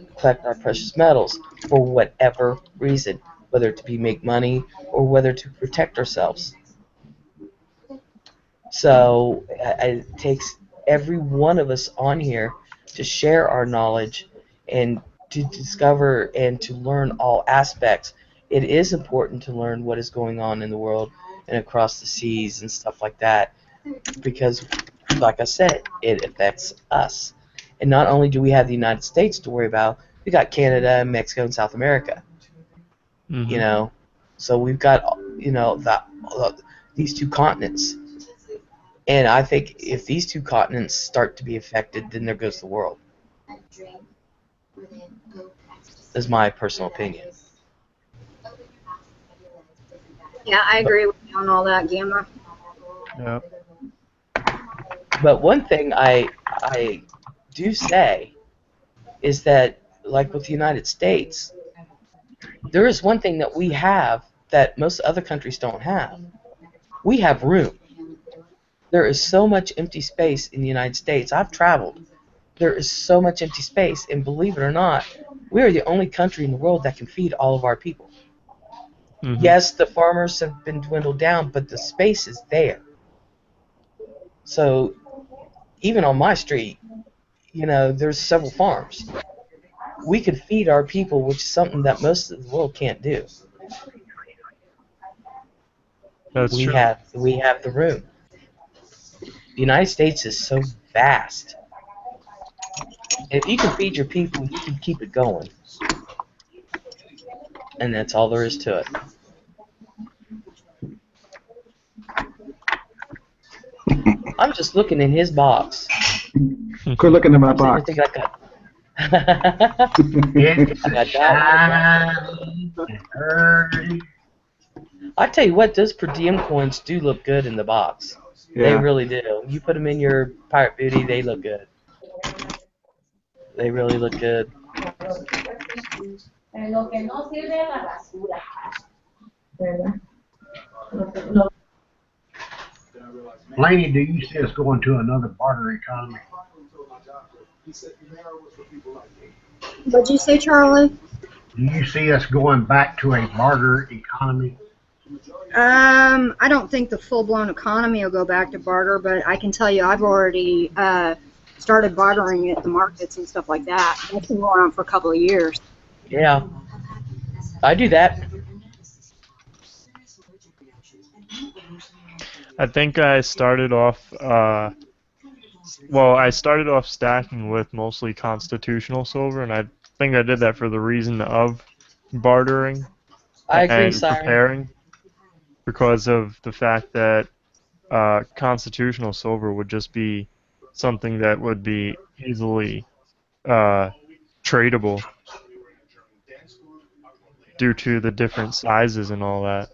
precious metals for whatever reason, whether to make money or whether to protect ourselves. So it takes every one of us on here to share our knowledge and to discover and to learn all aspects. It is important to learn what is going on in the world and across the seas and stuff like that, because, like I said, it affects us. And not only do we have the United States to worry about, we got Canada, Mexico, and South America. Hmm. So we've got these two continents. And I think if these two continents start to be affected, then there goes the world. Is my personal opinion. Yeah, I agree with you on all that, Gamma. Yeah. But one thing I do say is that, like with the United States, there is one thing that we have that most other countries don't have. We have room. There is so much empty space in the United States. I've traveled. There is so much empty space, and believe it or not, we are the only country in the world that can feed all of our people. Hmm. Yes, the farmers have been dwindled down, but the space is there. So even on my street, there's several farms. We could feed our people, which is something that most of the world can't do. That's We true. have the room. The United States is so vast. If you can feed your people, you can keep it going. And that's all there is to it. I'm just looking in his box. Quit looking at my I'm sitting here box. thinking, It's I got a that one. shiny and early. I tell you what, those per diem coins do look good in the box. They Yeah. really do. You put them in your Pirate Booty, they look good. They really look good. Laney, do you see us going to another barter economy? What'd you say, Charlie? Do you see us going back to a barter economy? I don't think the full-blown economy will go back to barter, but I can tell you I've already started bartering at the markets and stuff like that. That's been going on for a couple of years. Yeah. I do that. I think I started off. I started off stacking with mostly constitutional silver, and I think I did that for the reason of bartering I agree, and Siren. preparing, because of the fact that constitutional silver would just be something that would be easily tradable due to the different sizes and all that.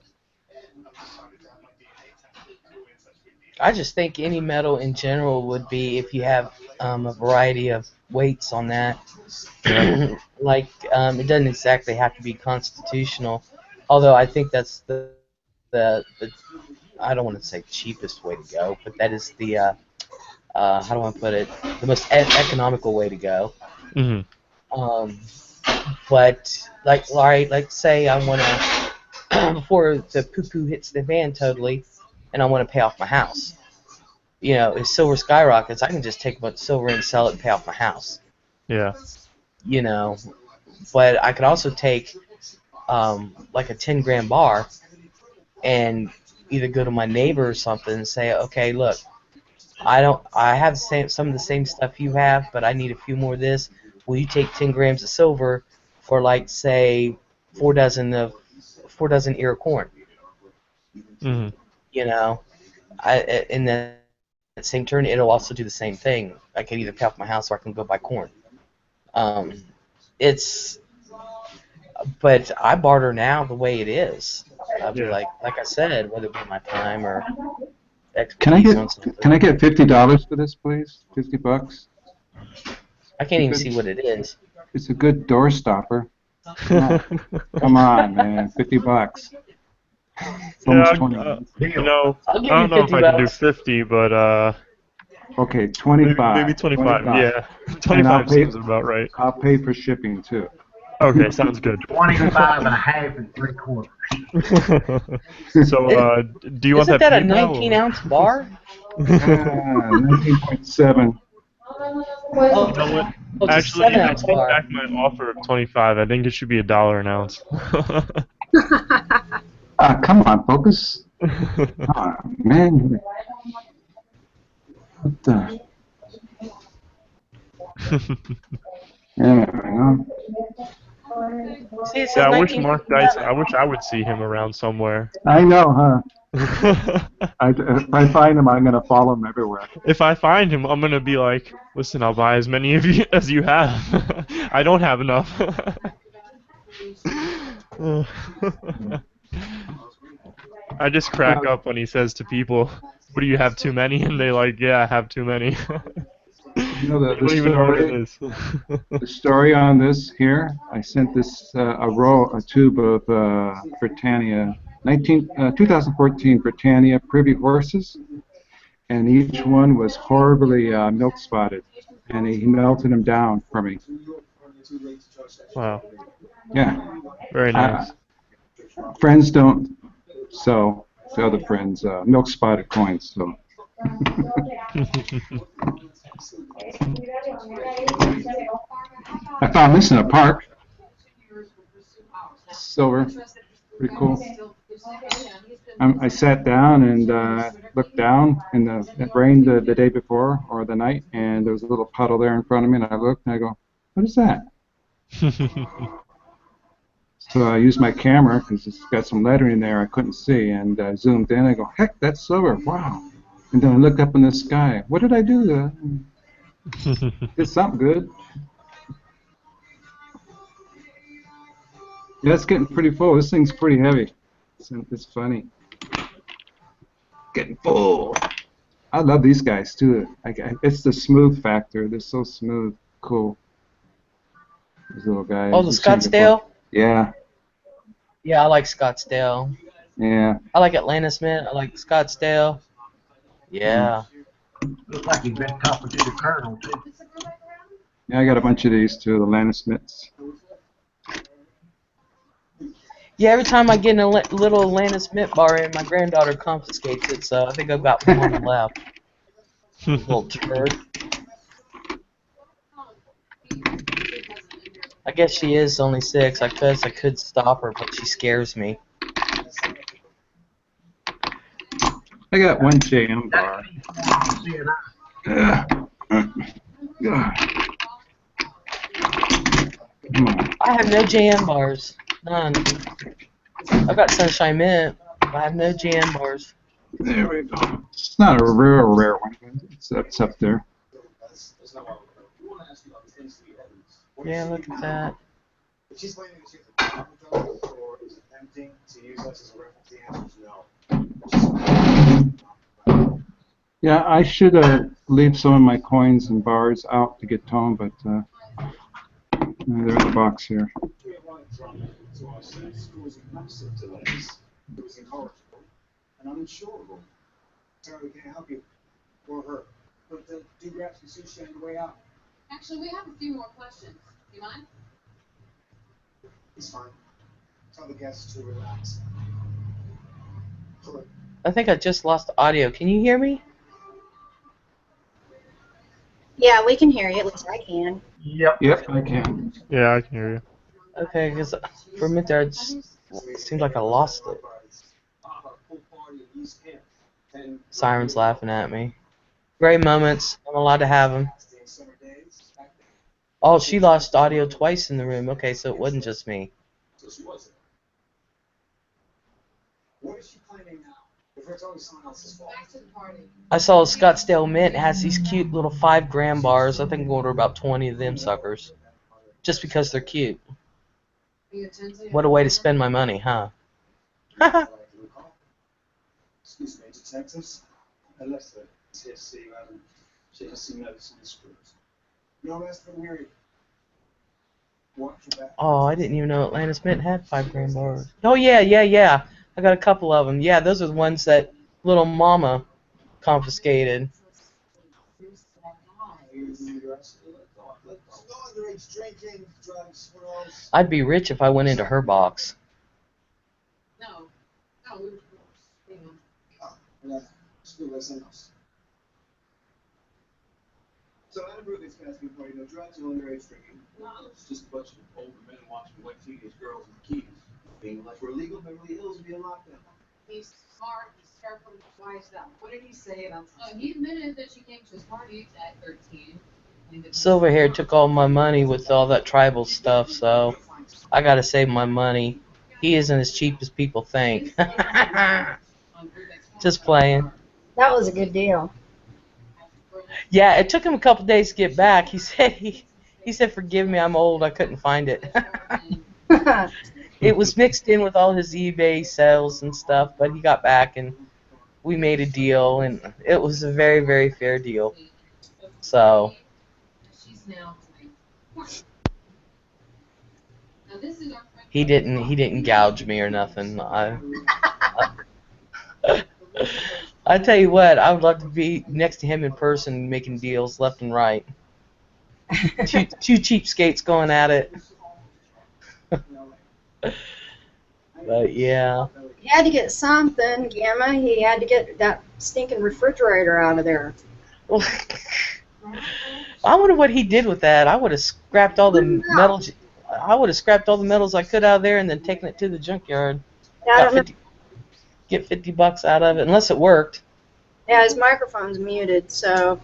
I just think any metal in general would be if you have a variety of weights on that. Like it doesn't exactly have to be constitutional, although I think that's the I don't want to say cheapest way to go, but that is the how do I put it, the most economical way to go. Hmm. Um, but like, all right, like say I want to before the poo-poo hits the van totally, and I want to pay off my house. You know, if silver skyrockets, I can just take a bunch of silver and sell it and pay off my house. Yeah. You know, but I could also take like a 10 gram bar and either go to my neighbor or something and say, okay, look, I have some of the same stuff you have, but I need a few more of this. Will you take 10 grams of silver for like say 4 dozen ear of corn? Hmm. You know, in that same turn, it'll also do the same thing. I can either pay off my house or I can go buy corn. Um, it's, but I barter now the way it is. I'll be Yeah. like I said, whether it be my time or Can I expertise on get something. $50 for this, please? $50. I can't even Good. see what it is. It's a good door stopper. Come on, man. $50. It's almost Yeah, 20 you minutes. know, I'll I give don't you know if 50 I can do bucks. 50, but Okay, maybe 25. 25. 25. Yeah, And I'll 25 pay. seems about right. I'll pay for shipping too. Okay, sounds good. 25 and a half and 3/4. So, do you want Isn't that that a PayPal? 19-ounce bar? 19.7. Oh, You know what? it's a Actually, I 7-ounce take bar. back my offer of 25. I think it should be $1 an ounce. Come on, focus. Come on, man. What the? There we go. See, it says Yeah, I wish Mark Dice. 1957. I wish I would see him around somewhere. I know, huh? If I find him, I'm gonna follow him everywhere. If I find him, I'm gonna be like, listen, I'll buy as many of you as you have. I don't have enough. I just crack up when he says to people, "What do you have too many?" And they like, "Yeah, I have too many." You know They don't even know what it is. the story on this here. I sent this a tube of Britannia 2014 Britannia Privy horses, and each one was horribly milk spotted, and he melted them down for me. Wow. Yeah. Very nice. Friends don't sell to other friends milk spotted coins, so. I found this in a park. Silver, pretty cool. I sat down and looked down, and it rained the day before or the night, and there was a little puddle there in front of me, and I looked and I go, "What is that?" So I used my camera because it's got some lettering there I couldn't see, and zoomed in. I go, "Heck, that's silver! Wow!" And then I looked up in the sky. What did I do? Did something good. Yeah, it's getting pretty full. This thing's pretty heavy. It's funny. Getting full. I love these guys too. It's the smooth factor. They're so smooth. Cool. These little guys. Oh, the Scottsdale? Yeah. Yeah, I like Scottsdale. Yeah. I like Atlantis Mint. I like Scottsdale. Yeah. Looks like you've been talking to the colonel, too. Yeah, I got a bunch of these too, the Lannis mitts. Yeah, every time I get in a little Atlantis Mint bar in, my granddaughter confiscates it, so I think I've got one left. Little turd. I guess she is only 6. I could stop her, but she scares me. I got one JM bar. I have no JM bars. None. I've got Sunshine Mint, but I have no JM bars. There we go. It's not a rare one. It's up there. Yeah, look at that. She's planning to take the or is attempting to use us as a reference. The answer is no. Yeah, I should leave some of my coins and bars out to get to them, but they're in the box here. So I said it's causing massive delays. It was incorrigible and uninsurable. Sorry, we can't help you or her. But do grab some sushi on the way out. Actually, we have a few more questions. Do you mind? It's fine. Tell the guests to relax. Hello. I think I just lost audio. Can you hear me? Yeah, we can hear you. At least I can. Yep. Yep, I can. Yeah, I can hear you. Okay, because for a minute there, it seemed like I lost it. Siren's laughing at me. Great moments. I'm allowed to have them. Oh, she lost audio twice in the room. Okay, so it wasn't just me. So she was there. What is she claiming now? If it's always someone else's fault. Back to the party. I saw Scottsdale Mint has these cute little 5-gram bars. I think I'm going to order about 20 of them suckers. Just because they're cute. What a way to spend my money, huh? Excuse me, detectives. Alexa is here to see you, Adam. She has some notes on the screws. No rest for the weary. Watch your back. Oh, I didn't even know Atlantis Mint had 5-gram bars. Oh, yeah. I got a couple of them. Yeah, those are the ones that little mama confiscated. No underage drinking, drugs, what else? I'd be rich if I went into her box. No. No, we were hang on. Oh, yeah. Just do something else. So Adam Ruby's asking for no drugs or underage drinking. No, it's just a bunch of older men watching white teenage girls in bikinis. Being like we're illegal, Beverly Hills would be in lockdown. He's smart, he's careful, Why is that? What did he say about he admitted that she came to his party at 13. Silverhair took all my money with all that tribal stuff, so I gotta save my money. He isn't as cheap as people think. Just playing. That was a good deal. Yeah, it took him a couple days to get back. He said, "Forgive me, I'm old. I couldn't find it." It was mixed in with all his eBay sales and stuff, but he got back and we made a deal, and it was a very, very fair deal. So. He didn't gouge me or nothing. I tell you what, I would love to be next to him in person, making deals left and right. Two cheapskates going at it. But yeah. He had to get something, Gamma. He had to get that stinking refrigerator out of there. I wonder what he did with that. I would have scrapped all the metals. I would have scrapped all the metals I could out of there and then taken it to the junkyard. Yeah, Get $50 out of it, unless it worked. Yeah, his microphone's muted, so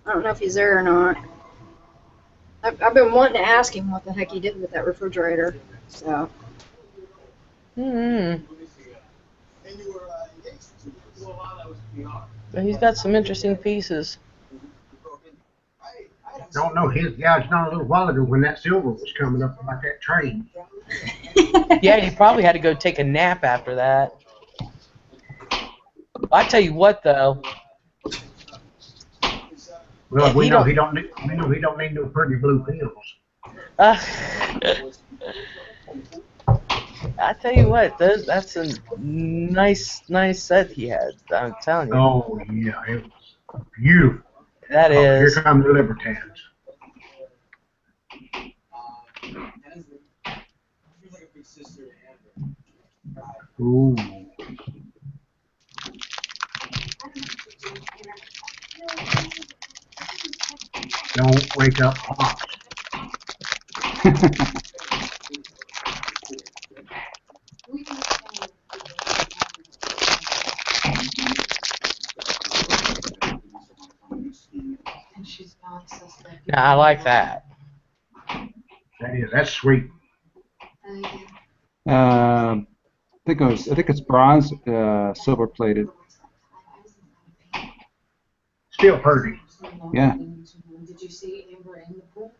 I don't know if he's there or not. I've been wanting to ask him what the heck he did with that refrigerator. So. But he's got some interesting pieces. Don't know, his gouged on a little while ago when that silver was coming up about that train. Yeah, he probably had to go take a nap after that. I tell you what, though. Well, we know he don't need no pretty blue pills. I tell you what, that's a nice set he had. I'm telling you. Oh yeah, it was beautiful. That is. Here come the Libertads. Ooh. Don't wake up Pops. Now, I like that. That's sweet. I think it's bronze, silver plated. Still pretty. Yeah. Did you see Amber in the pool?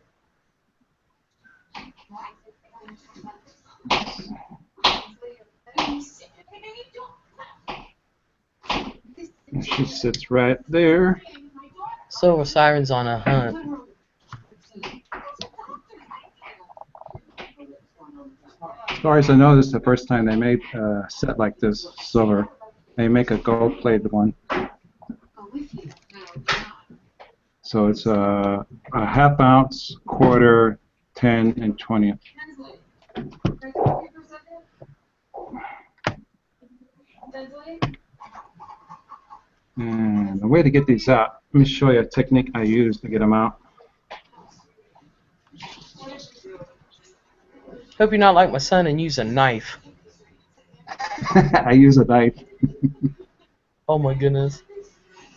She sits right there. Silver Siren's on a hunt. As far as I know, this is the first time they made a set like this, silver. They make a gold-plated one. So it's a half ounce, quarter, 10, and 20. And the way to get these out, let me show you a technique I use to get them out. Hope you're not like my son and use a knife. I use a knife. Oh my goodness.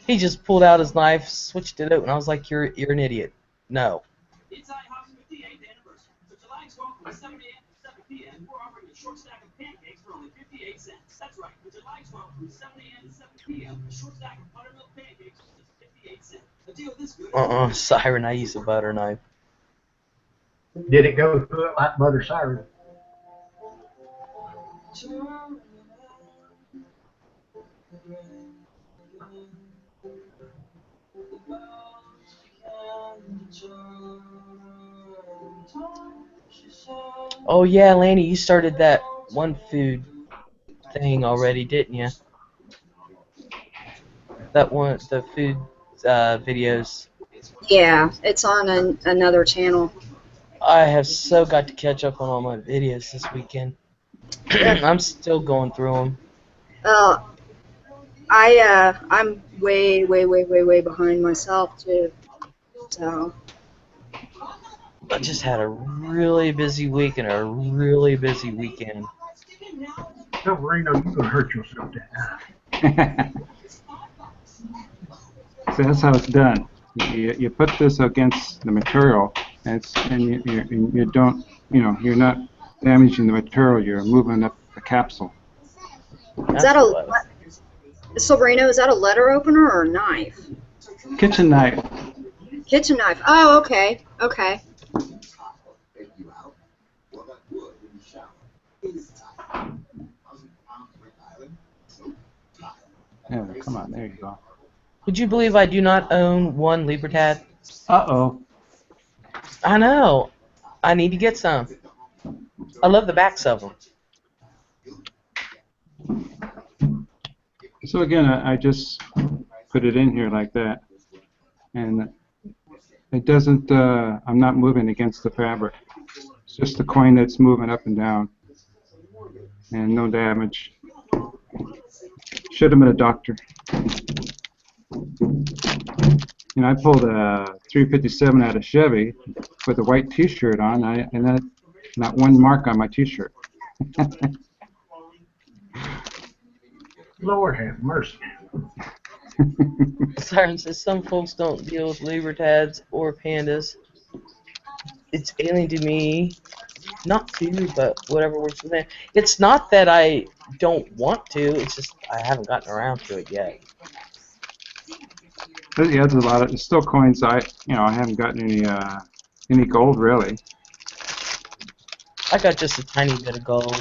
He just pulled out his knife, switched it open. I was like, you're an idiot. No. It's IHOP's 58th anniversary. So July 12th from 7 a.m. to 7 p.m., we're offering a short stack of pancakes for only 58 cents. That's right. For July 12th from 7 a.m. to 7 p.m., a short stack of buttermilk pancakes for just 58 cents. A deal this good. Siren, I use a butter knife. Did it go through it like Mother Siren? Oh yeah, Lanny, you started that one food thing already, didn't you? That one, the food videos. Yeah, it's on another channel. I have so got to catch up on all my videos this weekend. I'm still going through them. I'm way behind myself too. So I just had a really busy week and a really busy weekend. Silverino, you're gonna hurt yourself that time. So that's how it's done. You put this against the material, and you don't, you're not damaging the material. You're moving up the capsule. is that Silverino, is that a letter opener or a knife? Kitchen knife. Kitchen knife. Oh, okay. Okay. Yeah, come on, there you go. Would you believe I do not own one Libertad? Uh-oh. I know. I need to get some. I love the backs of them. So again, I just put it in here like that, and it doesn't, I'm not moving against the fabric. It's just the coin that's moving up and down, and no damage. Should have been a doctor. I pulled a 357 out of Chevy with a white T-shirt on, and that, not one mark on my T-shirt. Lord have mercy. Siren says some folks don't deal with Libertads or pandas. It's alien to me. Not to, but whatever works for them. It's not that I don't want to, it's just I haven't gotten around to it yet. But yeah, there's a lot of, there's still coins. I haven't gotten any gold really. I got just a tiny bit of gold.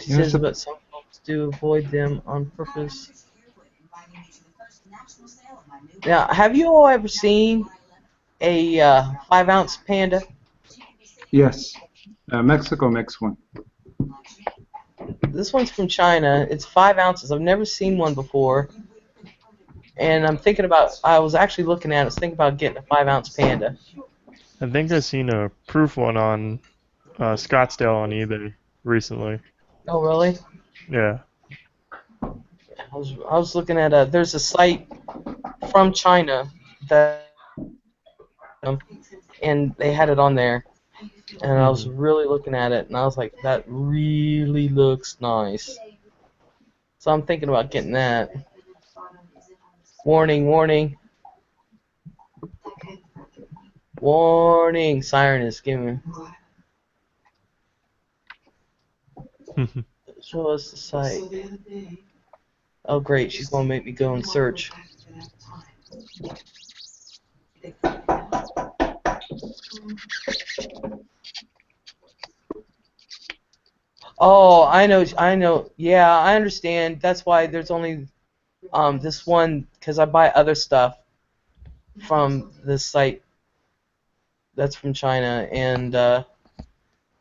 She says, but some folks do avoid them on purpose. Now, have you all ever seen a 5-ounce panda? Yes, Mexico makes one. This one's from China. It's 5 ounces. I've never seen one before. And I'm thinking about, I was actually looking at it, I was thinking about getting a 5-ounce panda. I think I've seen a proof one on Scottsdale on eBay recently. Oh, really? Yeah. I was looking at there's a site from China that, and they had it on there, and I was really looking at it, and I was like, that really looks nice. So I'm thinking about getting that. Warning, warning. Warning! Siren is giving. Show us the site. Oh great, she's gonna make me go and search. Oh, I know. Yeah, I understand. That's why there's only this one, because I buy other stuff from this site that's from China, and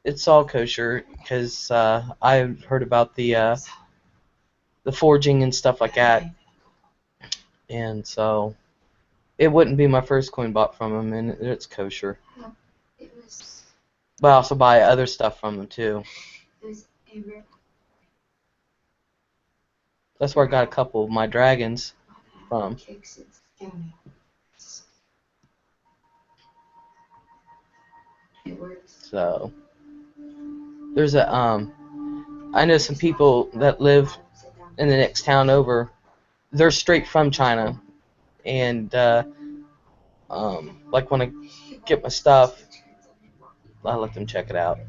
it's all kosher because I've heard about the forging and stuff like that, and so it wouldn't be my first coin bought from them, and it's kosher. But I also buy other stuff from them too. That's where I got a couple of my dragons from. So there's a I know some people that live in the next town over. They're straight from China, and like when I get my stuff, I let them check it out.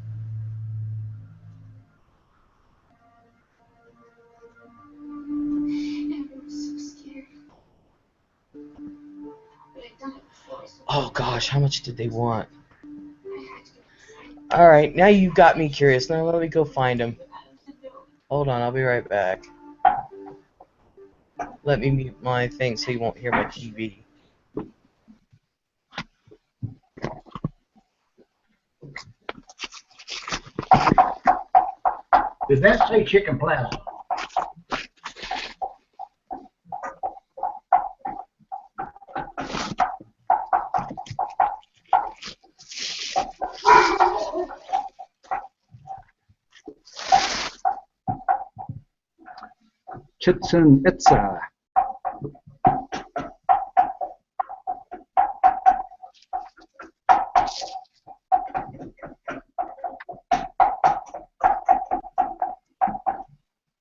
Oh gosh, how much did they want? Alright, now you got me curious. Now let me go find them. Hold on, I'll be right back. Let me mute my thing so you won't hear my TV. Did that say Chicken Plaza? Chichen Itza.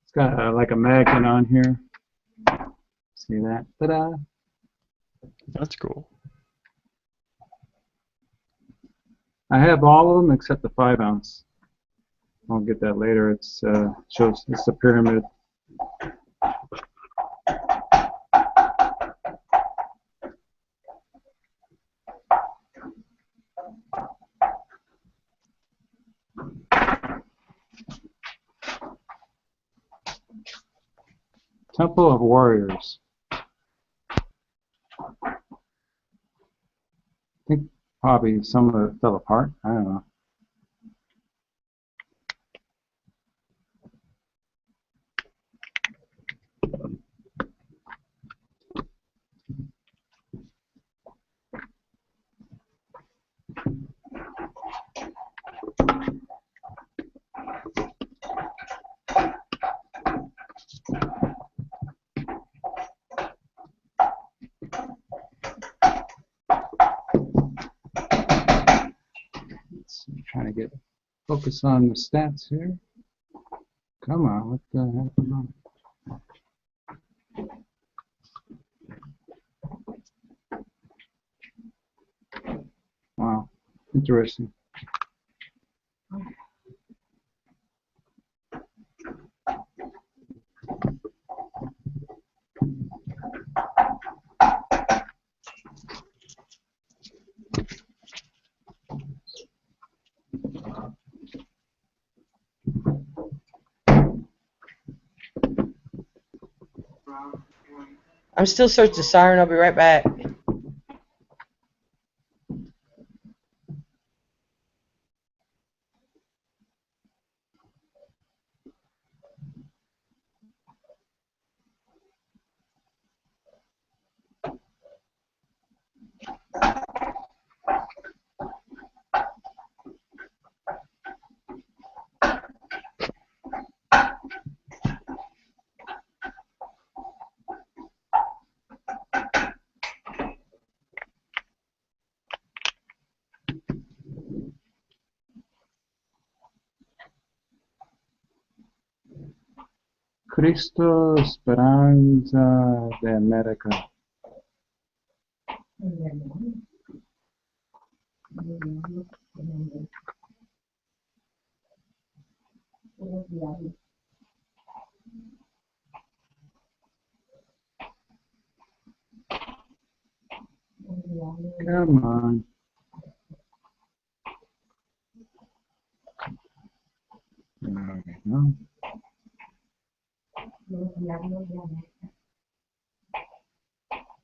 It's got like a magnet on here. See that? Ta-da! That's cool. I have all of them except the 5 ounce. I'll get that later. It's shows it's a pyramid. Temple of Warriors. I think probably some of it fell apart. I don't know. I'm trying to get focus on the stats here. Come on, what the heck is on? Wow, interesting. I'm still searching the siren. I'll be right back. Cristo Esperanza de America. Come on. Okay, no.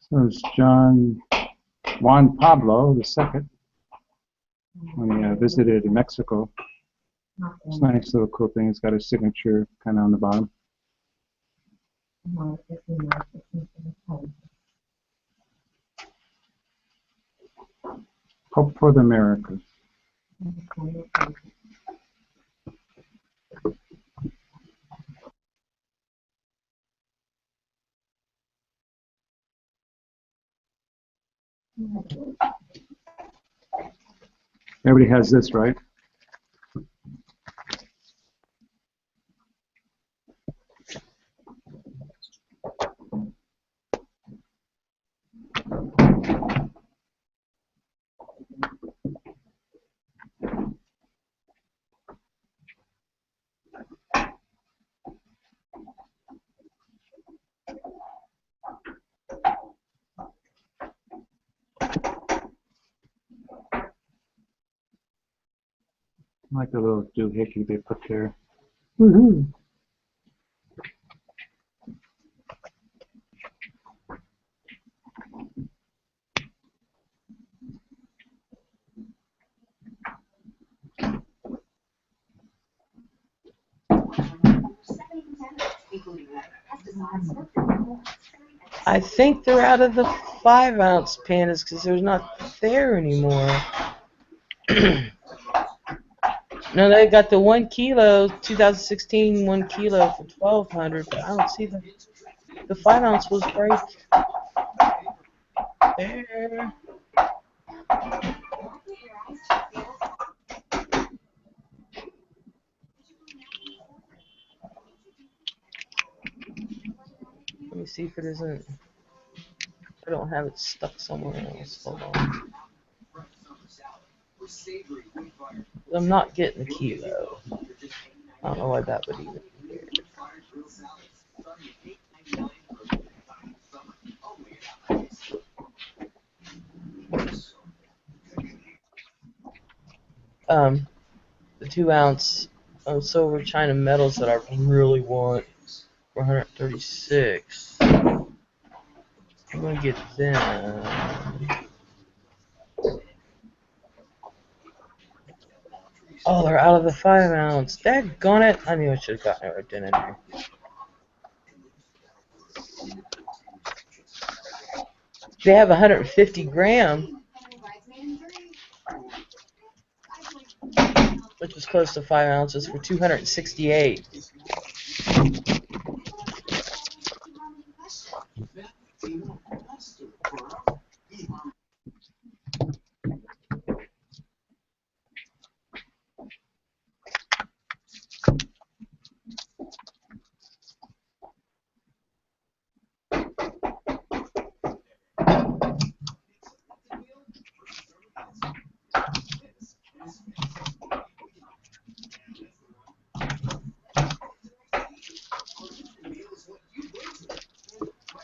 So it's Juan Pablo II when he visited Mexico. It's a nice little cool thing. It's got his signature kind of on the bottom. Hope for the Americas. Everybody has this, right? I like the little doohickey they put there. Woohoo! I think they're out of the 5-ounce pandas because they're not there anymore. No, they got the 1 kilo, 2016 1 kilo for $1,200, but I don't see the 5-ounce was right there. Let me see if it isn't. I don't have it stuck somewhere else. Hold on. I'm not getting the kilo. I don't know why that would even be weird. The 2-ounce silver China metals that I really want for 136. I'm gonna get them. Oh, they're out of the 5-ounce. Daggone it! I knew I should have gotten it right then and there. They have 150 gram, which is close to 5 ounces for 268.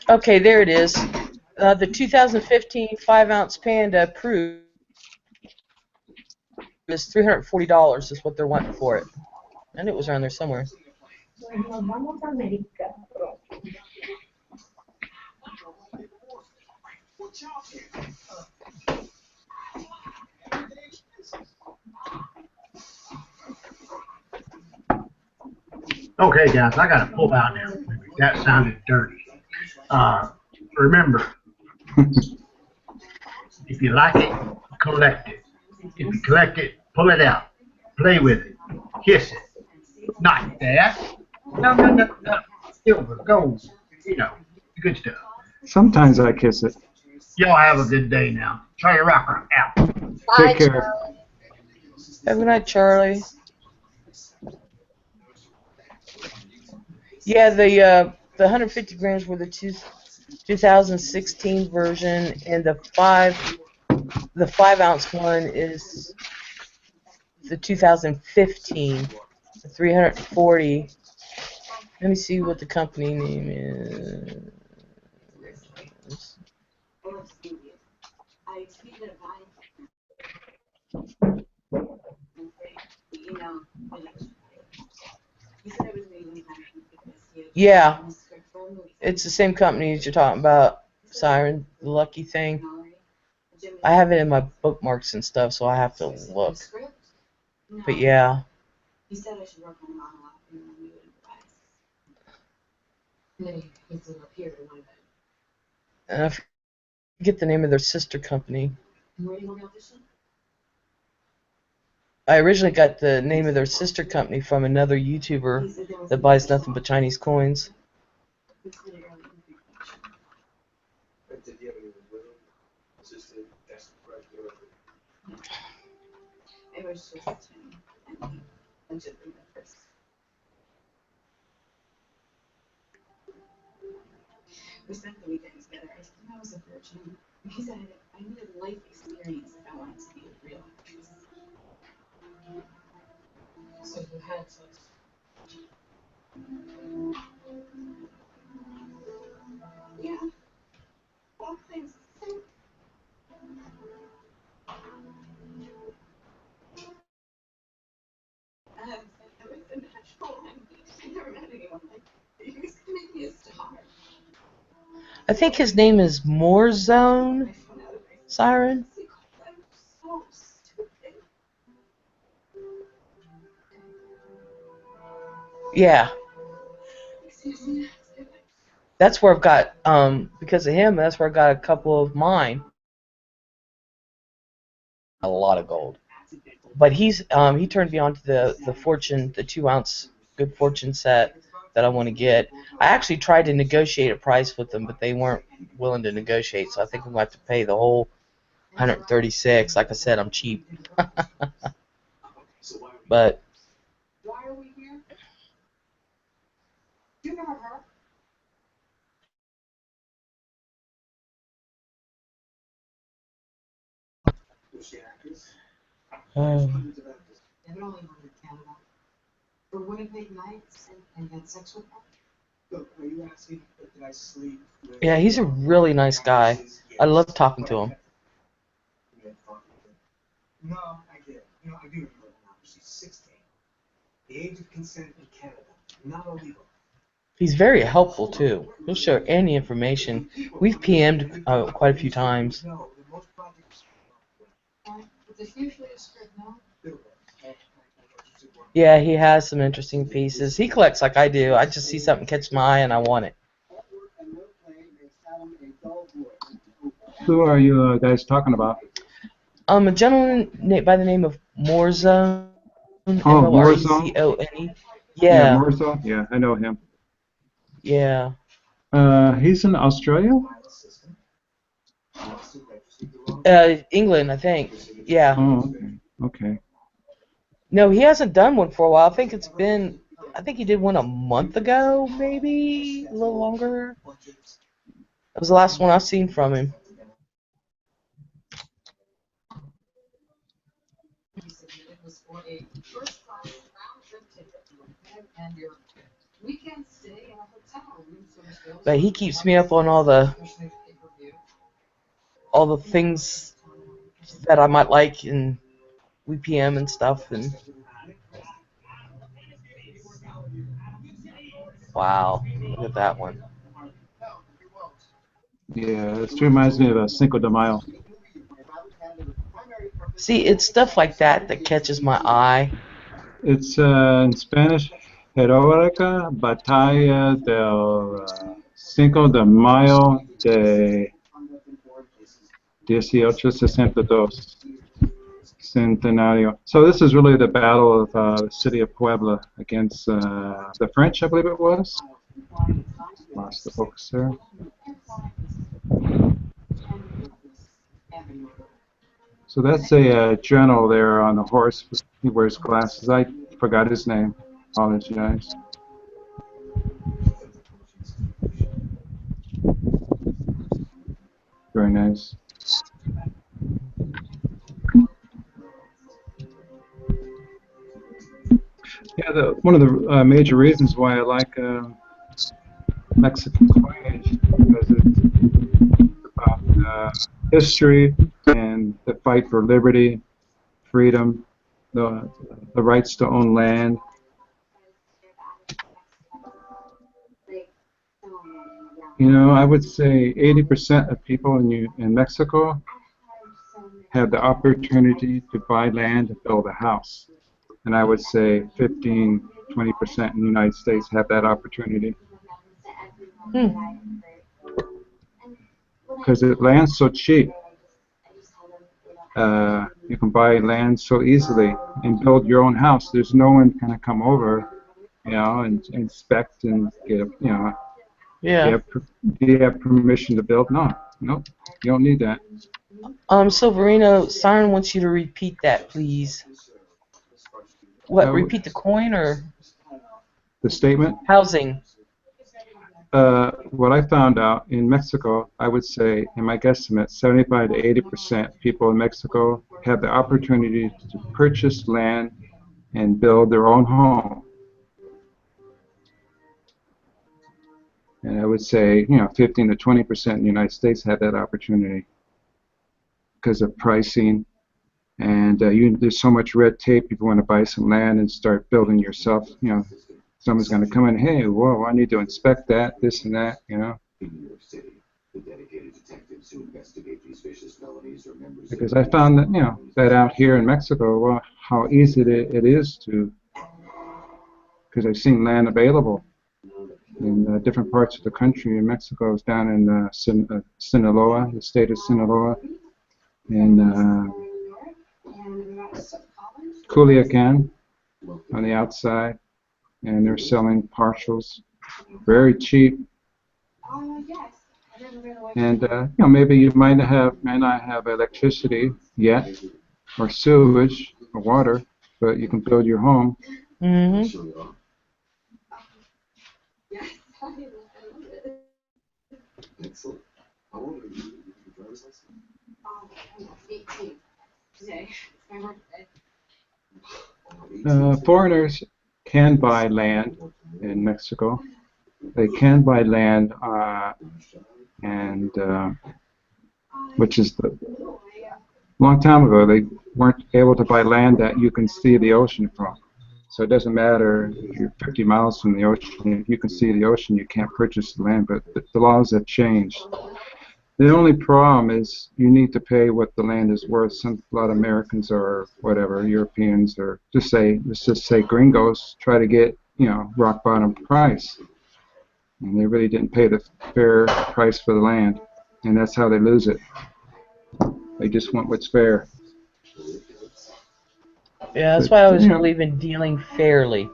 Okay, there it is. The 2015 5-ounce Panda approved is $340 is what they're wanting for it. And it was around there somewhere. Okay, guys, I got to pull out now. That sounded dirty. Remember, if you like it, collect it. If you collect it, pull it out. Play with it. Kiss it. Not that. No. Silver, gold, good stuff. Sometimes I kiss it. Y'all have a good day now. Charlie Rocker out. Take care. Have a good night, Charlie. Yeah, the 150 grams were the 2016 version, and the 5-ounce one is the 2015 340. Let me see what the company name is. Yeah, it's the same company as you're talking about, Siren, the Lucky thing. I have it in my bookmarks and stuff, so I have to look. But yeah. And I forget the name of their sister company. I originally got the name of their sister company from another YouTuber that buys nothing but Chinese coins. I think his name is Moorzone, Siren. Yeah. That's where I've got, because of him, that's where I got a couple of mine. A lot of gold. But he turned me on to the Fortune, the 2-ounce Good Fortune set that I want to get. I actually tried to negotiate a price with them, but they weren't willing to negotiate, so I think I'm going to have to pay the whole 136. Like I said, I'm cheap. But yeah, he's a really nice guy. I love talking to him. No, I get it. You know, I do remember now. She's 16. The age of consent in Canada, not illegal. He's very helpful too. He'll share any information. We've PM'd quite a few times. Yeah, he has some interesting pieces. He collects like I do. I just see something catch my eye and I want it. Who are you guys talking about? A gentleman by the name of Moorzone. Oh, Moorzone? Morecone. Yeah, Yeah. Moorzone? Yeah, I know him. Yeah. He's in Australia? England, I think. Yeah. Oh, okay. Okay. No, he hasn't done one for a while. I think he did one a month ago, maybe a little longer. That was the last one I've seen from him. But he keeps me up on all the things that I might like in WPM and stuff. And wow, look at that one. Yeah, this reminds me of a Cinco de Mayo. See, it's stuff like that that catches my eye. It's in Spanish, Heroica Batalla del Cinco de Mayo de 1862 Centenario. So this is really the battle of the city of Puebla against the French, I believe it was. Lost the focus there. So that's a general there on the horse. He wears glasses. I forgot his name. Apologize. Very nice. Yeah, one of the major reasons why I like Mexican coinage is because it's about history and the fight for liberty, freedom, the rights to own land. You know, I would say 80% of people in Mexico have the opportunity to buy land and build a house. And I would say 15, 20% in the United States have that opportunity. Because land's so cheap. You can buy land so easily and build your own house. There's no one going to come over, you know, and inspect and get, you know, Yeah. do you have permission to build? No, nope, you don't need that. Silverino, Siren wants you to repeat that, please. What? Repeat the coin or the statement? Housing. What I found out in Mexico, I would say, in my guesstimate, 75 to 80% people in Mexico have the opportunity to purchase land and build their own home. And I would say, you know, 15 to 20% in the United States have that opportunity because of pricing. And there's so much red tape. If you want to buy some land and start building yourself, you know, someone's going to come in, hey, whoa, I need to inspect that, this and that, you know. Because I found that, you know, that out here in Mexico, well, how easy it is to, because I've seen land available in different parts of the country. In Mexico, I was down in Sinaloa, the state of Sinaloa, and Culiacan on the outside, and they're selling partials very cheap. And you know, maybe you might not have electricity yet, or sewage, or water, but you can build your home. Mm-hmm. Foreigners can buy land in Mexico. They can buy land, and which is the long time ago they weren't able to buy land that you can see the ocean from. So it doesn't matter if you're 50 miles from the ocean. If you can see the ocean, you can't purchase the land. But the laws have changed. The only problem is you need to pay what the land is worth. A lot of Americans or whatever, Europeans, or let's just say gringos, try to get, you know, rock bottom price. And they really didn't pay the fair price for the land. And that's how they lose it. They just want what's fair. Yeah, that's why I always believe in dealing fairly.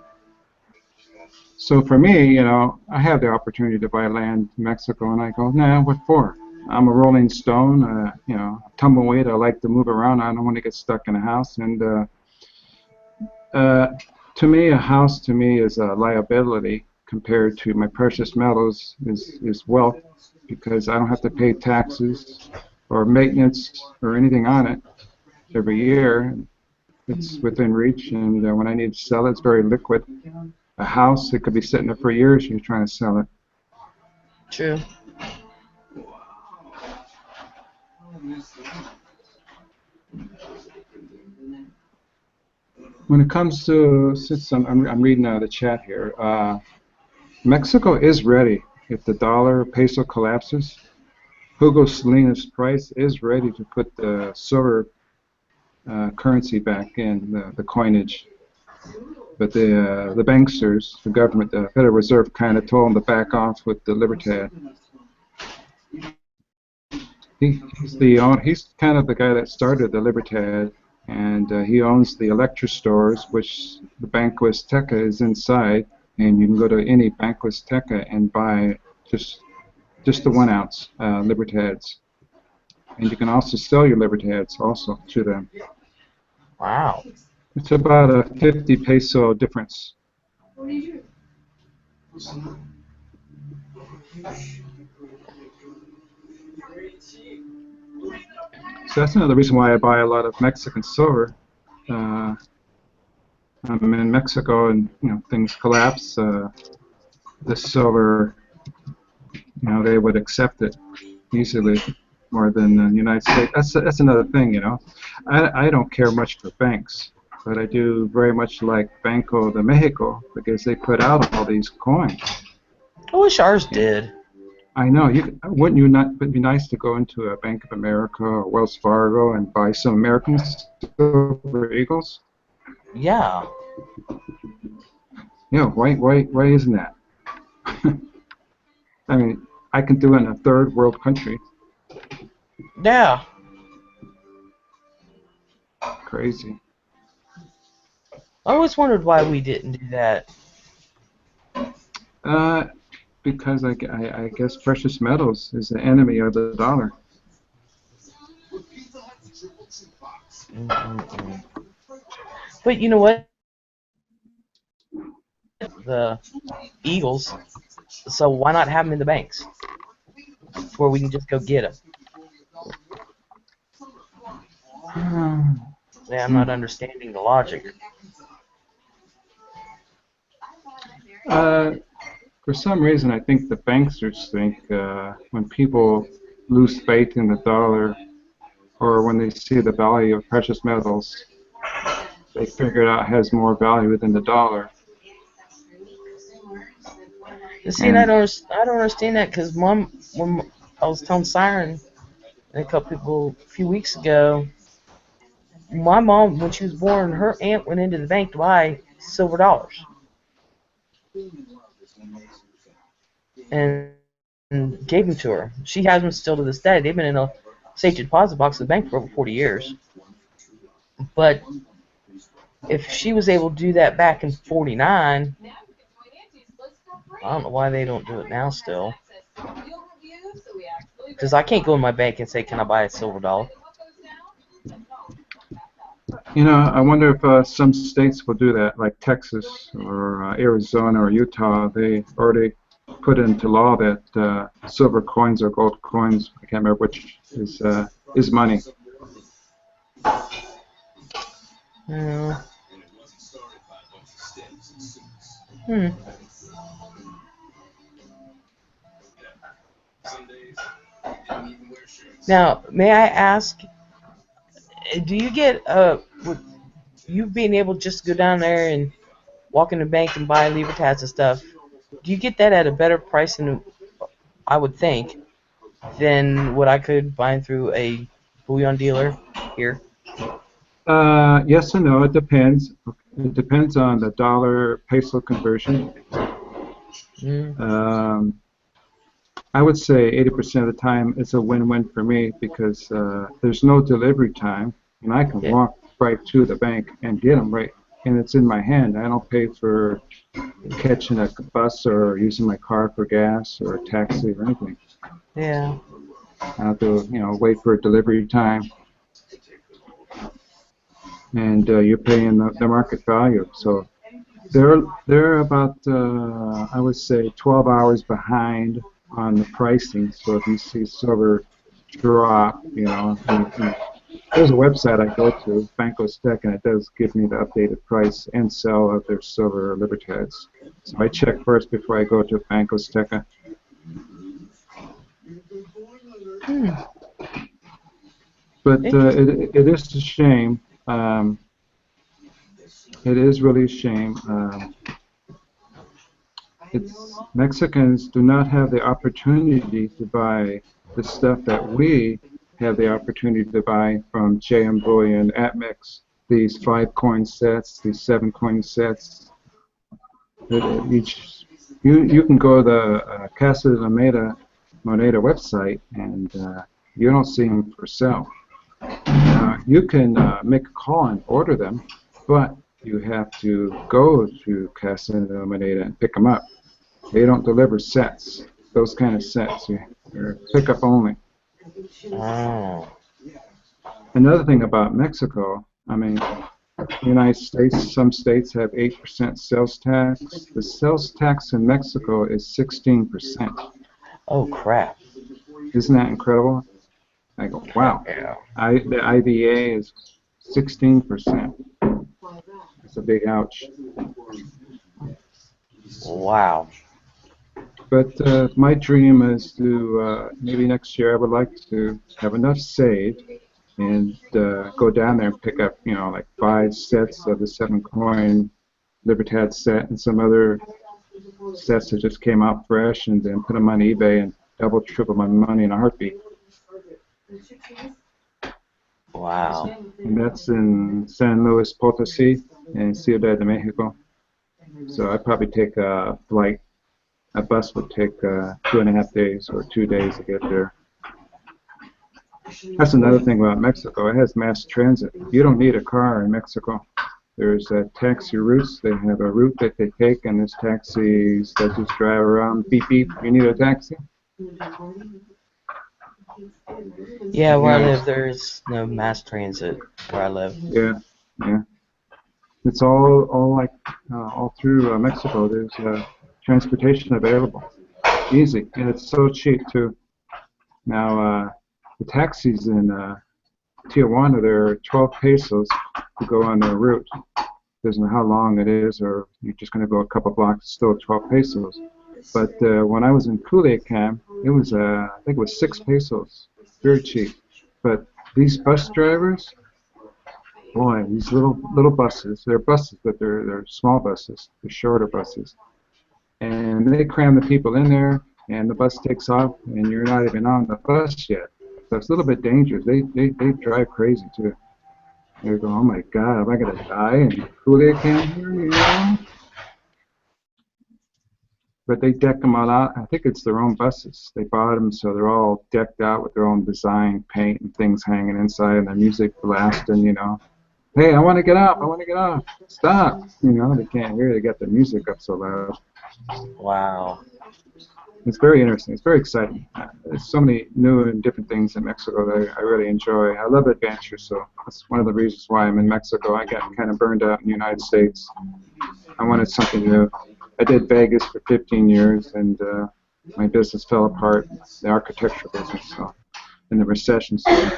So for me, you know, I have the opportunity to buy land in Mexico, and I go, nah, what for? I'm a rolling stone, you know, tumbleweed. I like to move around. I don't want to get stuck in a house. And to me, a house to me is a liability compared to my precious metals is wealth, because I don't have to pay taxes or maintenance or anything on it every year. It's within reach, and when I need to sell it, it's very liquid. A house, it could be sitting there for years and you're trying to sell it. True. When it comes to, since I'm reading the chat here, Mexico is ready. If the dollar peso collapses, Hugo Salinas' price is ready to put the silver currency back in, the coinage. But the banksters, the government, the Federal Reserve, kind of told him to back off with the Libertad. He's kind of the guy that started the Libertad, and he owns the Electra stores, which the Banco Azteca is inside, and you can go to any Banco Azteca and buy just the 1 ounce Libertads, and you can also sell your Libertads also to them. Wow. It's about a 50 peso difference. So that's another reason why I buy a lot of Mexican silver. I I'm in Mexico, and things collapse. The silver, they would accept it easily more than the United States. That's another thing, I don't care much for banks, but I do very much like Banco de Mexico because they put out all these coins. I wish ours did. I know. Wouldn't you not? It'd be nice to go into a Bank of America or Wells Fargo and buy some American Silver Eagles. Yeah. Why isn't that? I mean, I can do it in a third world country. Yeah. Crazy. I always wondered why we didn't do that. Because I guess precious metals is the enemy of the dollar. But you know what? The Eagles, so why not have them in the banks where we can just go get them? Yeah, I'm not understanding the logic. For some reason, I think the banksters think when people lose faith in the dollar or when they see the value of precious metals, they figure it out has more value than the dollar. See, and I don't understand that because when I was telling Siren and a few weeks ago, my mom, when she was born, her aunt went into the bank to buy silver dollars. And gave them to her. She has them still to this day. They've been in a safety deposit box of the bank for over 40 years. But if she was able to do that back in '49, I don't know why they don't do it now still. Because I can't go in my bank and say, can I buy a silver dollar? I wonder if some states will do that, like Texas or Arizona or Utah. They already put into law that silver coins or gold coins, I can't remember which, is money. Yeah. Now, may I ask, do you get with you being able to just go down there and walk in the bank and buy Libertads and stuff? Do you get that at a better price than I would think than what I could find through a bullion dealer here? Yes and no. It depends. It depends on the dollar peso conversion. I would say 80% of the time it's a win-win for me because there's no delivery time, and I can walk right to the bank and get them right, and it's in my hand. I don't pay for catching a bus or using my car for gas or a taxi or anything. Yeah. I have to, wait for a delivery time, and you're paying the market value. So they're about, I would say, 12 hours behind on the pricing. So if you see silver drop, there's a website I go to, Bankos-Tech, and it does give me the updated price and sell of their silver Libertads. So I check first before I go to Bankos-Tech. But it is a shame. It is really a shame. Mexicans do not have the opportunity to buy the stuff that we have the opportunity to buy from JM Bullion, APMEX, these 5-coin sets, these 7-coin sets. You can go to the Casa de Moneda website and you don't see them for sale. You can make a call and order them, but you have to go to Casa de Moneda and pick them up. They don't deliver sets, those kind of sets. They're pickup only. Oh. Another thing about Mexico, the United States, some states have 8% sales tax. The sales tax in Mexico is 16%. Oh, crap. Isn't that incredible? I go, wow. Yeah. The IVA is 16%. It's a big ouch. Wow. But my dream is to, maybe next year I would like to have enough saved and go down there and pick up, like 5 sets of the 7-coin Libertad set and some other sets that just came out fresh, and then put them on eBay and double, triple my money in a heartbeat. Wow. And that's in San Luis Potosí and Ciudad de Mexico. So I'd probably take a flight. A bus would take 2.5 days or 2 days to get there. That's another thing about Mexico. It has mass transit. You don't need a car in Mexico. There's taxi routes. They have a route that they take, and there's taxis that just drive around. Beep, beep. You need a taxi? Yeah, where I live, there's no mass transit where I live. Yeah, yeah. It's all like all through Mexico. There's transportation available, easy, and it's so cheap too. Now the taxis in Tijuana, they're 12 pesos to go on their route. Doesn't know how long it is, or you're just going to go a couple blocks. It's still 12 pesos. But when I was in Culiacan, it was I think it was 6 pesos, very cheap. But these bus drivers, boy, these little buses. They're buses, but they're small buses. They're shorter buses, and they cram the people in there, and the bus takes off, and you're not even on the bus yet. So it's a little bit dangerous. They drive crazy too. They go, oh my God, am I gonna die in Culiacan here? But they deck them all out. I think it's their own buses. They bought them, so they're all decked out with their own design, paint, and things hanging inside, and their music blasting. Hey, I want to get off. I want to get off. Stop. They can't hear. They got the music up so loud. Wow. It's very interesting. It's very exciting. There's so many new and different things in Mexico that I really enjoy. I love adventure, so that's one of the reasons why I'm in Mexico. I got kind of burned out in the United States. I wanted something new. I did Vegas for 15 years, and my business fell apart, the architecture business, so in the recession. So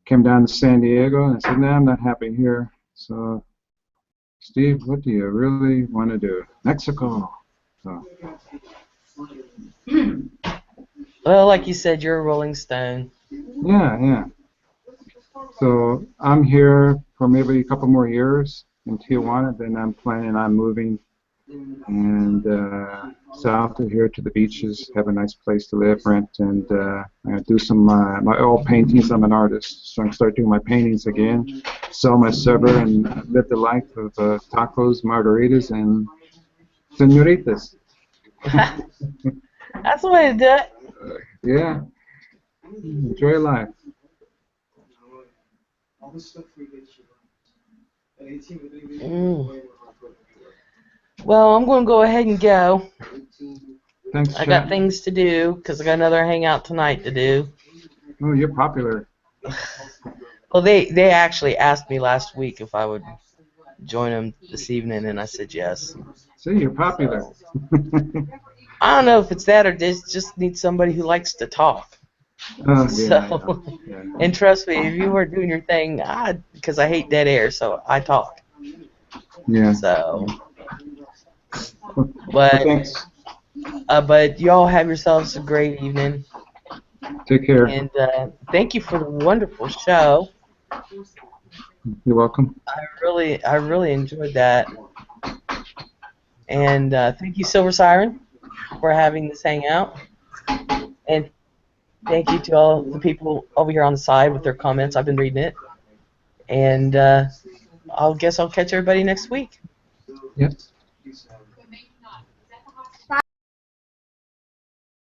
came down to San Diego, and I said, nah, I'm not happy here. So, Steve, what do you really want to do? Mexico. So. Well, like you said, you're a Rolling Stone. Yeah, yeah. So I'm here for maybe a couple more years in Tijuana. Then I'm planning on moving and south of here to the beaches, have a nice place to live, rent, and do some my oil paintings. I'm an artist, so I'm start doing my paintings again, sell my silver, and live the life of tacos, margaritas, and senoritas. That's the way to do it. Yeah. Enjoy life. Well, I'm going to go ahead and go. Thanks, I got things to do because I got another hangout tonight to do. Oh, you're popular. Well, they actually asked me last week if I would join them this evening, and I said yes. See, you're popular. So, I don't know if it's that or just need somebody who likes to talk. Oh, So, yeah. and trust me, if you were doing your thing, because I hate dead air, so I talk. Yeah. So, Well, thanks. But y'all have yourselves a great evening. Take care. And thank you for the wonderful show. You're welcome. I really enjoyed that. And thank you, Silver Siren, for having this hangout. And thank you to all the people over here on the side with their comments. I've been reading it. And I'll catch everybody next week. Yep.